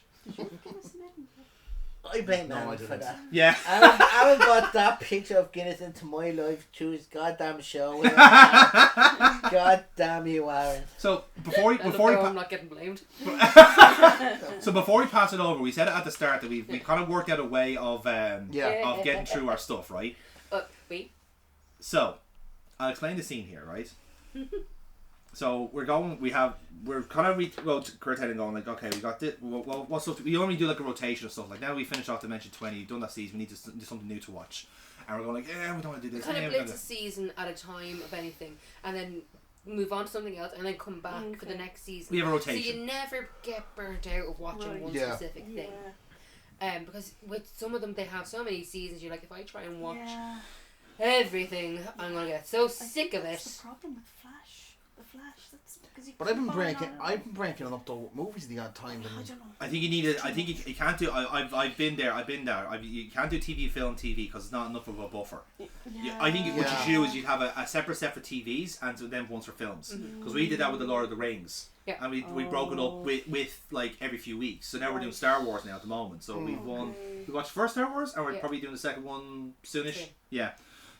I blame Aaron for that. Yeah. Aaron got that picture of Guinness into my life through his goddamn show. God damn you, Aaron. So I'm not getting blamed. So before we pass it over, we said it at the start that we kind of worked out a way of getting through our stuff, right? Wait. So I'll explain the scene here, right? So we're kind of curtailing going like, okay, we got this. Well, what stuff? We only do like a rotation of stuff. Like now we finished off Dimension 20. We've done that season. We need to do something new to watch. And we're going like, yeah, we don't want to do this. Kind of blitz a season at a time of anything, and then move on to something else, and then come back for the next season. We have a rotation. So you never get burnt out of watching one specific thing. Because with some of them, they have so many seasons. You're like, if I try and watch everything, I'm gonna get so sick of it. That's the problem with Flash. That's because you. But I've been breaking it up the movies the odd time. I don't know. I think you need it. I think you can't do. I've been there. You can't do film because it's not enough of a buffer. Yeah. I think what you should do is you'd have a separate set for TVs and then ones for films. Because we did that with the Lord of the Rings. Yeah. And we broke it up with like every few weeks. So now we're doing Star Wars now at the moment. So we watched the first Star Wars and we're probably doing the second one soonish. Okay. Yeah.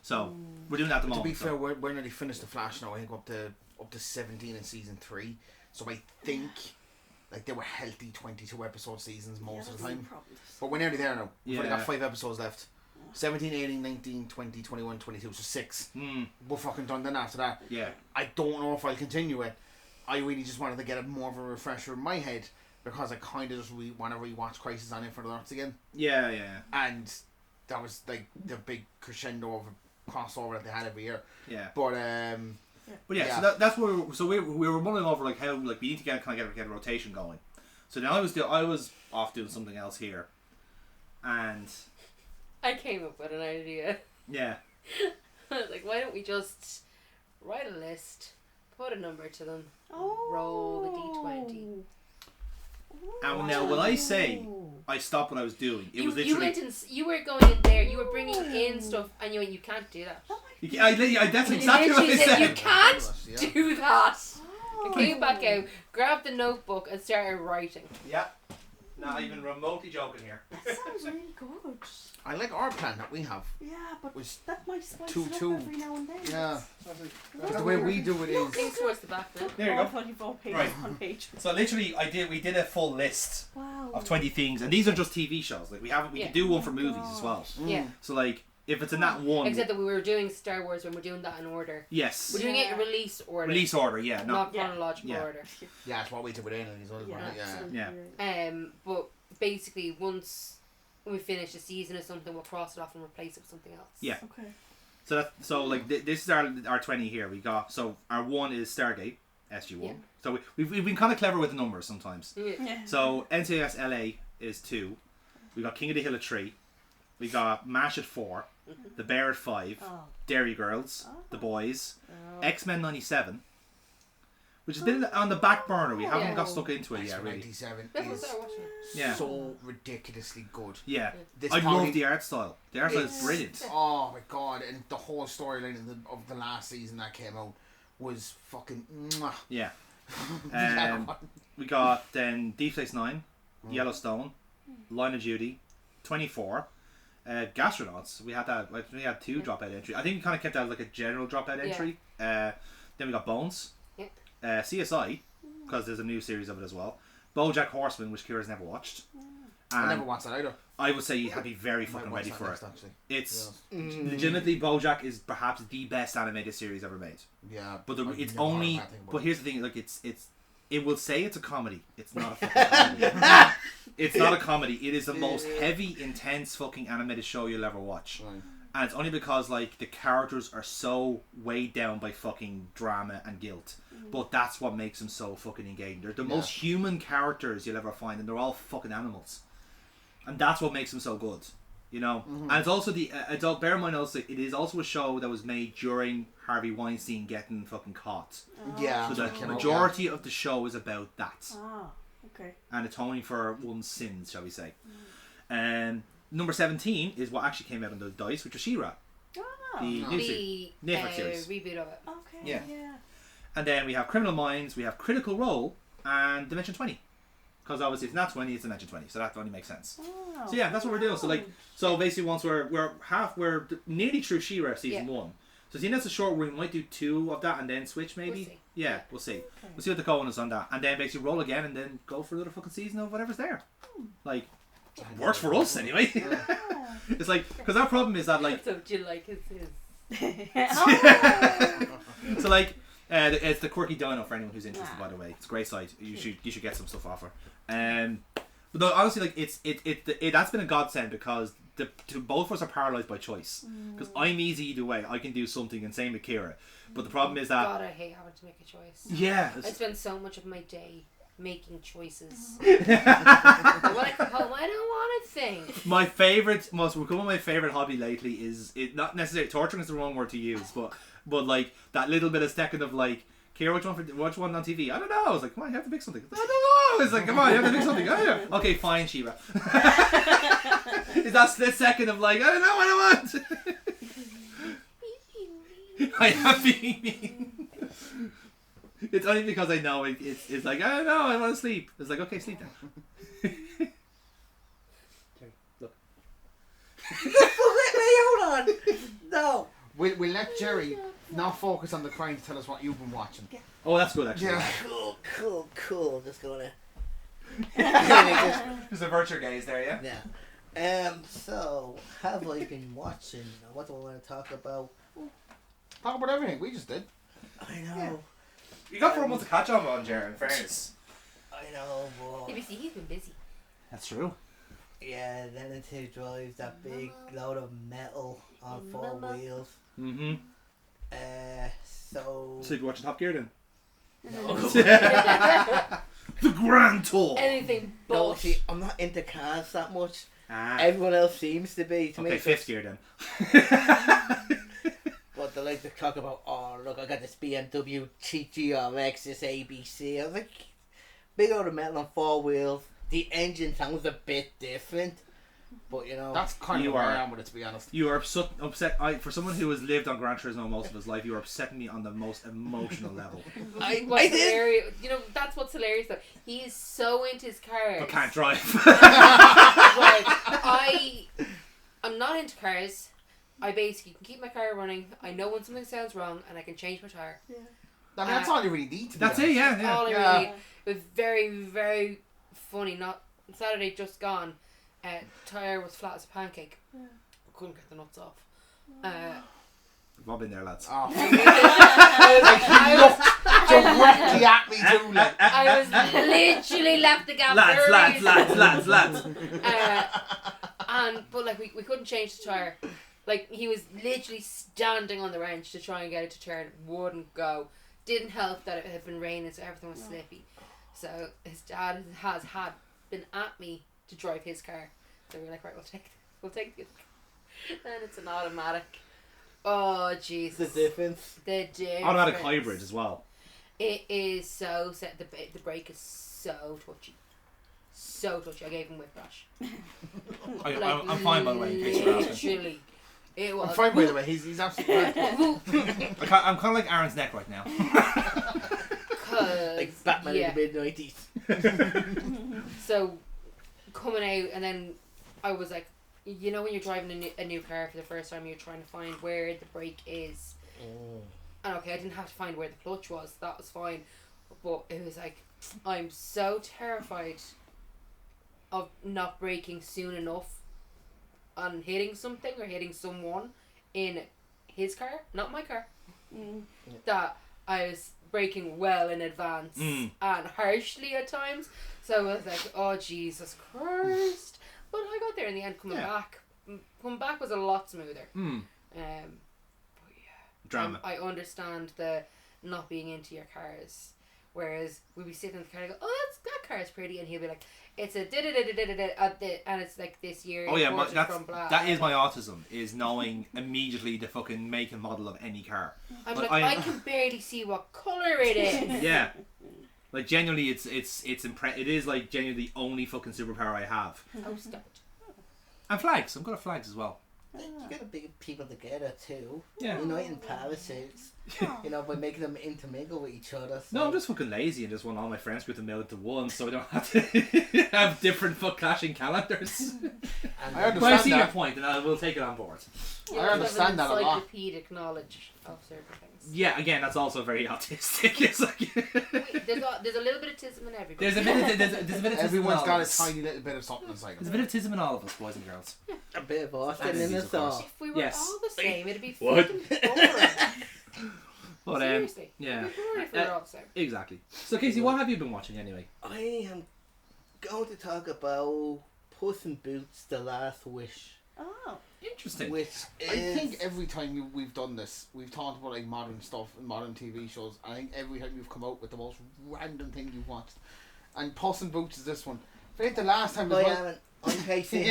So we're doing that at the moment. To be fair, we're nearly finished the Flash now. I think up to 17 in season 3. So I think like they were healthy 22 episode seasons most of the time. But we're nearly there now. We've only got 5 episodes left. 17, 18, 19, 20, 21, 22. So 6. We're fucking done then after that. Yeah. I don't know if I'll continue it. I really just wanted to get more of a refresher in my head because I kind of just want to rewatch Crisis on Infinite Earths again. Yeah. And that was like the big crescendo of a crossover that they had every year. Yeah. But so that's where we were mulling over like how like we need to get a rotation going. So now I was off doing something else here, and I came up with an idea. Yeah. I was like, why don't we just write a list, put a number to them, roll the D20. And now when I say I stopped what I was doing, it was literally... You were going in there, you were bringing in stuff, and you went, you can't do that. That's exactly what I said. You can't do that. I came back out, grabbed the notebook, and started writing. Yeah. Not even remotely joking here. That sounds really good. I like our plan that we have. Yeah, but that might spice 2-2. it up every now and then. Yeah. The way we do it is... Things towards the back now. There you go. 24 pages Right. on page. So literally, we did a full list of 20 things, and these are just TV shows. Like we could do one for movies as well. Yeah. So like, if it's in that one... Except that we were doing Star Wars when we're doing that in order. Yes. We're doing it in release order. Release order, yeah. Not chronological order. Yeah, that's what we did with aliens. But basically, once we finish the season or something, we'll cross it off and replace it with something else. Yeah. Okay. So this is our 20 here. We got, so our 1 is Stargate, SG1. Yeah. So we've been kind of clever with the numbers sometimes. Yeah. So NCIS LA is 2. We got King of the Hill at 3. We got MASH at 4. The Bear at 5. Dairy Girls. The Boys. X-Men 97. which has been on the back burner. We haven't Yeah. got stuck into it yet, really. 97 That's what is I watching. Yeah. so ridiculously good. Yeah, This I probably- love the art style. The art style is It's- brilliant. Oh my god! And the whole storyline of the last season that came out was fucking. Mwah. Yeah. Yeah. We got then Deep Space Nine, Yellowstone, Line of Duty, 24, Gastronauts. We had that. Like, we had 2 dropout entries. I think we kind of kept that as like a general dropout entry. Then we got Bones, CSI, because there's a new series of it as well. BoJack Horseman, which Kira's never watched. I never watched that either. I would say you'd be very fucking Might watch ready that for next, it. actually. It's Yeah. legitimately BoJack is perhaps the best animated series ever made. Yeah, But I've it's never heard only. a bad thing about But it. here's the thing: like it will say it's a comedy. It's not a fucking comedy. It's not a comedy. It is the most heavy, intense fucking animated show you'll ever watch. Right. And it's only because like the characters are so weighed down by fucking drama and guilt. But that's what makes them so fucking engaging. They're the most human characters you'll ever find, and they're all fucking animals. And that's what makes them so good, you know. And it's also bear in mind also, it is also a show that was made during Harvey Weinstein getting fucking caught. Yeah. So the majority of the show is about that. Okay. And atoning for one's sins, shall we say. Number 17 is what actually came out on the dice, which was She-Ra. The new Netflix series. Reboot of it. Okay. Yeah. Yeah. And then we have Criminal Minds, we have Critical Role, and Dimension 20. Because obviously it's not 20, it's Dimension 20, so that only makes sense. Oh. So yeah, that's what we're doing. So basically once we're nearly through She-Ra season 1. So seeing that's a short, we might do 2 of that and then switch maybe. We'll see. Yeah, we'll see. Okay. We'll see what the going is on that. And then basically roll again and then go for another fucking season of whatever's there. Like, works for us anyway. It's like, because our problem is that like... So do you like his? So like, it's the Quirky Dino for anyone who's interested, by the way. It's a great site. You should get some stuff off her. But no, honestly, like that's been a godsend because both of us are paralysed by choice. Because I'm easy either way. I can do something, and same with Kira. But the problem is that God, I hate having to make a choice. yeah, I spend so much of my day making choices. When I come home, I don't want to think. my favorite hobby lately is it not necessarily torturing is the wrong word to use, but like that little bit of second of like, Kira, which one on TV? I don't know. I was like, come on, you have to pick something. I don't know. It's like, come on, you have to pick something. Oh, yeah. Okay, fine, Shiva. Is that split second of like, I don't know what I want. I am being mean. It's only because I know it's like, I don't know, I want to sleep. It's like, okay, sleep then. Look. Hold on. No. We'll let Jerry not focus on the crime to tell us what you've been watching. Oh, that's good actually. Yeah. Cool. Just gonna. Just avert your gaze there, yeah? Yeah. So, have I been watching? What do I want to talk about? Talk about everything. We just did. I know. Yeah. You got 4 months to catch up on, Jared, in fairness. I know, but... He's been busy. That's true. Yeah, then it drives that big load of metal on 4 wheels. Mm-hmm. So So you watching Top Gear then? No. The Grand Tour! Anything but. No, see, I'm not into cars that much. Ah. Everyone else seems to be. To Okay, me, 5th Gear then. But they like to talk about, oh, look, I got this BMW GRX, this ABC. I was like, big load of metal on 4 wheels. The engine sounds a bit different. But, you know. That's kind of where I am with it, to be honest. You are so upset. For someone who has lived on Gran Turismo most of his life, you are upsetting me on the most emotional level. What's hilarious, you know, that's what's hilarious though. He is so into his cars. But can't drive. I'm not into cars. I basically can keep my car running. I know when something sounds wrong, and I can change my tire. Yeah. I mean, that's all you really need to be That's honest. it, yeah. That's all I Yeah. really need. It was very, very funny. Not Saturday just gone. Tire was flat as a pancake. Yeah. Couldn't get the nuts off. We've all been there, lads. Oh, he looked directly at me too. Like, I was literally left the gap. Lads. But like we couldn't change the tire. Like he was literally standing on the wrench to try and get it to turn. Wouldn't go. Didn't help that it had been raining, so everything was slippy. So his dad has been at me to drive his car. So we were like, right, we'll take the and it's an automatic. Oh jeez. The difference. The difference. Automatic hybrid as well. It is so set. The brake is so touchy. So touchy. I gave him whiplash. I'm fine, by the way, in case you're asking. Literally. It was. I'm fine, by the way. He's absolutely right. I'm kind of like Aaron's neck right now. Like Batman in the mid-90s. So, coming out, and then I was like, you know when you're driving a new car for the first time, you're trying to find where the brake is. And okay, I didn't have to find where the clutch was. That was fine. But it was like, I'm so terrified of not braking soon enough on hitting something or hitting someone in his car, not my car, that I was braking well in advance and harshly at times. So I was like, oh Jesus Christ. But I got there in the end. Coming back was a lot smoother. But yeah, Drama. I understand the not being into your cars. Whereas we'd be sitting in the car and go, oh, that car is pretty, and he'll be like, it's a and it's like this year. Oh yeah, that is my autism, is knowing immediately the fucking make and model of any car. I'm like, I can barely see what colour it is. Yeah, like genuinely, it is like genuinely the only fucking superpower I have. Oh, stop. And flags. I'm good at flags as well. You gotta bring people together too. Yeah. Uniting parasites. You know, by making them intermingle with each other. So. No, I'm just fucking lazy and just want all my friends group to meld into one, so I don't have to have different clashing calendars. I understand But I see that. your point, and I will take it on board. You I understand that a lot. encyclopedic knowledge of certain things. Yeah, again, that's also very autistic. It's like There's a little bit of tism in everybody. there's a bit of tism Everyone's in all got of a us. tiny little bit of something inside There's a them. bit of tism in all of us, boys and girls. A bit of Austin And in disease, us of course. all. If we were Yes. all the same, it'd be What? fucking boring. But Seriously. yeah, It'd be boring if we were all the same. exactly. So Casey, what have you been watching anyway? I am going to talk about Puss in Boots: The Last Wish, Oh. Interesting. which is. I think every time we've done this, we've talked about like modern stuff and modern TV shows. I think every time you've come out with the most random thing you've watched, and Puss in Boots is this one. I think the last time as well. I'm Casey.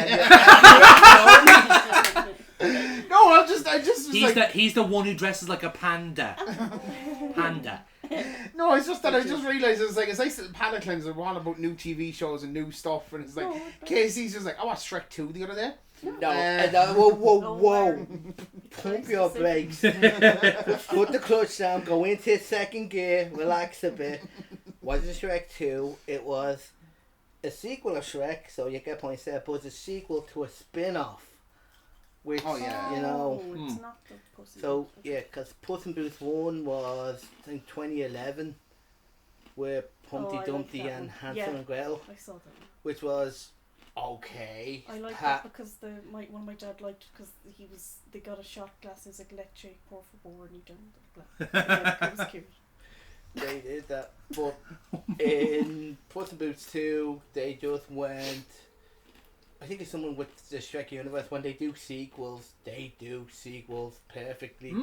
No, I just was like, He's the one who dresses like a panda. Panda. no, it's just that I just realised it's like a nice little palate cleanser. We're on about new TV shows and new stuff, and it's like Casey's just like, I watched Shrek 2 the other day. No, whoa. Pump your brakes. Put the clutch down, go into second gear, relax a bit. Wasn't Shrek 2, it was a sequel of Shrek, so you get points there, but it's a sequel to a spin-off. Which, Oh, yeah. you know. It's not the Puss in So, Boots. yeah, because Puss in Boots 1 was, I think, 2011, where Humpty I like Dumpty that and one. Hansel Yeah. and Gretel, I saw that one. which was okay. I like Ha- that because one of my dad liked because they got a shot glass. It was like leche, por favor, and he done the glass. It was cute. They did that, but in Puss in Boots 2, they just went. I think it's someone with the Shrek universe. When they do sequels perfectly.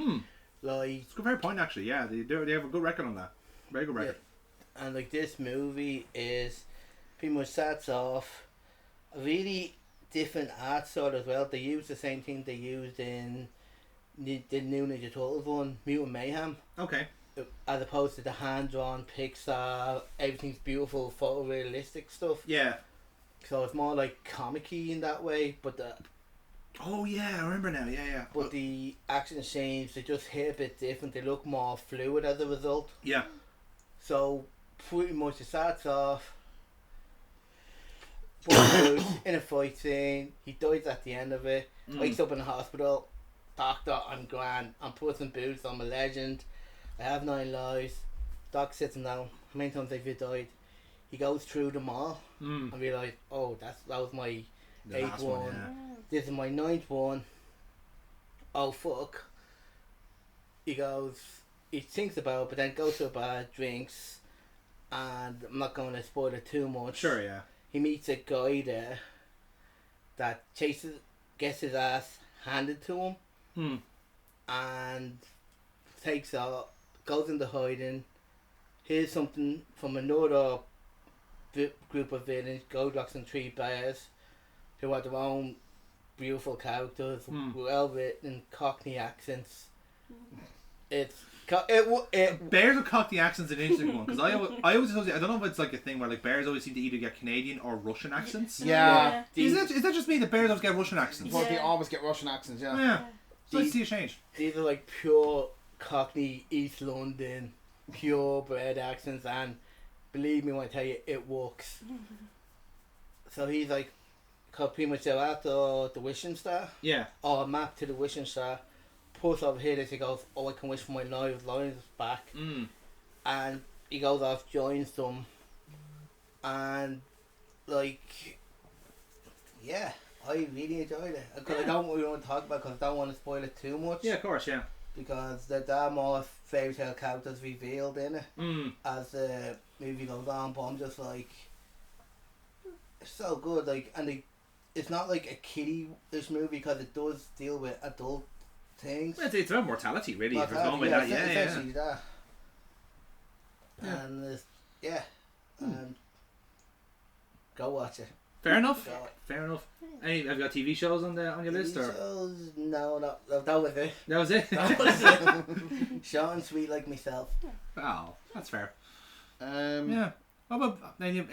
Like, It's a very point actually. Yeah, they have a good record on that. Very good record. and like this movie is pretty much starts off a really different art style as well. They use the same thing they used in the new Ninja Turtles one, Mutant Mayhem. Okay. As opposed to the hand-drawn Pixar, everything's beautiful, photorealistic stuff. Yeah. So it's more like comic-y in that way, but Oh yeah, I remember now. Yeah. but the action scenes, they just hit a bit different. They look more fluid as a result. Yeah. So pretty much it starts off Bruce in a fight scene. He dies at the end of it. Wakes up in the hospital. Doctor, I'm grand. I'm Puss in Boots. I'm a legend. I have 9 lives. Doc sits him down. How many times have you died? He goes through them all and realise, oh, that was my The 8th last one. one, yeah. This is my 9th one. Oh fuck. He thinks about it, but then goes to a bar, drinks, and I'm not going to spoil it too much. Sure, yeah. He meets a guy there that gets his ass handed to him, and takes off, goes into hiding, hears something from another group of villains, Goldilocks and Three Bears, who have their own beautiful characters, well written Cockney accents, Bears with Cockney accents an interesting one because I always associate, I don't know if it's like a thing where like bears always seem to either get Canadian or Russian accents. Yeah. Is that just me that bears always get Russian accents? Well, they always get Russian accents, yeah. Yeah. So I see a change. These are like pure Cockney, East London, pure bred accents, and believe me when I tell you, it works. So he's like, cause pretty much they're at the wishing star, Yeah. or map to the wishing star. Puss over here, he goes, oh, I can wish for my lions back. And he goes off, joins them, and like, yeah, I really enjoyed it. Because I don't really want to talk about it because I don't want to spoil it too much. Yeah, of course, yeah. Because there are more fairy tale characters revealed in it as the movie goes on, but I'm just like, it's so good. Like, and it's not like a kiddie-ish movie because it does deal with adult things. It's about mortality, really. If it's going with that, essentially that. Yeah. And and go watch it. Fair enough. Go. Fair enough. Have you got TV shows on your list or? Shows, no, that was it. That was it. That was it. Short and sweet like myself. Oh, that's fair. Yeah. What about, have you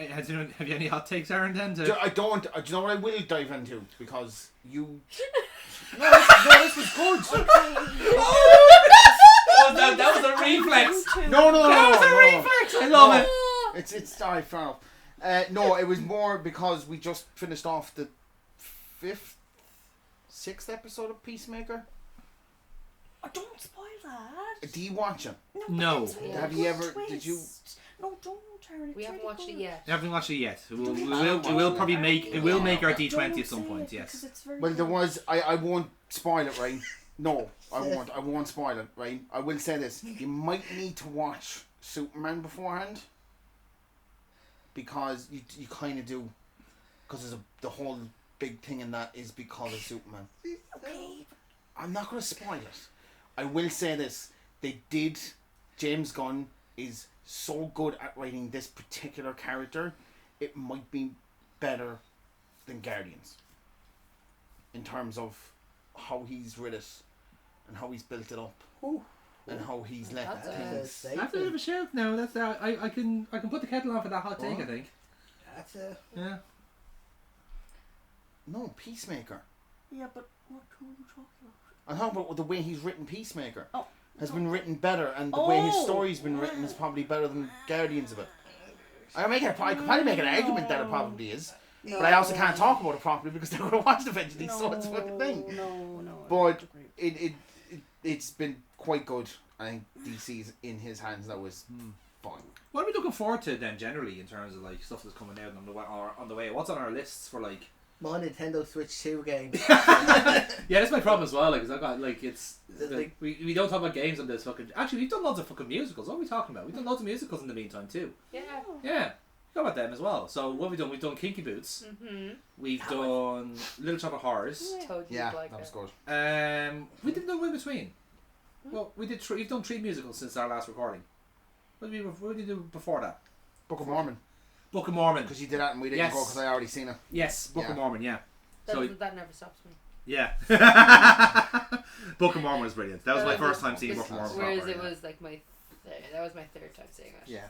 any hot takes, Aaron, then? I don't. Do you know what I will dive into? Because you... No, this was good. That was a reflex. No. That was a reflex. I love it. It's fair enough. No, it was more because we just finished off the 6th episode of Peacemaker. Oh, don't spoil that. Do you watch it? No. But it's a Have good you ever... twist. Did you... No, don't, Aaron. We haven't watched it yet. You haven't watched it yet. It will watch probably it. make our D20 at some point. Yes. Because it's very Well, there good. was... I won't spoil it, right? No, I won't. I won't spoil it, right? I will say this. You might need to watch Superman beforehand. Because you kind of do. Because the whole big thing in that is because of Superman. Okay. I'm not going to spoil it. I will say this. James Gunn is so good at writing this particular character. It might be better than Guardians. In terms of how he's written it. And how he's built it up. Ooh. And how he's let That's things... That's a bit of a shout now. That's I can put the kettle on for that hot take. I think. That's it. Yeah. No, Peacemaker. Yeah, but what are you talking about? I'm talking about the way he's written Peacemaker. Oh. Has been written better, and the way his story's been written is probably better than Guardians of it. I could probably make an argument that it probably is. No. But I also can't talk about it properly because they're going to watch it eventually, so it's a fucking thing. No. But it's been quite good. I think DC's in his hands now is fine. What are we looking forward to then, generally, in terms of like stuff that's coming out on the way? What's on our lists for like? More Nintendo Switch 2 games. Yeah, that's my problem as well. Like, 'cause I got like Like- we don't talk about games on this fucking. Actually, we've done lots of fucking musicals. What are we talking about? We've done lots of musicals in the meantime too. Yeah. Yeah, got about them as well. So what have we done? We've done Kinky Boots. We've done Little Shop of Horrors. Told you Yeah, like that was it. good. We didn't know in between. Well, we did. We've done 3 musicals since our last recording. What did we do before that? Book of Mormon. Book of Mormon. Because you did that and we didn't Yes. go because I already seen it. Yes, Book of Mormon. Yeah. That never stops me. Yeah. Book of Mormon was brilliant. That was my first time seeing Book of Mormon. Whereas proper, it yeah. was like that was my 3rd time seeing it. Yeah.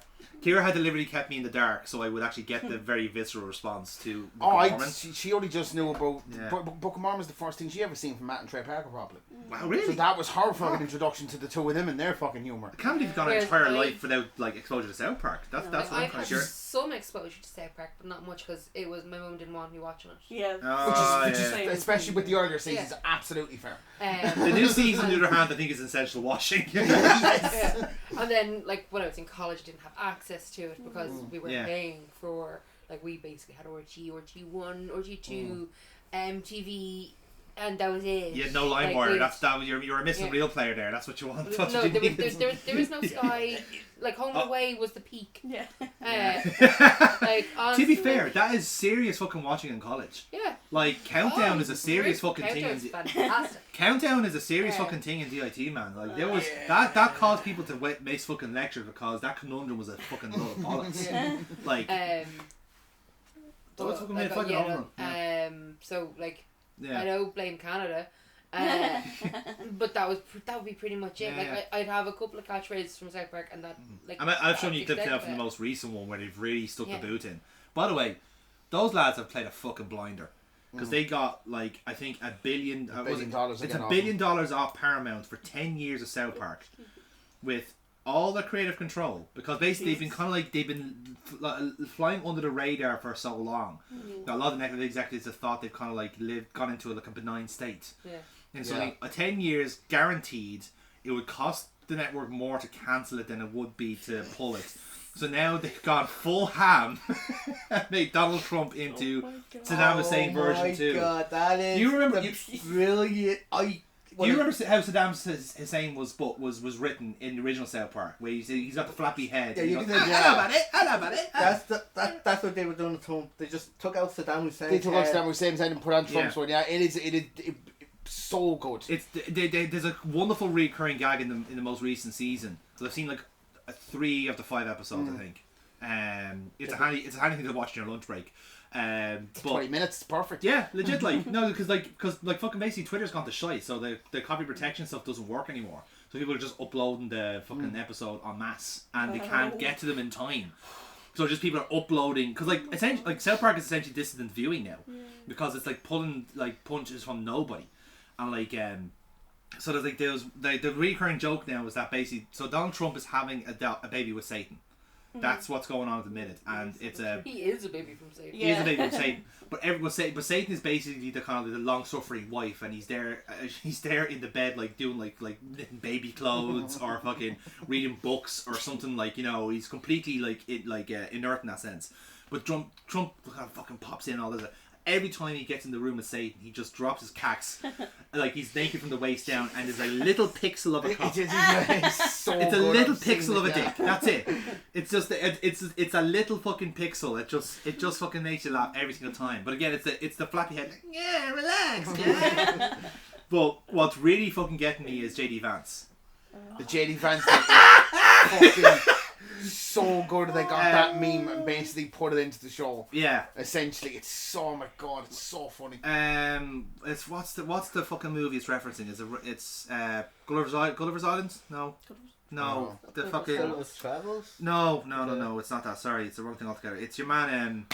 Kira had deliberately kept me in the dark, so I would actually get the very visceral response to Book Oh, of Mormon. she only just knew about... Yeah. Book of Mormon was the first thing she ever seen from Matt and Trey Parker properly. Wow, So really? that was her fucking introduction to the two of them and their fucking humour. I can't believe you've gone an Whereas entire I- life without like exposure to South Park. That's Like, what I'm I've kind had of sure. some exposure to South Park, but not much because it was my mum didn't want me watching it. Yeah. Oh, Which is yeah. especially with the earlier seasons, Yeah. absolutely fair. The new season, on the other hand, I think is essential washing. Yeah. And then, like, when I was in college, I didn't have access to it because we were Yeah. paying for, like, we basically had RG1, RG2, MTV, and that was it. You had no Like, LimeWire. You're a missing Yeah. real player there. That's what you want. That's No, what you there needed. was no Sky. Like, Home and Away was the peak. Yeah. Like, To honestly, be fair, that is serious fucking watching in college. yeah. Like Countdown Oh, is a serious great. fucking thing. Countdown's fantastic. Countdown is a serious Yeah. fucking thing in DIT, man. Like there was that caused people to miss fucking lectures because that conundrum was a fucking load of bollocks. Yeah. Like So it's fucking made like, fucking yeah, over. so like I yeah. know Blame Canada, But that would be pretty much it. Yeah, Like yeah. I'd have a couple of catchphrases from South Park, and that like. I've shown that's you clips the now extent from the of it. most recent one where they've really stuck Yeah. the boot in. By the way, those lads have played a fucking blinder. Because they got, like, I think $1 billion... $1 billion It's again $1 off billion off Paramount for 10 years of South Park. With all the creative control. Because basically they've been flying under the radar for so long. That a lot of the executives have thought they've kind of like gone into like a benign state. Yeah. And so like, 10 years guaranteed, it would cost the network more to cancel it than it would be to pull it. So now they've gone full ham and made Donald Trump into Saddam Hussein version 2. Oh my god, that is You remember- brilliant. Do you remember how Saddam Hussein was written in the original South Park? Where he's got the flappy head. Yeah, and he you goes, can say, I know about it. That's what they were doing to Trump. They just took out Saddam Hussein. They took out Saddam Hussein's head and put on Trump's Yeah. one. Yeah, it is so good. It's there's a wonderful recurring gag in the most recent season. So I've seen like 3 of the 5 episodes, I think. It's a handy thing to watch during your lunch break. But 20 minutes, it's perfect. yeah, legit. Like no, because fucking basically Twitter's gone to shite, so the copy protection stuff doesn't work anymore. So people are just uploading the fucking episode en masse, and they can't get to them in time. So just people are uploading because like essentially like South Park is essentially dissident viewing now because it's like pulling like punches from nobody, and like so there's like the recurring joke now is that basically so Donald Trump is having a baby with Satan. That's what's going on at the minute, and it's a He is a baby from Satan. he is a baby from Satan. But Satan is basically the kind of the long suffering wife, and he's there in the bed like doing like knitting baby clothes or fucking reading books or something like he's completely inert in that sense. But Trump kind of fucking pops in all this. Every time he gets in the room with Satan, he just drops his cacks, like he's naked from the waist down, and there's a little pixel of a cock. It's so It's a good. little I've seen pixel of a it, yeah. dick. That's it. It's just it's a little fucking pixel. It just fucking makes you laugh every single time. But again, it's the flappy head. Like, yeah, relax. Yeah. But what's really fucking getting me is JD Vance. The JD Vance fucking so good. They got that meme and basically put it into the show. Yeah. Essentially, it's so, oh my god, it's so funny. It's what's the fucking movie it's referencing? It's Gulliver's Island? No. No, the fucking Gulliver's Travels? no, it's not that. Sorry, it's the wrong thing altogether. It's your man,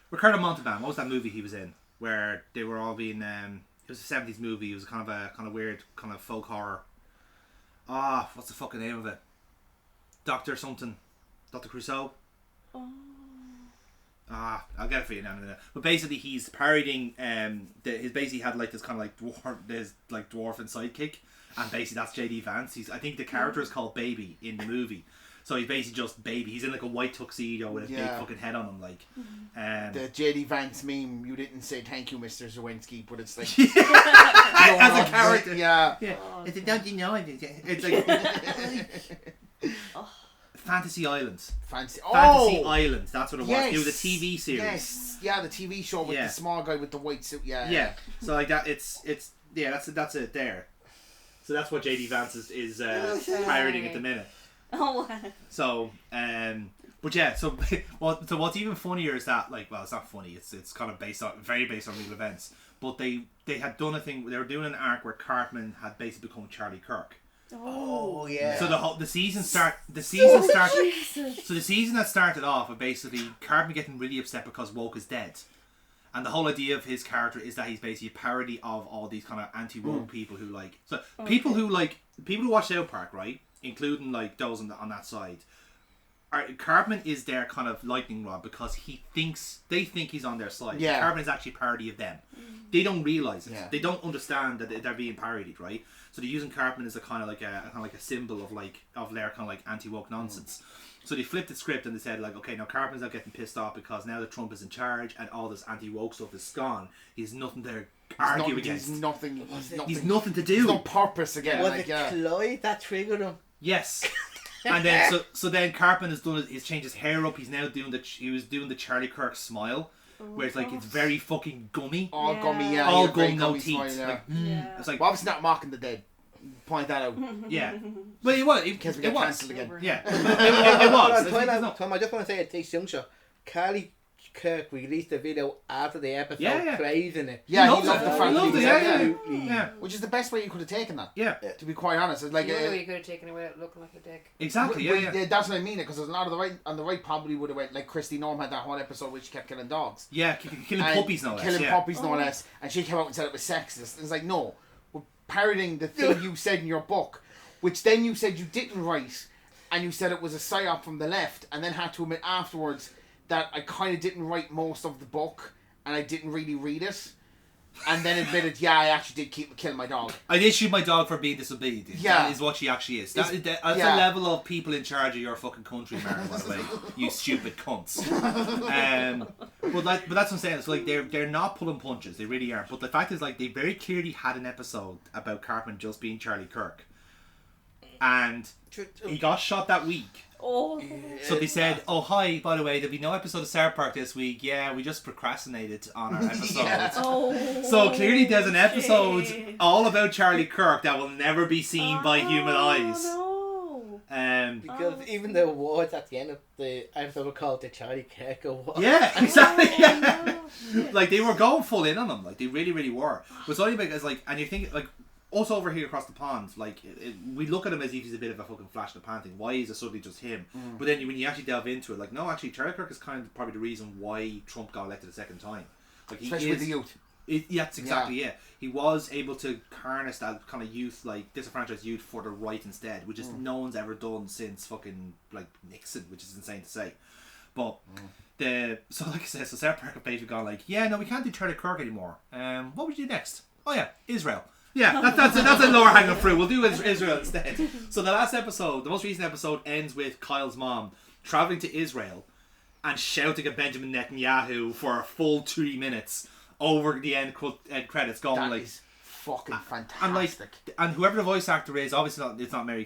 Ricardo Montalban. What was that movie he was in where they were all being? It was a 70s movie. It was kind of weird, kind of folk horror. What's the fucking name of it? Dr. Crusoe. I'll get it for you now in a minute. But basically, he's parodying. He's basically had like this kind of like dwarf and sidekick, and basically that's JD Vance. I think the character is called Baby in the movie. So he's basically just Baby. He's in like a white tuxedo with a big fucking head on him, like. The JD Vance meme. You didn't say thank you, Mr. Zawinski, but it's like as a character. Yeah. It's don't you know it? It's like Fantasy Islands. Fancy. Fantasy Islands. That's what it was. Yes. It was a TV series. Yes. Yeah, the TV show with the small guy with the white suit. Yeah. Yeah. So like that, it's that's it there. So that's what JD Vance is pirating at the minute. Oh. So but yeah, so what's even funnier is that it's not funny. It's kind of based on real events. But they had done a thing. They were doing an arc where Cartman had basically become Charlie Kirk. Oh yeah. So the season started. Jesus. So the season that started off with basically Cartman getting really upset because Woke is dead, and the whole idea of his character is that he's basically a parody of all these kind of anti-woke people who people who watch South Park, right, including like those on that side. Cartman is their kind of lightning rod because they think he's on their side. Yeah. Cartman is actually a parody of them. They don't realise it. Yeah. They don't understand that they're being parodied, right? So they're using Cartman as a kind of like a symbol of their kind of like anti-woke nonsense. So they flipped the script and they said like, okay, now Cartman's not getting pissed off because now that Trump is in charge and all this anti-woke stuff is gone. He's nothing to argue against. He's nothing. He's nothing to do. There's no purpose again. Was it Clyde that triggered him? Yes. And then so then Cartman he's changed his hair up. He's now doing the Charlie Kirk smile, where it's like it's very fucking gummy. All gummy, yeah. All you're very gum, no gummy teeth. smile, yeah. Yeah. It's like Well, obviously not mocking the dead. Point that out. yeah. Well, it was. In case we It get was. cancelled again. Yeah. It was. Tom, I just want to say at this juncture, Carly Kirk released a video after the episode Yeah. praising it. Yeah, loved he loved it. the He fact that loved he it, was yeah, there. Absolutely. Yeah. Which is the best way you could have taken that. Yeah. To be quite honest, it's like The only way you could have taken it without looking like a dick. Exactly. Yeah. That's what I mean. Because a lot of the right on the right probably would have went like Christy Norm had that whole episode where she kept killing dogs, Yeah. Killing And puppies, no less. killing Yeah. puppies no less, and she came out and said it was sexist. It's like no, we're parroting the thing you said in your book, which then you said you didn't write, and you said it was a psyop from the left, and then had to admit afterwards that I kind of didn't write most of the book and I didn't really read it, and then admitted, yeah, I actually did kill my dog. I did shoot my dog for being disobedient. Yeah. That is what she actually is. That's yeah. the level of people in charge of your fucking country, Mary, by the way. You stupid cunts. But that's what I'm saying. It's like they're not pulling punches. They really aren't. But the fact is, like, they very clearly had an episode about Cartman just being Charlie Kirk. And he got shot that week. Oh. So they said, oh, hi, by the way, there'll be no episode of South Park this week. Yeah, we just procrastinated on our episode. Yeah. Oh. So clearly there's an episode shit. all about Charlie Kirk that will never be seen by human eyes. No. Because even the awards at the end of the episode were called the Charlie Kirk Awards. Yeah, exactly. Oh, no. Like, they were going full in on them. Like, they really, really were. But it's only because, like, and you think, like, us over here across the pond, like, we look at him as if he's a bit of a fucking flash in the pan thing. Why is it suddenly just him? But then when you actually delve into it, like, no, actually, Charlie Kirk is kind of probably the reason why Trump got elected a second time. Like, he Especially with the youth. Yeah, that's exactly it. He was able to harness that kind of youth, like disenfranchised youth, for the right instead, which is no one's ever done since fucking like Nixon, which is insane to say. But so like I said, so Sarah Parker Page have gone like, yeah, no, we can't do Charlie Kirk anymore. What would you do next? Oh yeah, Israel. Yeah, that's a lower hanging fruit. We'll do Israel instead. So the last episode, the most recent episode, ends with Kyle's mom traveling to Israel and shouting at Benjamin Netanyahu for a full 3 minutes over the end credits, going That like, is fucking fantastic. and like, and whoever the voice actor is, obviously it's not Mary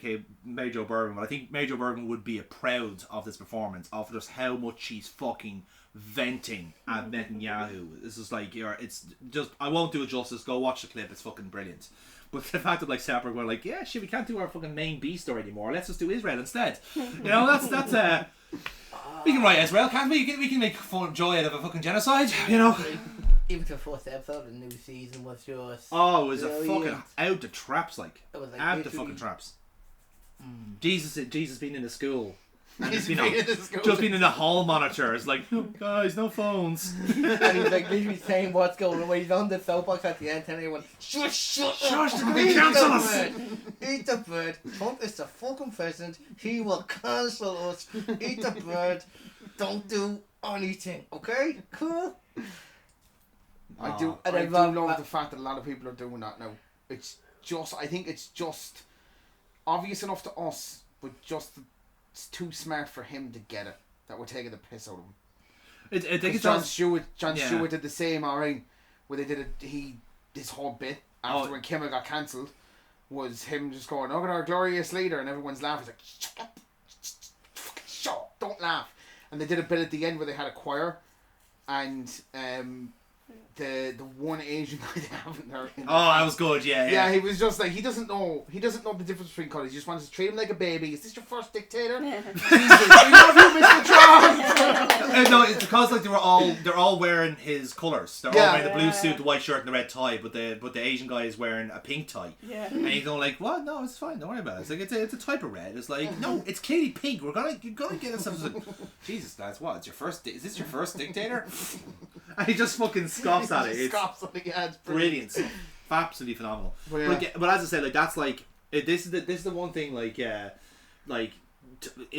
Jo Bergman, but I think Mary Jo Bergman would be proud of this performance, of just how much she's fucking venting at Netanyahu. This is like, it's just, I won't do it justice. Go watch the clip. It's fucking brilliant. But the fact that like Sapper were like, yeah, shit, we can't do our fucking main B story anymore. Let's just do Israel instead. You know, that's we can write Israel, can't we? We can make fun joy out of a fucking genocide. You know. Even the first episode of the new season was just Oh, it was a brilliant. fucking out the traps, like It was like out the literally- fucking traps. Jesus being in the school. And He's just been in the school. just being in the hall monitor. It's like, oh, guys, no phones. And he's like literally saying what's going on. He's on the soapbox at the end telling everyone, Shush, they cancel us. Eat the bird. Trump is the fucking president. He will cancel us. Eat the bird. Don't do anything. Okay? Cool? I do And I then do Rob- love the fact that a lot of people are doing that now. It's just, I think it's just obvious enough to us, but just it's too smart for him to get it, that we're taking the piss out of him. I think 'Cause it's Jon just, Stewart yeah. did the same, alright, where they did this whole bit after when Kimmel got cancelled was him just going, look at our glorious leader, and everyone's laughing. He's like, shut up, fucking shut up, don't laugh. And they did a bit at the end where they had a choir, and the one Asian guy they have in there. that was good, yeah. Yeah, he was just like, he doesn't know the difference between colours. He just wants to treat him like a baby. Is this your first dictator? Jesus, we love you, Mr. Trump. No, it's because like they're all wearing his colours. They're all Yeah. wearing the blue suit, the white shirt, and the red tie. But the Asian guy is wearing a pink tie. Yeah. And he's going like, what? No, it's fine. Don't worry about it. It's like it's a type of red. It's like, no, it's clearly pink. You're gonna get us something. Like, Jesus, lads, what? It's your first. Is this your first dictator? And he just fucking scoffs at it. It's Scoffs at it, yeah, it's brilliant stuff. Absolutely phenomenal. But yeah. But as I said, like that's like this is the one thing like in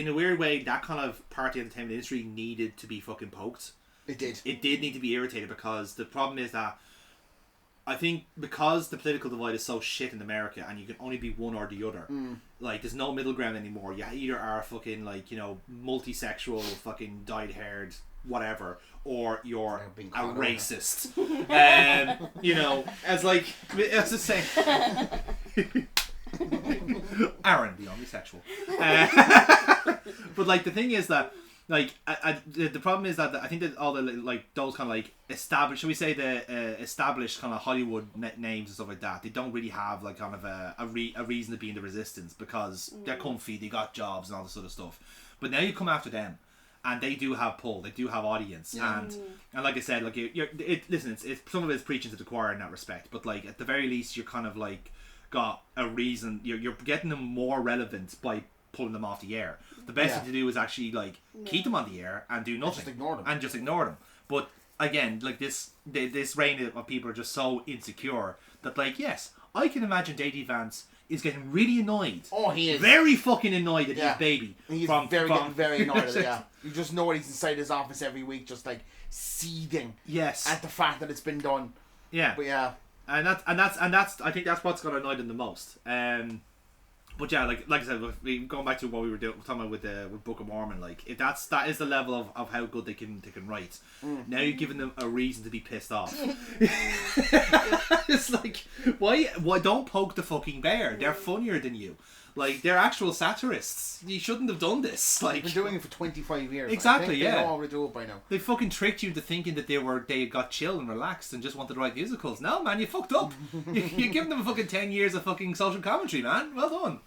a weird way that kind of party entertainment industry needed to be fucking poked. It did. It did need to be irritated, because the problem is that I think because the political divide is so shit in America and you can only be one or the other, like there's no middle ground anymore. You either are fucking like, you know, multi-sexual, fucking dyed-haired whatever, or you're being a called over. racist. You know, as the same. Aaron, the only sexual. But like the thing is that like the problem is that I think that all the like those kind of like established, shall we say the established kind of Hollywood names and stuff like that, they don't really have like kind of a reason to be in the resistance, because they're comfy, they got jobs and all this sort of stuff. But now you come after them, and they do have pull, they do have audience, and like I said, like listen, it's some of it's preaching to the choir in that respect, but like at the very least, you're kind of like got a reason. You're getting them more relevant by pulling them off the air. The best thing to do is actually like keep them on the air and do nothing, just ignore them. But again, like this reign of people are just so insecure that like, yes, I can imagine J.D. Vance is getting really annoyed. Oh, he is very fucking annoyed at his baby. He's getting very annoyed at it. Yeah, you just know he's inside his office every week, just like seething. Yes, at the fact that it's been done. Yeah, but yeah, and that's I think that's what's gonna annoy them the most. But yeah, like I said, going back to what we were talking about with Book of Mormon, like if that is the level of how good they can write. Now you're giving them a reason to be pissed off. It's like why don't poke the fucking bear? They're funnier than you. Like they're actual satirists. You shouldn't have done this. Like they've been doing it for 25 years. Exactly. They all do it by now. They fucking tricked you into thinking that they got chill and relaxed and just wanted to write musicals. No, man, you fucked up. You're giving them fucking 10 years of fucking social commentary, man. Well done.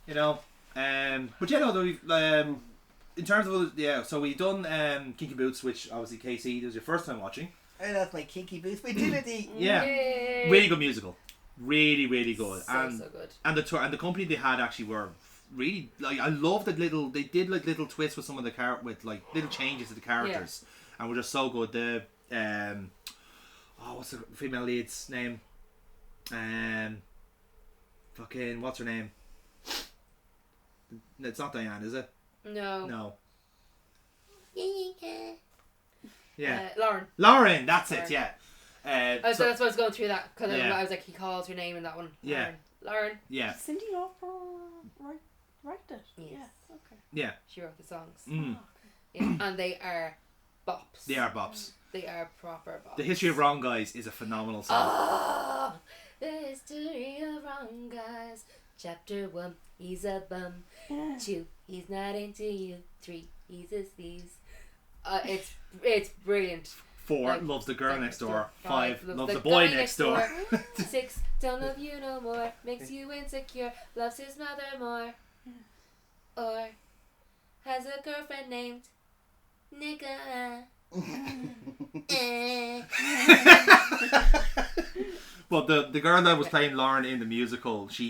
You know, but yeah, no, in terms of so we done Kinky Boots, which obviously Casey, this was your first time watching. And that's my Kinky Boots virginity. Yeah, Yay. Really good musical, really good, so good. And the company they had actually were really like I love that they did like little twists with some of the with like little changes to the characters, and were just so good. The what's the female lead's name? Fucking what's her name? It's not Diane, is it? No. Yeah. Lauren, that's Lauren. It. Yeah. So that's why I was going through that because I was like, he calls her name in that one. Yeah. Lauren. Yeah. Cindy Lauper write it. Yes. Yeah. Okay. Yeah. She wrote the songs. Oh, okay. Yeah. And they are bops. They are bops. They are proper bops. The History of Wrong Guys is a phenomenal song. Oh, the History of Wrong Guys. Chapter 1, he's a bum. 2, he's not into you. 3, he's a sneeze. It's brilliant. 4, loves the girl next door. 5, loves the boy next door. 6, don't love you no more. Makes you insecure. Loves his mother more. Or has a girlfriend named Nika. Well, the girl that was playing Lauren in the musical, she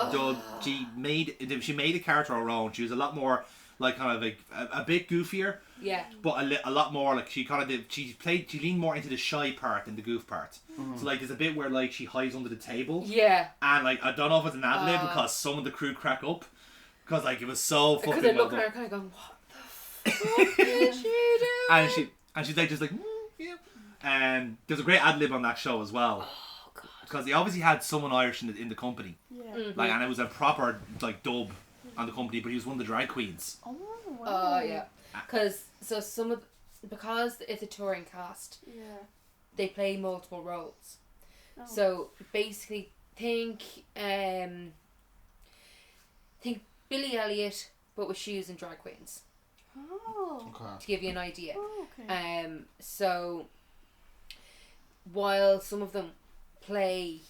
made a character her own. She was a lot more like kind of like a bit goofier. Yeah. But a lot more like she leaned more into the shy part than the goof part. So like there's a bit where like she hides under the table. Yeah. And like I don't know if it's an ad lib because some of the crew crack up because like it was so fucking. Because they look at her kind of going, what the fuck is she doing? And she's like just like yeah. And there's a great ad lib on that show as well. Because they obviously had someone Irish in the company, like, and it was a proper like dub on the company, but he was one of the drag queens. Oh wow! Oh yeah, because it's a touring cast. Yeah. They play multiple roles, so basically think Billy Elliot, but with shoes and drag queens. Oh. Okay. To give you an idea. Oh, okay. So while some of them play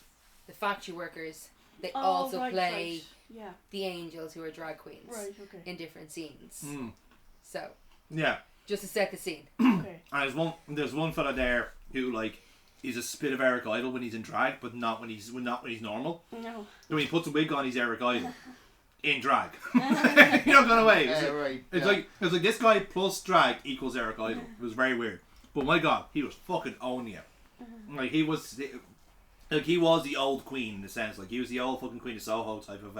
the factory workers, they also play the angels who are drag queens in different scenes. So yeah, just to set the scene. Okay. And there's one fella there who like is a bit of Eric Idle when he's in drag, but not when he's normal. No. When he puts a wig on, he's Eric Idle in drag. You're not going away. It's like this guy plus drag equals Eric Idle. It was very weird, but my God, he was fucking owning it. Like he was the old queen in a sense. Like he was the old fucking Queen of Soho type of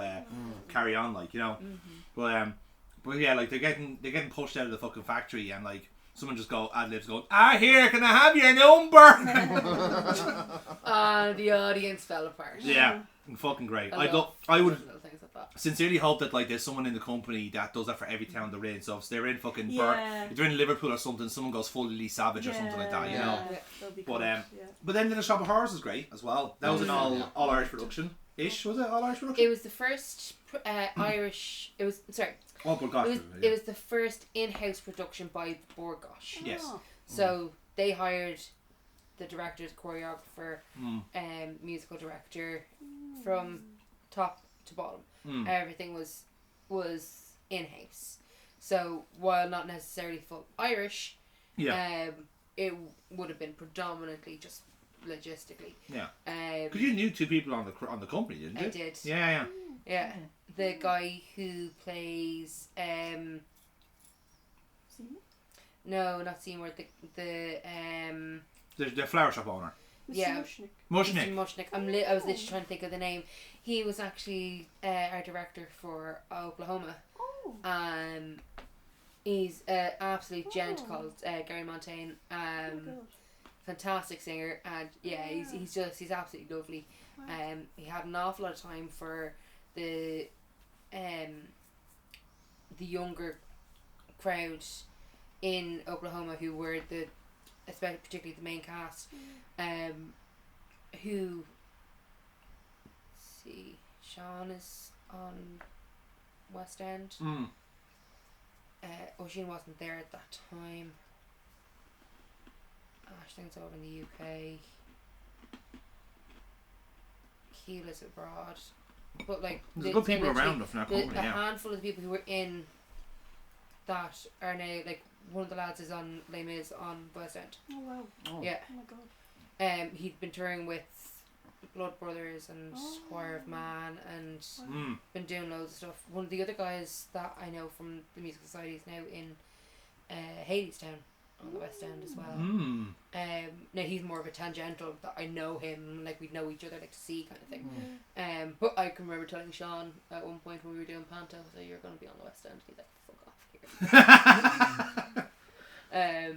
carry on, like, you know. But yeah, like they're getting pushed out of the fucking factory, and like someone just ad libs going, here, can I have your number? The audience fell apart. Yeah, fucking great. I would sincerely hope that like there's someone in the company that does that for every town they're in. So if they're in fucking if they're in Liverpool or something, someone goes fully Lee Savage or something like that, you know. But then the Shop of Horrors was great as well. That was an all Irish production ish. Was it all Irish production? It was the first Irish. It was it was the first in-house production by Borgosh. Yes. So they hired the director, the choreographer, musical director, from top to bottom. Everything was in-house. So while not necessarily full Irish, Yeah. it would have been predominantly just logistically. Yeah. Um, Because you knew two people on the company, didn't you? I did. Yeah. Yeah. The guy who plays Seymour? no, not Seymour. The flower shop owner. Yeah. Mr. Mushnick. Mr. Mushnick. I was literally trying to think of the name. He was actually our director for Oklahoma. Oh. He's an absolute gent Oh. called Gary Montaigne. Oh, God. Fantastic singer, and yeah, he's absolutely lovely. Wow. He had an awful lot of time for the younger crowd in Oklahoma who were especially particularly the main cast, who, let's see, Sean is on West End. Oisin wasn't there at that time. Ashling's over in the UK. Keel is abroad. But like There's good people around us in our company, a yeah. handful of the people who were in that are now, like, one of the lads is on Les Mis on West End. Oh, wow. Yeah. Oh, my God. He'd been touring with Blood Brothers and Choir of Man and been doing loads of stuff. One of the other guys that I know from the Musical Society is now in Hadestown on the West End as well. Now he's more of a tangential that I know him, like we know each other, like to see kind of thing. But I can remember telling Sean at one point when we were doing Panto, so you're going to be on the West End. He's like, fuck off here.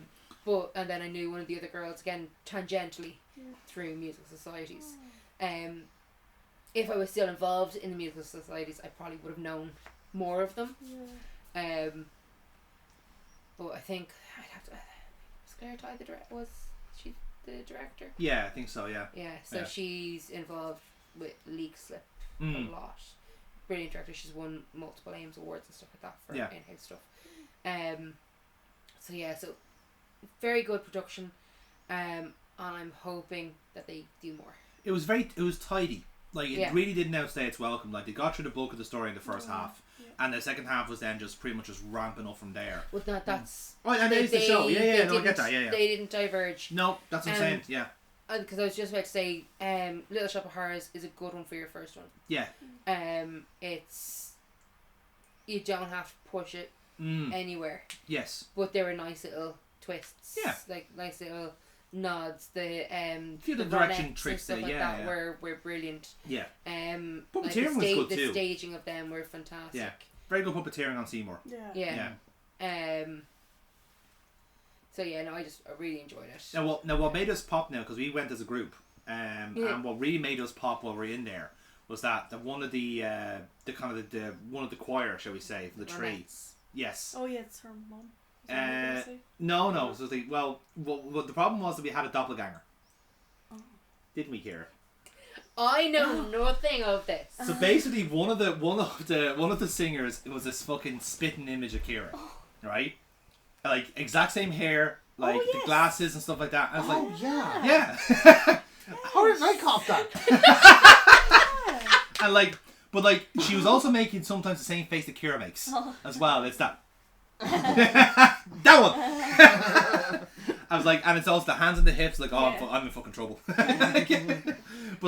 And then I knew one of the other girls again tangentially through musical societies. If I was still involved in the musical societies, I probably would have known more of them. But I think I'd have to. Was Claire Ty was she the director? Yeah, I think so. Yeah. Yeah, so she's involved with Leak Slip a lot. Brilliant director. She's won multiple Ames awards and stuff like that for in-house stuff. So very good production, and I'm hoping that they do more. It was tidy. Like it really didn't outstay its welcome. Like they got through the bulk of the story in the first half, and the second half was then just pretty much just ramping up from there. Well, that's. Oh, and it is the show. Yeah. No, I get that. Yeah. They didn't diverge. No, that's what I'm saying. Yeah. Because I was just about to say, Little Shop of Horrors is a good one for your first one. Yeah. It's you don't have to push it anywhere. Yes. But there were nice little twists. Yeah. Like nice little nods. The few of the direction tricks and stuff there, like that were brilliant. Yeah. Puppeteering was good too. The staging of them were fantastic. Yeah. Very good puppeteering on Seymour. Yeah. So yeah, no, I really enjoyed it. Now what made us pop now, because we went as a group, and what really made us pop while we were in there was that one of the one of the choir, shall we say, from the tree. Yes. Oh yeah, it's her mum. No. So the problem was that we had a doppelganger. Oh. Didn't we, Kira? I know nothing of this. So basically, one of the singers was this fucking spitting image of Kira, right? Like exact same hair, like the glasses and stuff like that. I was like, yeah. How did I cop that? And but she was also making sometimes the same face that Kira makes as well. It's that. That one. I was like, and it's also the hands and the hips. Like, I'm in fucking trouble. But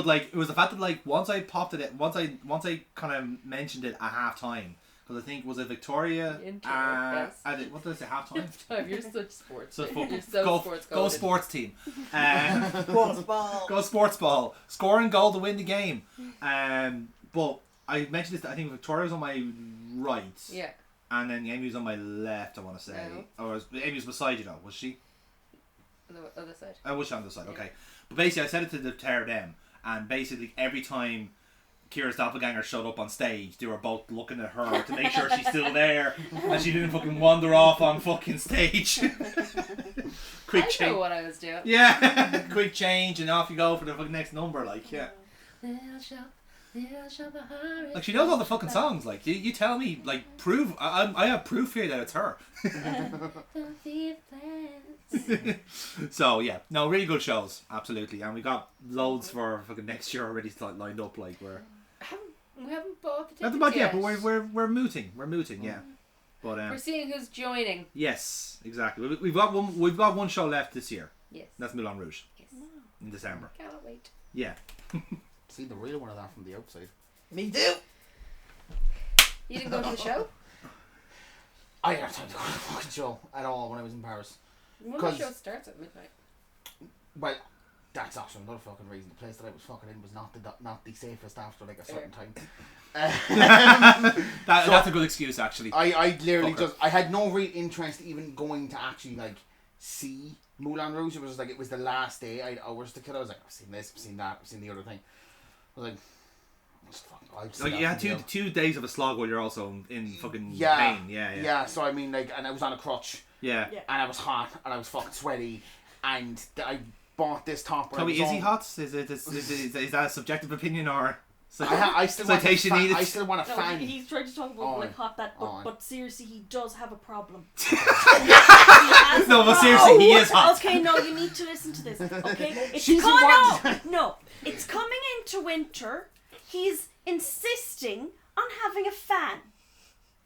it was the fact that once I popped it, once I kind of mentioned it at half time. Because I think was it Victoria? Yes. What did I say? Half time. You're such sports. You're so go sports team. Sports ball. Go sports ball. Scoring goal to win the game. But I mentioned this. I think Victoria was on my right. Yeah. And then Amy was on my left. I want to say, or Amy was beside you. Was she? On the other side. Was she on the other side? Okay. But basically, I said it to the pair of them, and basically every time Kira's doppelganger showed up on stage, they were both looking at her to make sure she's still there and she didn't fucking wander off on fucking stage. Quick change. I know what I was doing. Yeah, quick change and off you go for the fucking next number. Like she knows all the fucking songs. Like you tell me, prove. I have proof here that it's her. So yeah, no, really good shows, absolutely, and we got loads for fucking next year already lined up. We haven't bought the tickets not the yet. but we're mooting. Yeah. But We're seeing who's joining. yes, exactly. We've got one show left this year. Yes. That's Moulin Rouge Yes. in December. Cannot wait. Yeah. See the real one of that from the outside. Me too. You didn't go to the show? I didn't have time to go to the fucking show at all when I was in Paris. Well, the show starts at midnight. Well, that's actually another fucking reason. The place that I was fucking in was not the safest after like a certain time. That's a good excuse, actually. I literally Fucker. just I had no real interest even going to actually like see Moulin Rouge. It was like it was the last day. I had hours to kill. I was like, I've seen this, I've seen that, I've seen the other thing. I was like, Like you had two days of a slog while you're also in fucking yeah, pain. Yeah. So I mean, like, and I was on a crutch. Yeah. And I was hot, and I was fucking sweaty, and I bought this top. Tell me, is he hot? Is that a subjective opinion or I still citation needed? I still want a fan. He's trying to talk about like hot that, but seriously, he does have a problem. No, but seriously, he is hot. Okay, no, you need to listen to this. Okay, it's it's coming into winter. He's insisting on having a fan.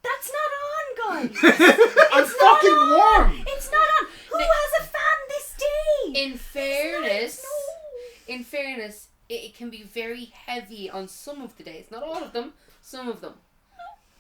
That's not on, guys. I'm fucking warm. It's not on. Who has a fan this day? In fairness, it can be very heavy on some of the days. Not all of them. Some of them.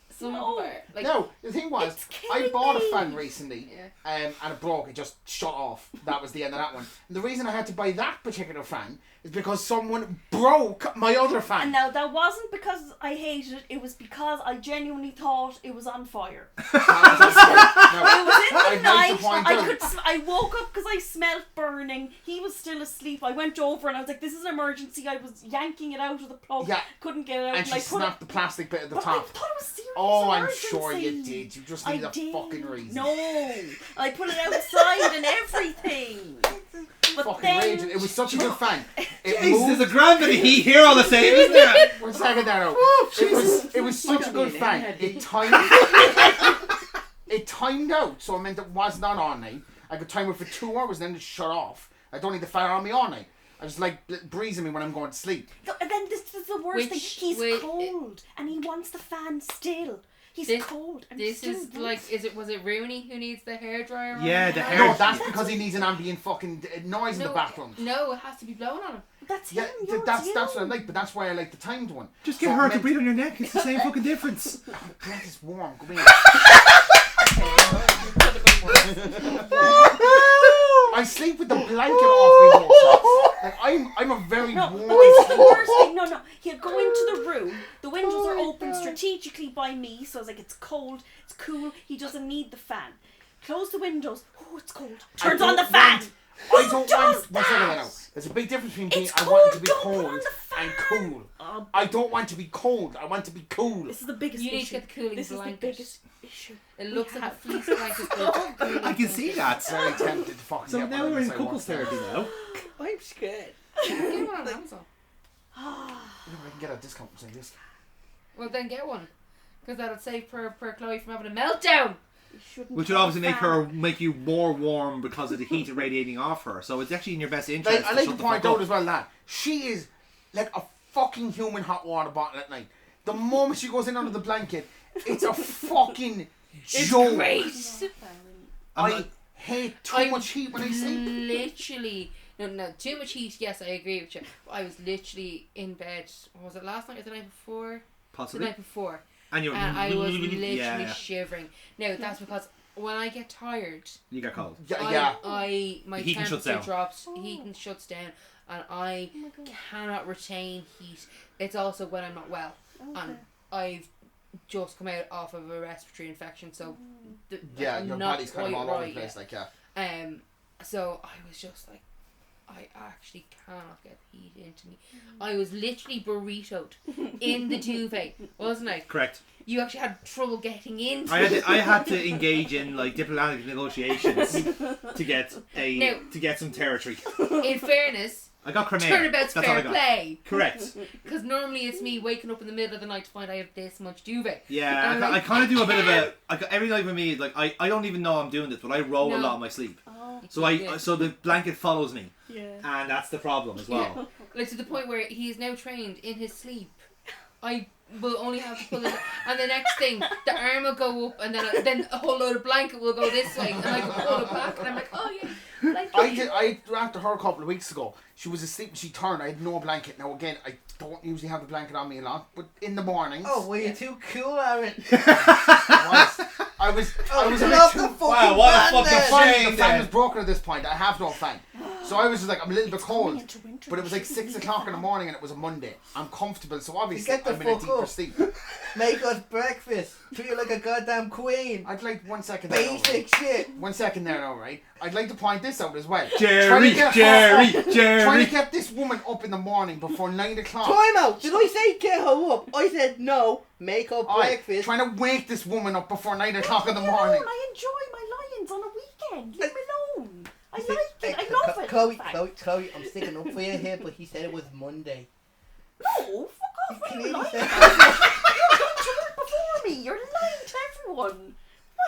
Some of them are. Like, no, the thing was, I bought a fan recently, Yeah. and it broke. It just shut off. That was the end of that one. And the reason I had to buy that particular fan is because someone broke my other fan. And now that wasn't because I hated it. It was because I genuinely thought it was on fire. No, It was in the I'd like to night. point out- I woke up because I smelled burning. He was still asleep. I went over and I was like, "This is an emergency." I was yanking it out of the plug. Yeah. Couldn't get it out. and she I put snapped the plastic bit at the But I top. thought it was serious. Oh, I'm emergency. sure you did. You just need I a did. fucking reason. No, I put it outside and everything. But Fucking then raging. It was such a good fan. It Jeez, moved. there's a grand bit of heat here all the same, isn't there? One second there now. It was such a good fan. It timed. It timed out, so it meant it was not on night. I could time it for 2 hours, and then it shut off. I don't need the fan on me all night. I just like breezing me when I'm going to sleep. And then this is the worst thing. He's cold and he wants the fan still. He's cold. And This he is still like, wants was it Rooney who needs the hairdryer? Yeah, the hair. No, that's because he needs an ambient fucking noise in the background. No, it has to be blowing on him. That's Yeah, him. that's what I like, but that's why I like the timed one. Just get her to breathe on your neck. It's the same fucking difference. God, it's warm. Come here. I sleep with the blanket off me most nights. Like I'm a very No, warm but this is the sleeper. worst thing. No, he'll go into the room. The windows are open strategically by me, so it's like it's cold, it's cool. He doesn't need the fan. Close the windows. Oh, it's cold. Turns on the fan. I don't want. One second now. There's a big difference between being. It's I want to cold, be don't put on cold the fan. and cool. I don't want to be cold. I want to be cool. This is the biggest You need to issue. get the cooling This is blanket. the biggest issue. It we looks like a have. fleece blanket. I can see that. It's very tempted to fucking So get now one we're in unless I couples want to. therapy now. I'm scared. Get one on Amazon. I can get a discount for saying this. Well, then get one. Because that'll save per Chloe from having a meltdown. You shouldn't Which would have obviously a fan. make you more warm because of the heat radiating off her. So it's actually in your best interest. Like, I like shut to the point fuck out up. as well that she is like a fucking human hot water bottle at night. The moment she goes in under the blanket, it's a fucking It's joke. great. I hate too much heat when I sleep. Literally. No, too much heat, yes, I agree with you. But I was literally in bed, what was it, last night or the night before? Possibly. The night before. And you're And I was literally yeah. shivering. Now, that's because when I get tired, You get cold. Yeah. my The heating shuts temperature down. drops, heating shuts down, and I cannot retain heat. It's also when I'm not well. And I've just come out off of a respiratory infection, so I'm Your not body's kind of quite all over the right place, yet. like yeah. So I was just like, I actually cannot get heat into me. I was literally burritoed in the duvet, wasn't I? Correct. You actually had trouble getting into I had to engage in like diplomatic negotiations to get some territory. In fairness, I got Crimea. turnabout's That's all I fair got. play. Correct. Because normally it's me waking up in the middle of the night to find I have this much duvet. Yeah, And I kind of do a bit of a. Every night with me, like I don't even know I'm doing this, but I roll a No. lot in my sleep. Oh, So the blanket follows me, yeah. and that's the problem as well. Like to the point where he is now trained in his sleep I will only have to pull it, and the next thing, the arm will go up, and then a whole load of blanket will go this way, and I can pull it back, and I'm like, oh yeah. I after her a couple of weeks ago. She was asleep and she turned. I had no blanket. Now again, I don't usually have the blanket on me a lot, but in the mornings. Oh, were you too cool, Aaron? I was Oh, a bit not too. the fucking Wow, what a fan fucking then. The fan was broken at this point. I have no fan. So I was just like, I'm a little bit Coming cold. into winter, But it was like you 6 shouldn't o'clock need in the that. morning and it was a Monday. I'm comfortable, so obviously Get the I'm in a fuck deeper up. sleep. Make us breakfast. Treat you like a goddamn queen. I'd like 1 second there. Now, Basic right? shit. 1 second there now, right? I'd like to point this out as well. Jerry, Trying to Jerry. get this woman up in the morning before 9 o'clock. Time out. Did I say get her up? I said no. Make her breakfast. Trying to wake this woman up before 9 o'clock in the Leave me morning. alone. I enjoy my lions on a weekend. Leave me alone. I He like said- it. I love it. Chloe, in fact. Chloe, I'm sticking up for you here, but he said it was Monday. No, fuck off. He You're lying. clearly said- You're going to work before me. You're lying to everyone.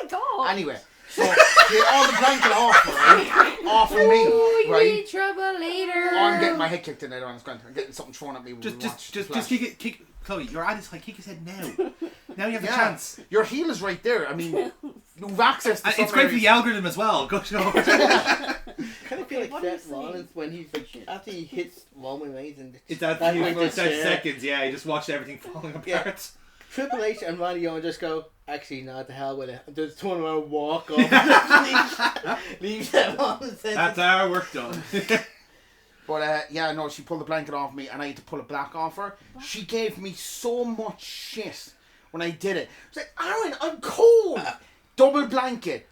My God. Anyway, so get all the blanket off her, right? Off of me, Ooh, right? you trouble later. Oh, I'm getting my head kicked in later on. I'm getting something thrown at me. When we watch Just Flash. kick Chloe, you're at his height, kick his head now. Now you have the Yeah. chance. Your heel is right there. I mean, you've access to And some it's great for the areas. algorithm as well. Go show. Kind of feel Okay, what are you Seth Rollins when he's like, after he hits Roman Reigns in the It's that that few with first the 10 chair. seconds, yeah, you just watched everything falling Yeah. apart. Triple H and Randy Orton just go, actually, not the hell with it. And just turn around and walk off. leave them on and said, That's our work done. But yeah, no, she pulled the blanket off me and I had to pull it back off her. She gave me so much shit when I did it. She was like, Aaron, I'm cold. Double blanket.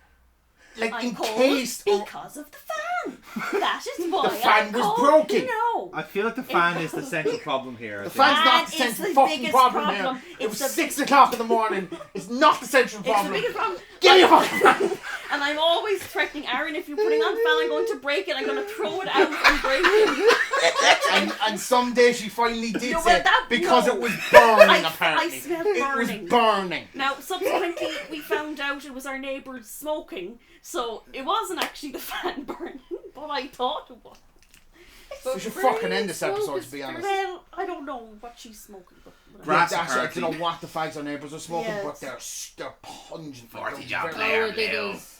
Like I'm in cold case. because of the fan. That is why The fan I'm was cold. broken. No. I feel like the fan is the central problem here. I The think. fan's not the Fan is central the fucking biggest problem problem. here. It It's was the 6 o'clock in the morning. It's not the central It's the problem. biggest problem. Give me a fucking fan. And I'm always threatening Aaron, if you're putting on the fan, I'm going to break it. I'm going to throw it out and break it. And someday she finally did No, well, say that- because no. it was burning I apparently. smell It burning. was burning. Now, subsequently, we found out it was our neighbours smoking, so it wasn't actually the fan burning, but I thought it was. We should fucking end this episode, to be honest. Well, I don't know what she's smoking, but whatever. Grass Yeah, actually, I apparently. don't know what the fags our neighbours are smoking, Yeah, but they're pungent. 40 They're job very- player. Oh, are they those,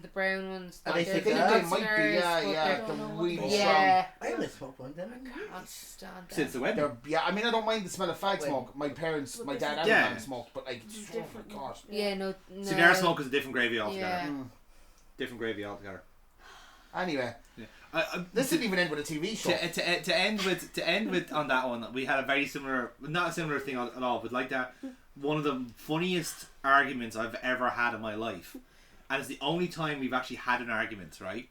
the brown ones? Are they Like, they're cigars? good They might be, cigars, yeah, but yeah, they're- don't the know what really they strong. Yeah. I only smoke one, didn't I? Can't stand that. Since the wedding. Yeah, I mean, I don't mind the smell of fag Wait. smoke. My parents, Well, my this dad is- and Yeah. my mum smoked, but like, This is oh my different. god. Yeah, no. Cigar smoke is a different gravy altogether. Yeah. Mm. Different gravy altogether. Anyway, I, this didn't even end with a TV show. to end with on that one, we had a very similar, not a similar thing at all, but like that, one of the funniest arguments I've ever had in my life, and it's the only time we've actually had an argument. Right?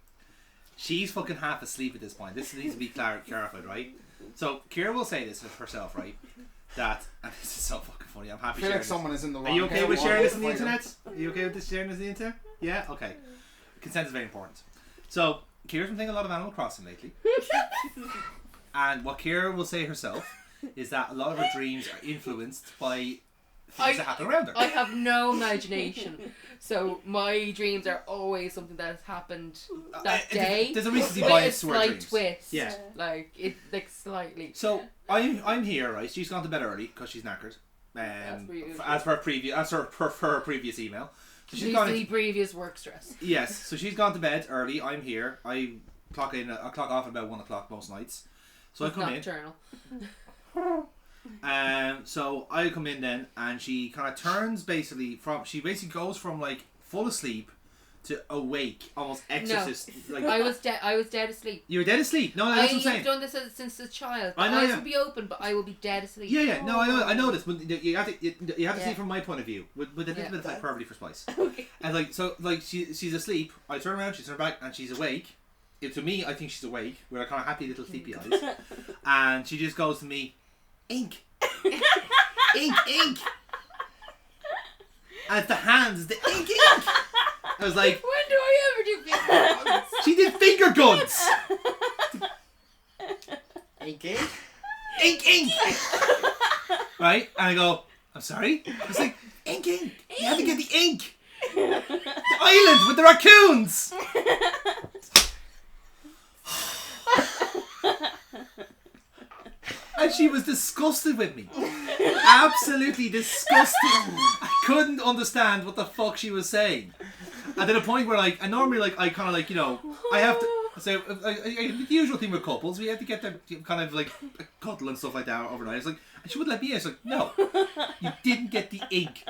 She's fucking half asleep at this point. This needs to be clarified, right? So Kira will say this herself, right? That, and this is so fucking funny. I'm I happy feel sharing like this. someone is in the wrong. Are you okay here. with Why sharing would this on the I find out? internet? Are you okay with this sharing this on the internet? Yeah? Okay. Consent is very important. So, Kira's been playing a lot of Animal Crossing lately. And what Kira will say herself is that a lot of her dreams are influenced by things that happen around her. I have no imagination, so my dreams are always something that has happened that day. There's a recency with a bias to our slight dreams. twist. Yeah. Like it, like slightly. So, I'm here, right? She's gone to bed early because she's knackered. As per her previous email. So she's gone Usually previous work stress. Yes, so she's gone to bed early. I'm here. I clock off at about 1 o'clock most nights. So I come in. Nocturnal. So I come in then, and she kind of turns she basically goes from like full asleep to awake, almost exorcist. Like I was dead asleep. you were dead asleep. No, that's what I'm saying. I've done this since a child. I My know, eyes yeah. will be open, but I will be dead asleep. Yeah. No, I know this, but you have to see Yeah. it from my point of view, with a little Yeah. bit of hyperbole for spice. Okay. And she's asleep. I turn around, she turns back, and she's awake. To me, I think she's awake with her kind of happy little sleepy eyes, and she just goes to me, ink, ink, and it's the hands, the ink. I was like, When do I ever do finger guns? she did finger guns, Okay. ink, right? And I go, I'm sorry. I was like, ink. You have to get the ink. The island with the raccoons. And she was disgusted with me. Absolutely disgusting. I couldn't understand what the fuck she was saying. And to the point where, like, and normally, like, I kind of, like, you know, I have to. So, the usual thing with couples, we have to get them kind of, like, cuddle and stuff like that overnight. It's like, and she wouldn't let me in. It's like, no, you didn't get the ink.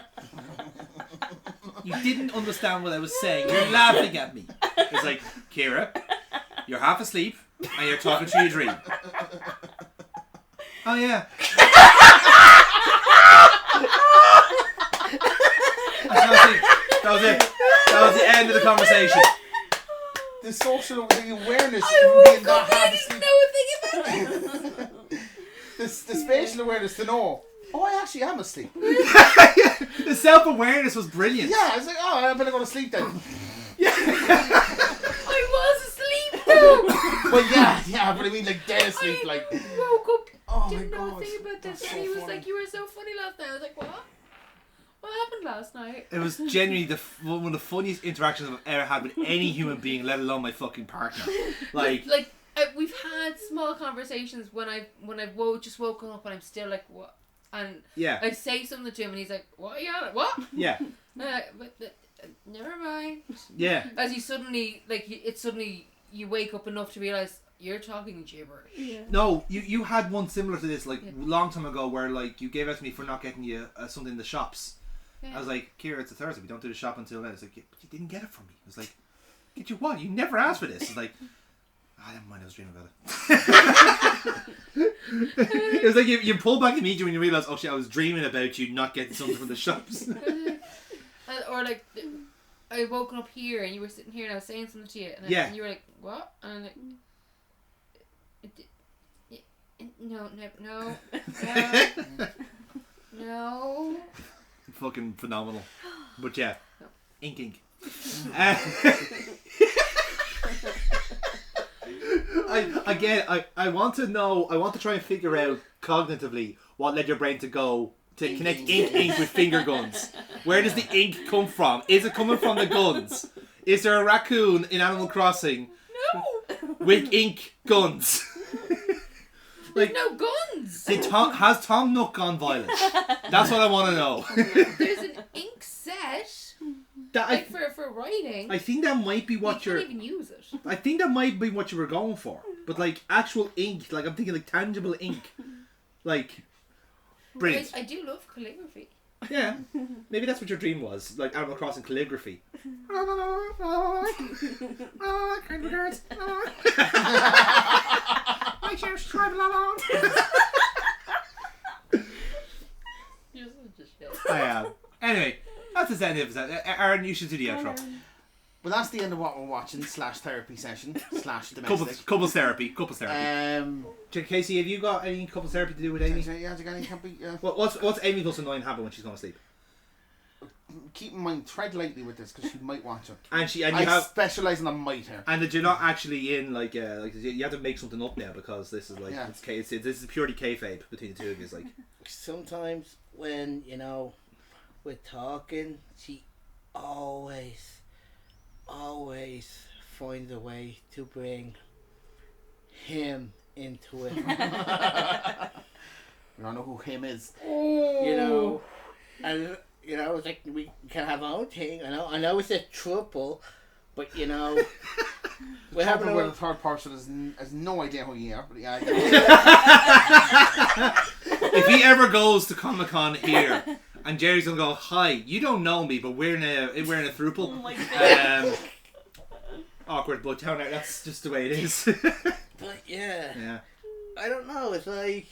You didn't understand what I was saying. You're laughing at me. It's like, Kira, you're half asleep and you're talking through your dream. Oh, yeah. That was it. That was the end of the conversation. The social awareness I of woke being that up, I half didn't asleep. know a thing about it. The spatial awareness to know, oh, I actually am asleep. The self-awareness was brilliant. Yeah, I was like, oh, I better go to sleep then. I was asleep though. Well, yeah, but I mean, like, dead asleep, like. Woke up, Oh didn't my know a God. thing about this, That's and he so was funny. like, "You were so funny last night." I was like, "What? What happened last night?" It was genuinely one of the funniest interactions I've ever had with any human being, let alone my fucking partner. Like We've had small conversations when I've just woken up and I'm still like, "What?" And yeah, I say something to him and he's like, "What are you on? What?" yeah, Never mind. yeah. As you suddenly you wake up enough to realise you're talking gibberish. Yeah. No, you had one similar to this like long time ago where like you gave out to me for not getting you something in the shops. Yeah. I was like, Kira, it's a Thursday. We don't do the shop until then. It's like, but you didn't get it from me. I was like, get you what? You never asked for this. It's like, never mind. I was dreaming about it. It was like you pull back immediately when you realise, oh shit, I was dreaming about you not getting something from the shops. Or like, I woken up here and you were sitting here and I was saying something to you and, Yeah. and you were like, "What?" And I'm like, no. Fucking phenomenal. But yeah, ink. I want to know. I want to try and figure out cognitively what led your brain to go to connect ink with finger guns. Where does the ink come from? Is it coming from the guns? Is there a raccoon in Animal Crossing No. with ink guns? There's no guns. Has Tom Nook gone violent? That's what I want to know. There's an ink set for writing. I think that might be what you you're. can't even use it. I think that might be what you were going for. But like actual ink, like I'm thinking like tangible ink. Like brilliant. I do love calligraphy. Yeah. Maybe that's what your dream was. Like Animal Crossing calligraphy. Kind regards. I shall travel along. You're such a shit. I am. Anyway, that's the end of it. Aaron, you should do the outro. Well, that's the end of what we're watching, /therapy session, /domestic. Couples therapy. Um, Casey, have you got any couples therapy to do with Amy? yeah, What's Amy plus annoying habit when she's going to sleep? keep in mind, tread lightly with this because she might watch it. And you I have specialise in the might here. and that you're not actually in like you have to make something up now because this is like this is purely kayfabe between the two of you. It's like Sometimes when we're talking, she always finds a way to bring him into it. I don't know who him is. And it's like we can have our own thing. I know it's a trouble, but we're having Talking our with a third person has no idea who you are. But yeah, if he ever goes to Comic-Con here and Jerry's gonna go, hi, you don't know me, but we're in a throuple. Oh my God. Awkward, but that's just the way it is. But yeah, Yeah. I don't know. It's like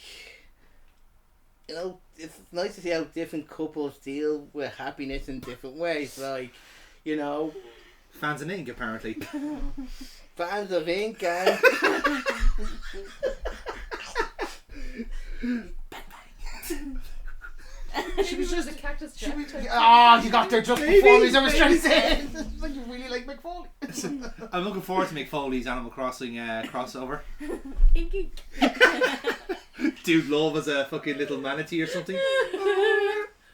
it's nice to see how different couples deal with happiness in different ways. Like Fans of Ink, apparently. fans of ink and She was just a cactus jack. you got there just before me. I was trying to say it. It's like you really like McFoley. I'm looking forward to McFoley's Animal Crossing crossover. Inky. Dude, love as a fucking little manatee or something.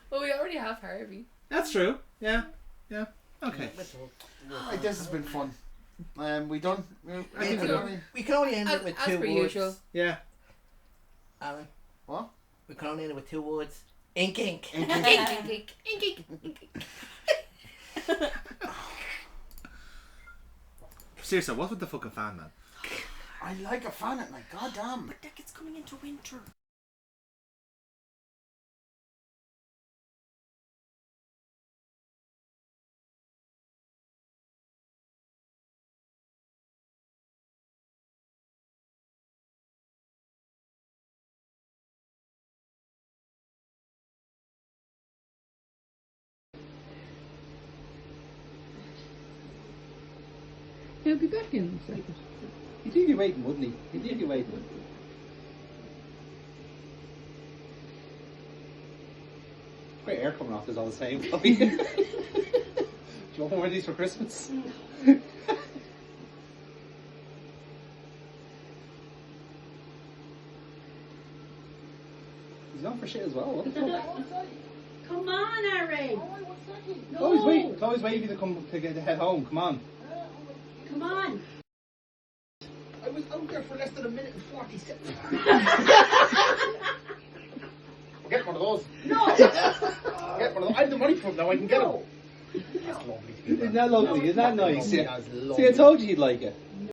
Well, we already have Harvey. That's true. Yeah. Okay. This has been fun. We done? I think we're done. we can only end it with As two per words. usual. Yeah. Alan. What? We can only end it with 2 words. Ink, ink. Ink, ink, ink, ink. Seriously, what's with the fucking fan, man? I like a fan at night, goddamn. But Dick, it's coming into winter. He'll be back in a second. He'd leave you waiting, wouldn't he? He'd leave you waiting. Great air coming off this all the same. Do you want one of these for Christmas? He's on for shit as well. What the fuck? Come on, Harry. It's always waiting to come to head home. Come on. Come on. I was out there for less than a minute and 40 seconds. I'll get one of those. No. I'll get one of those. I have the money for them now. I can get them. That's lovely. Isn't that lovely? Isn't that nice? That's lovely. See, I told you he'd like it.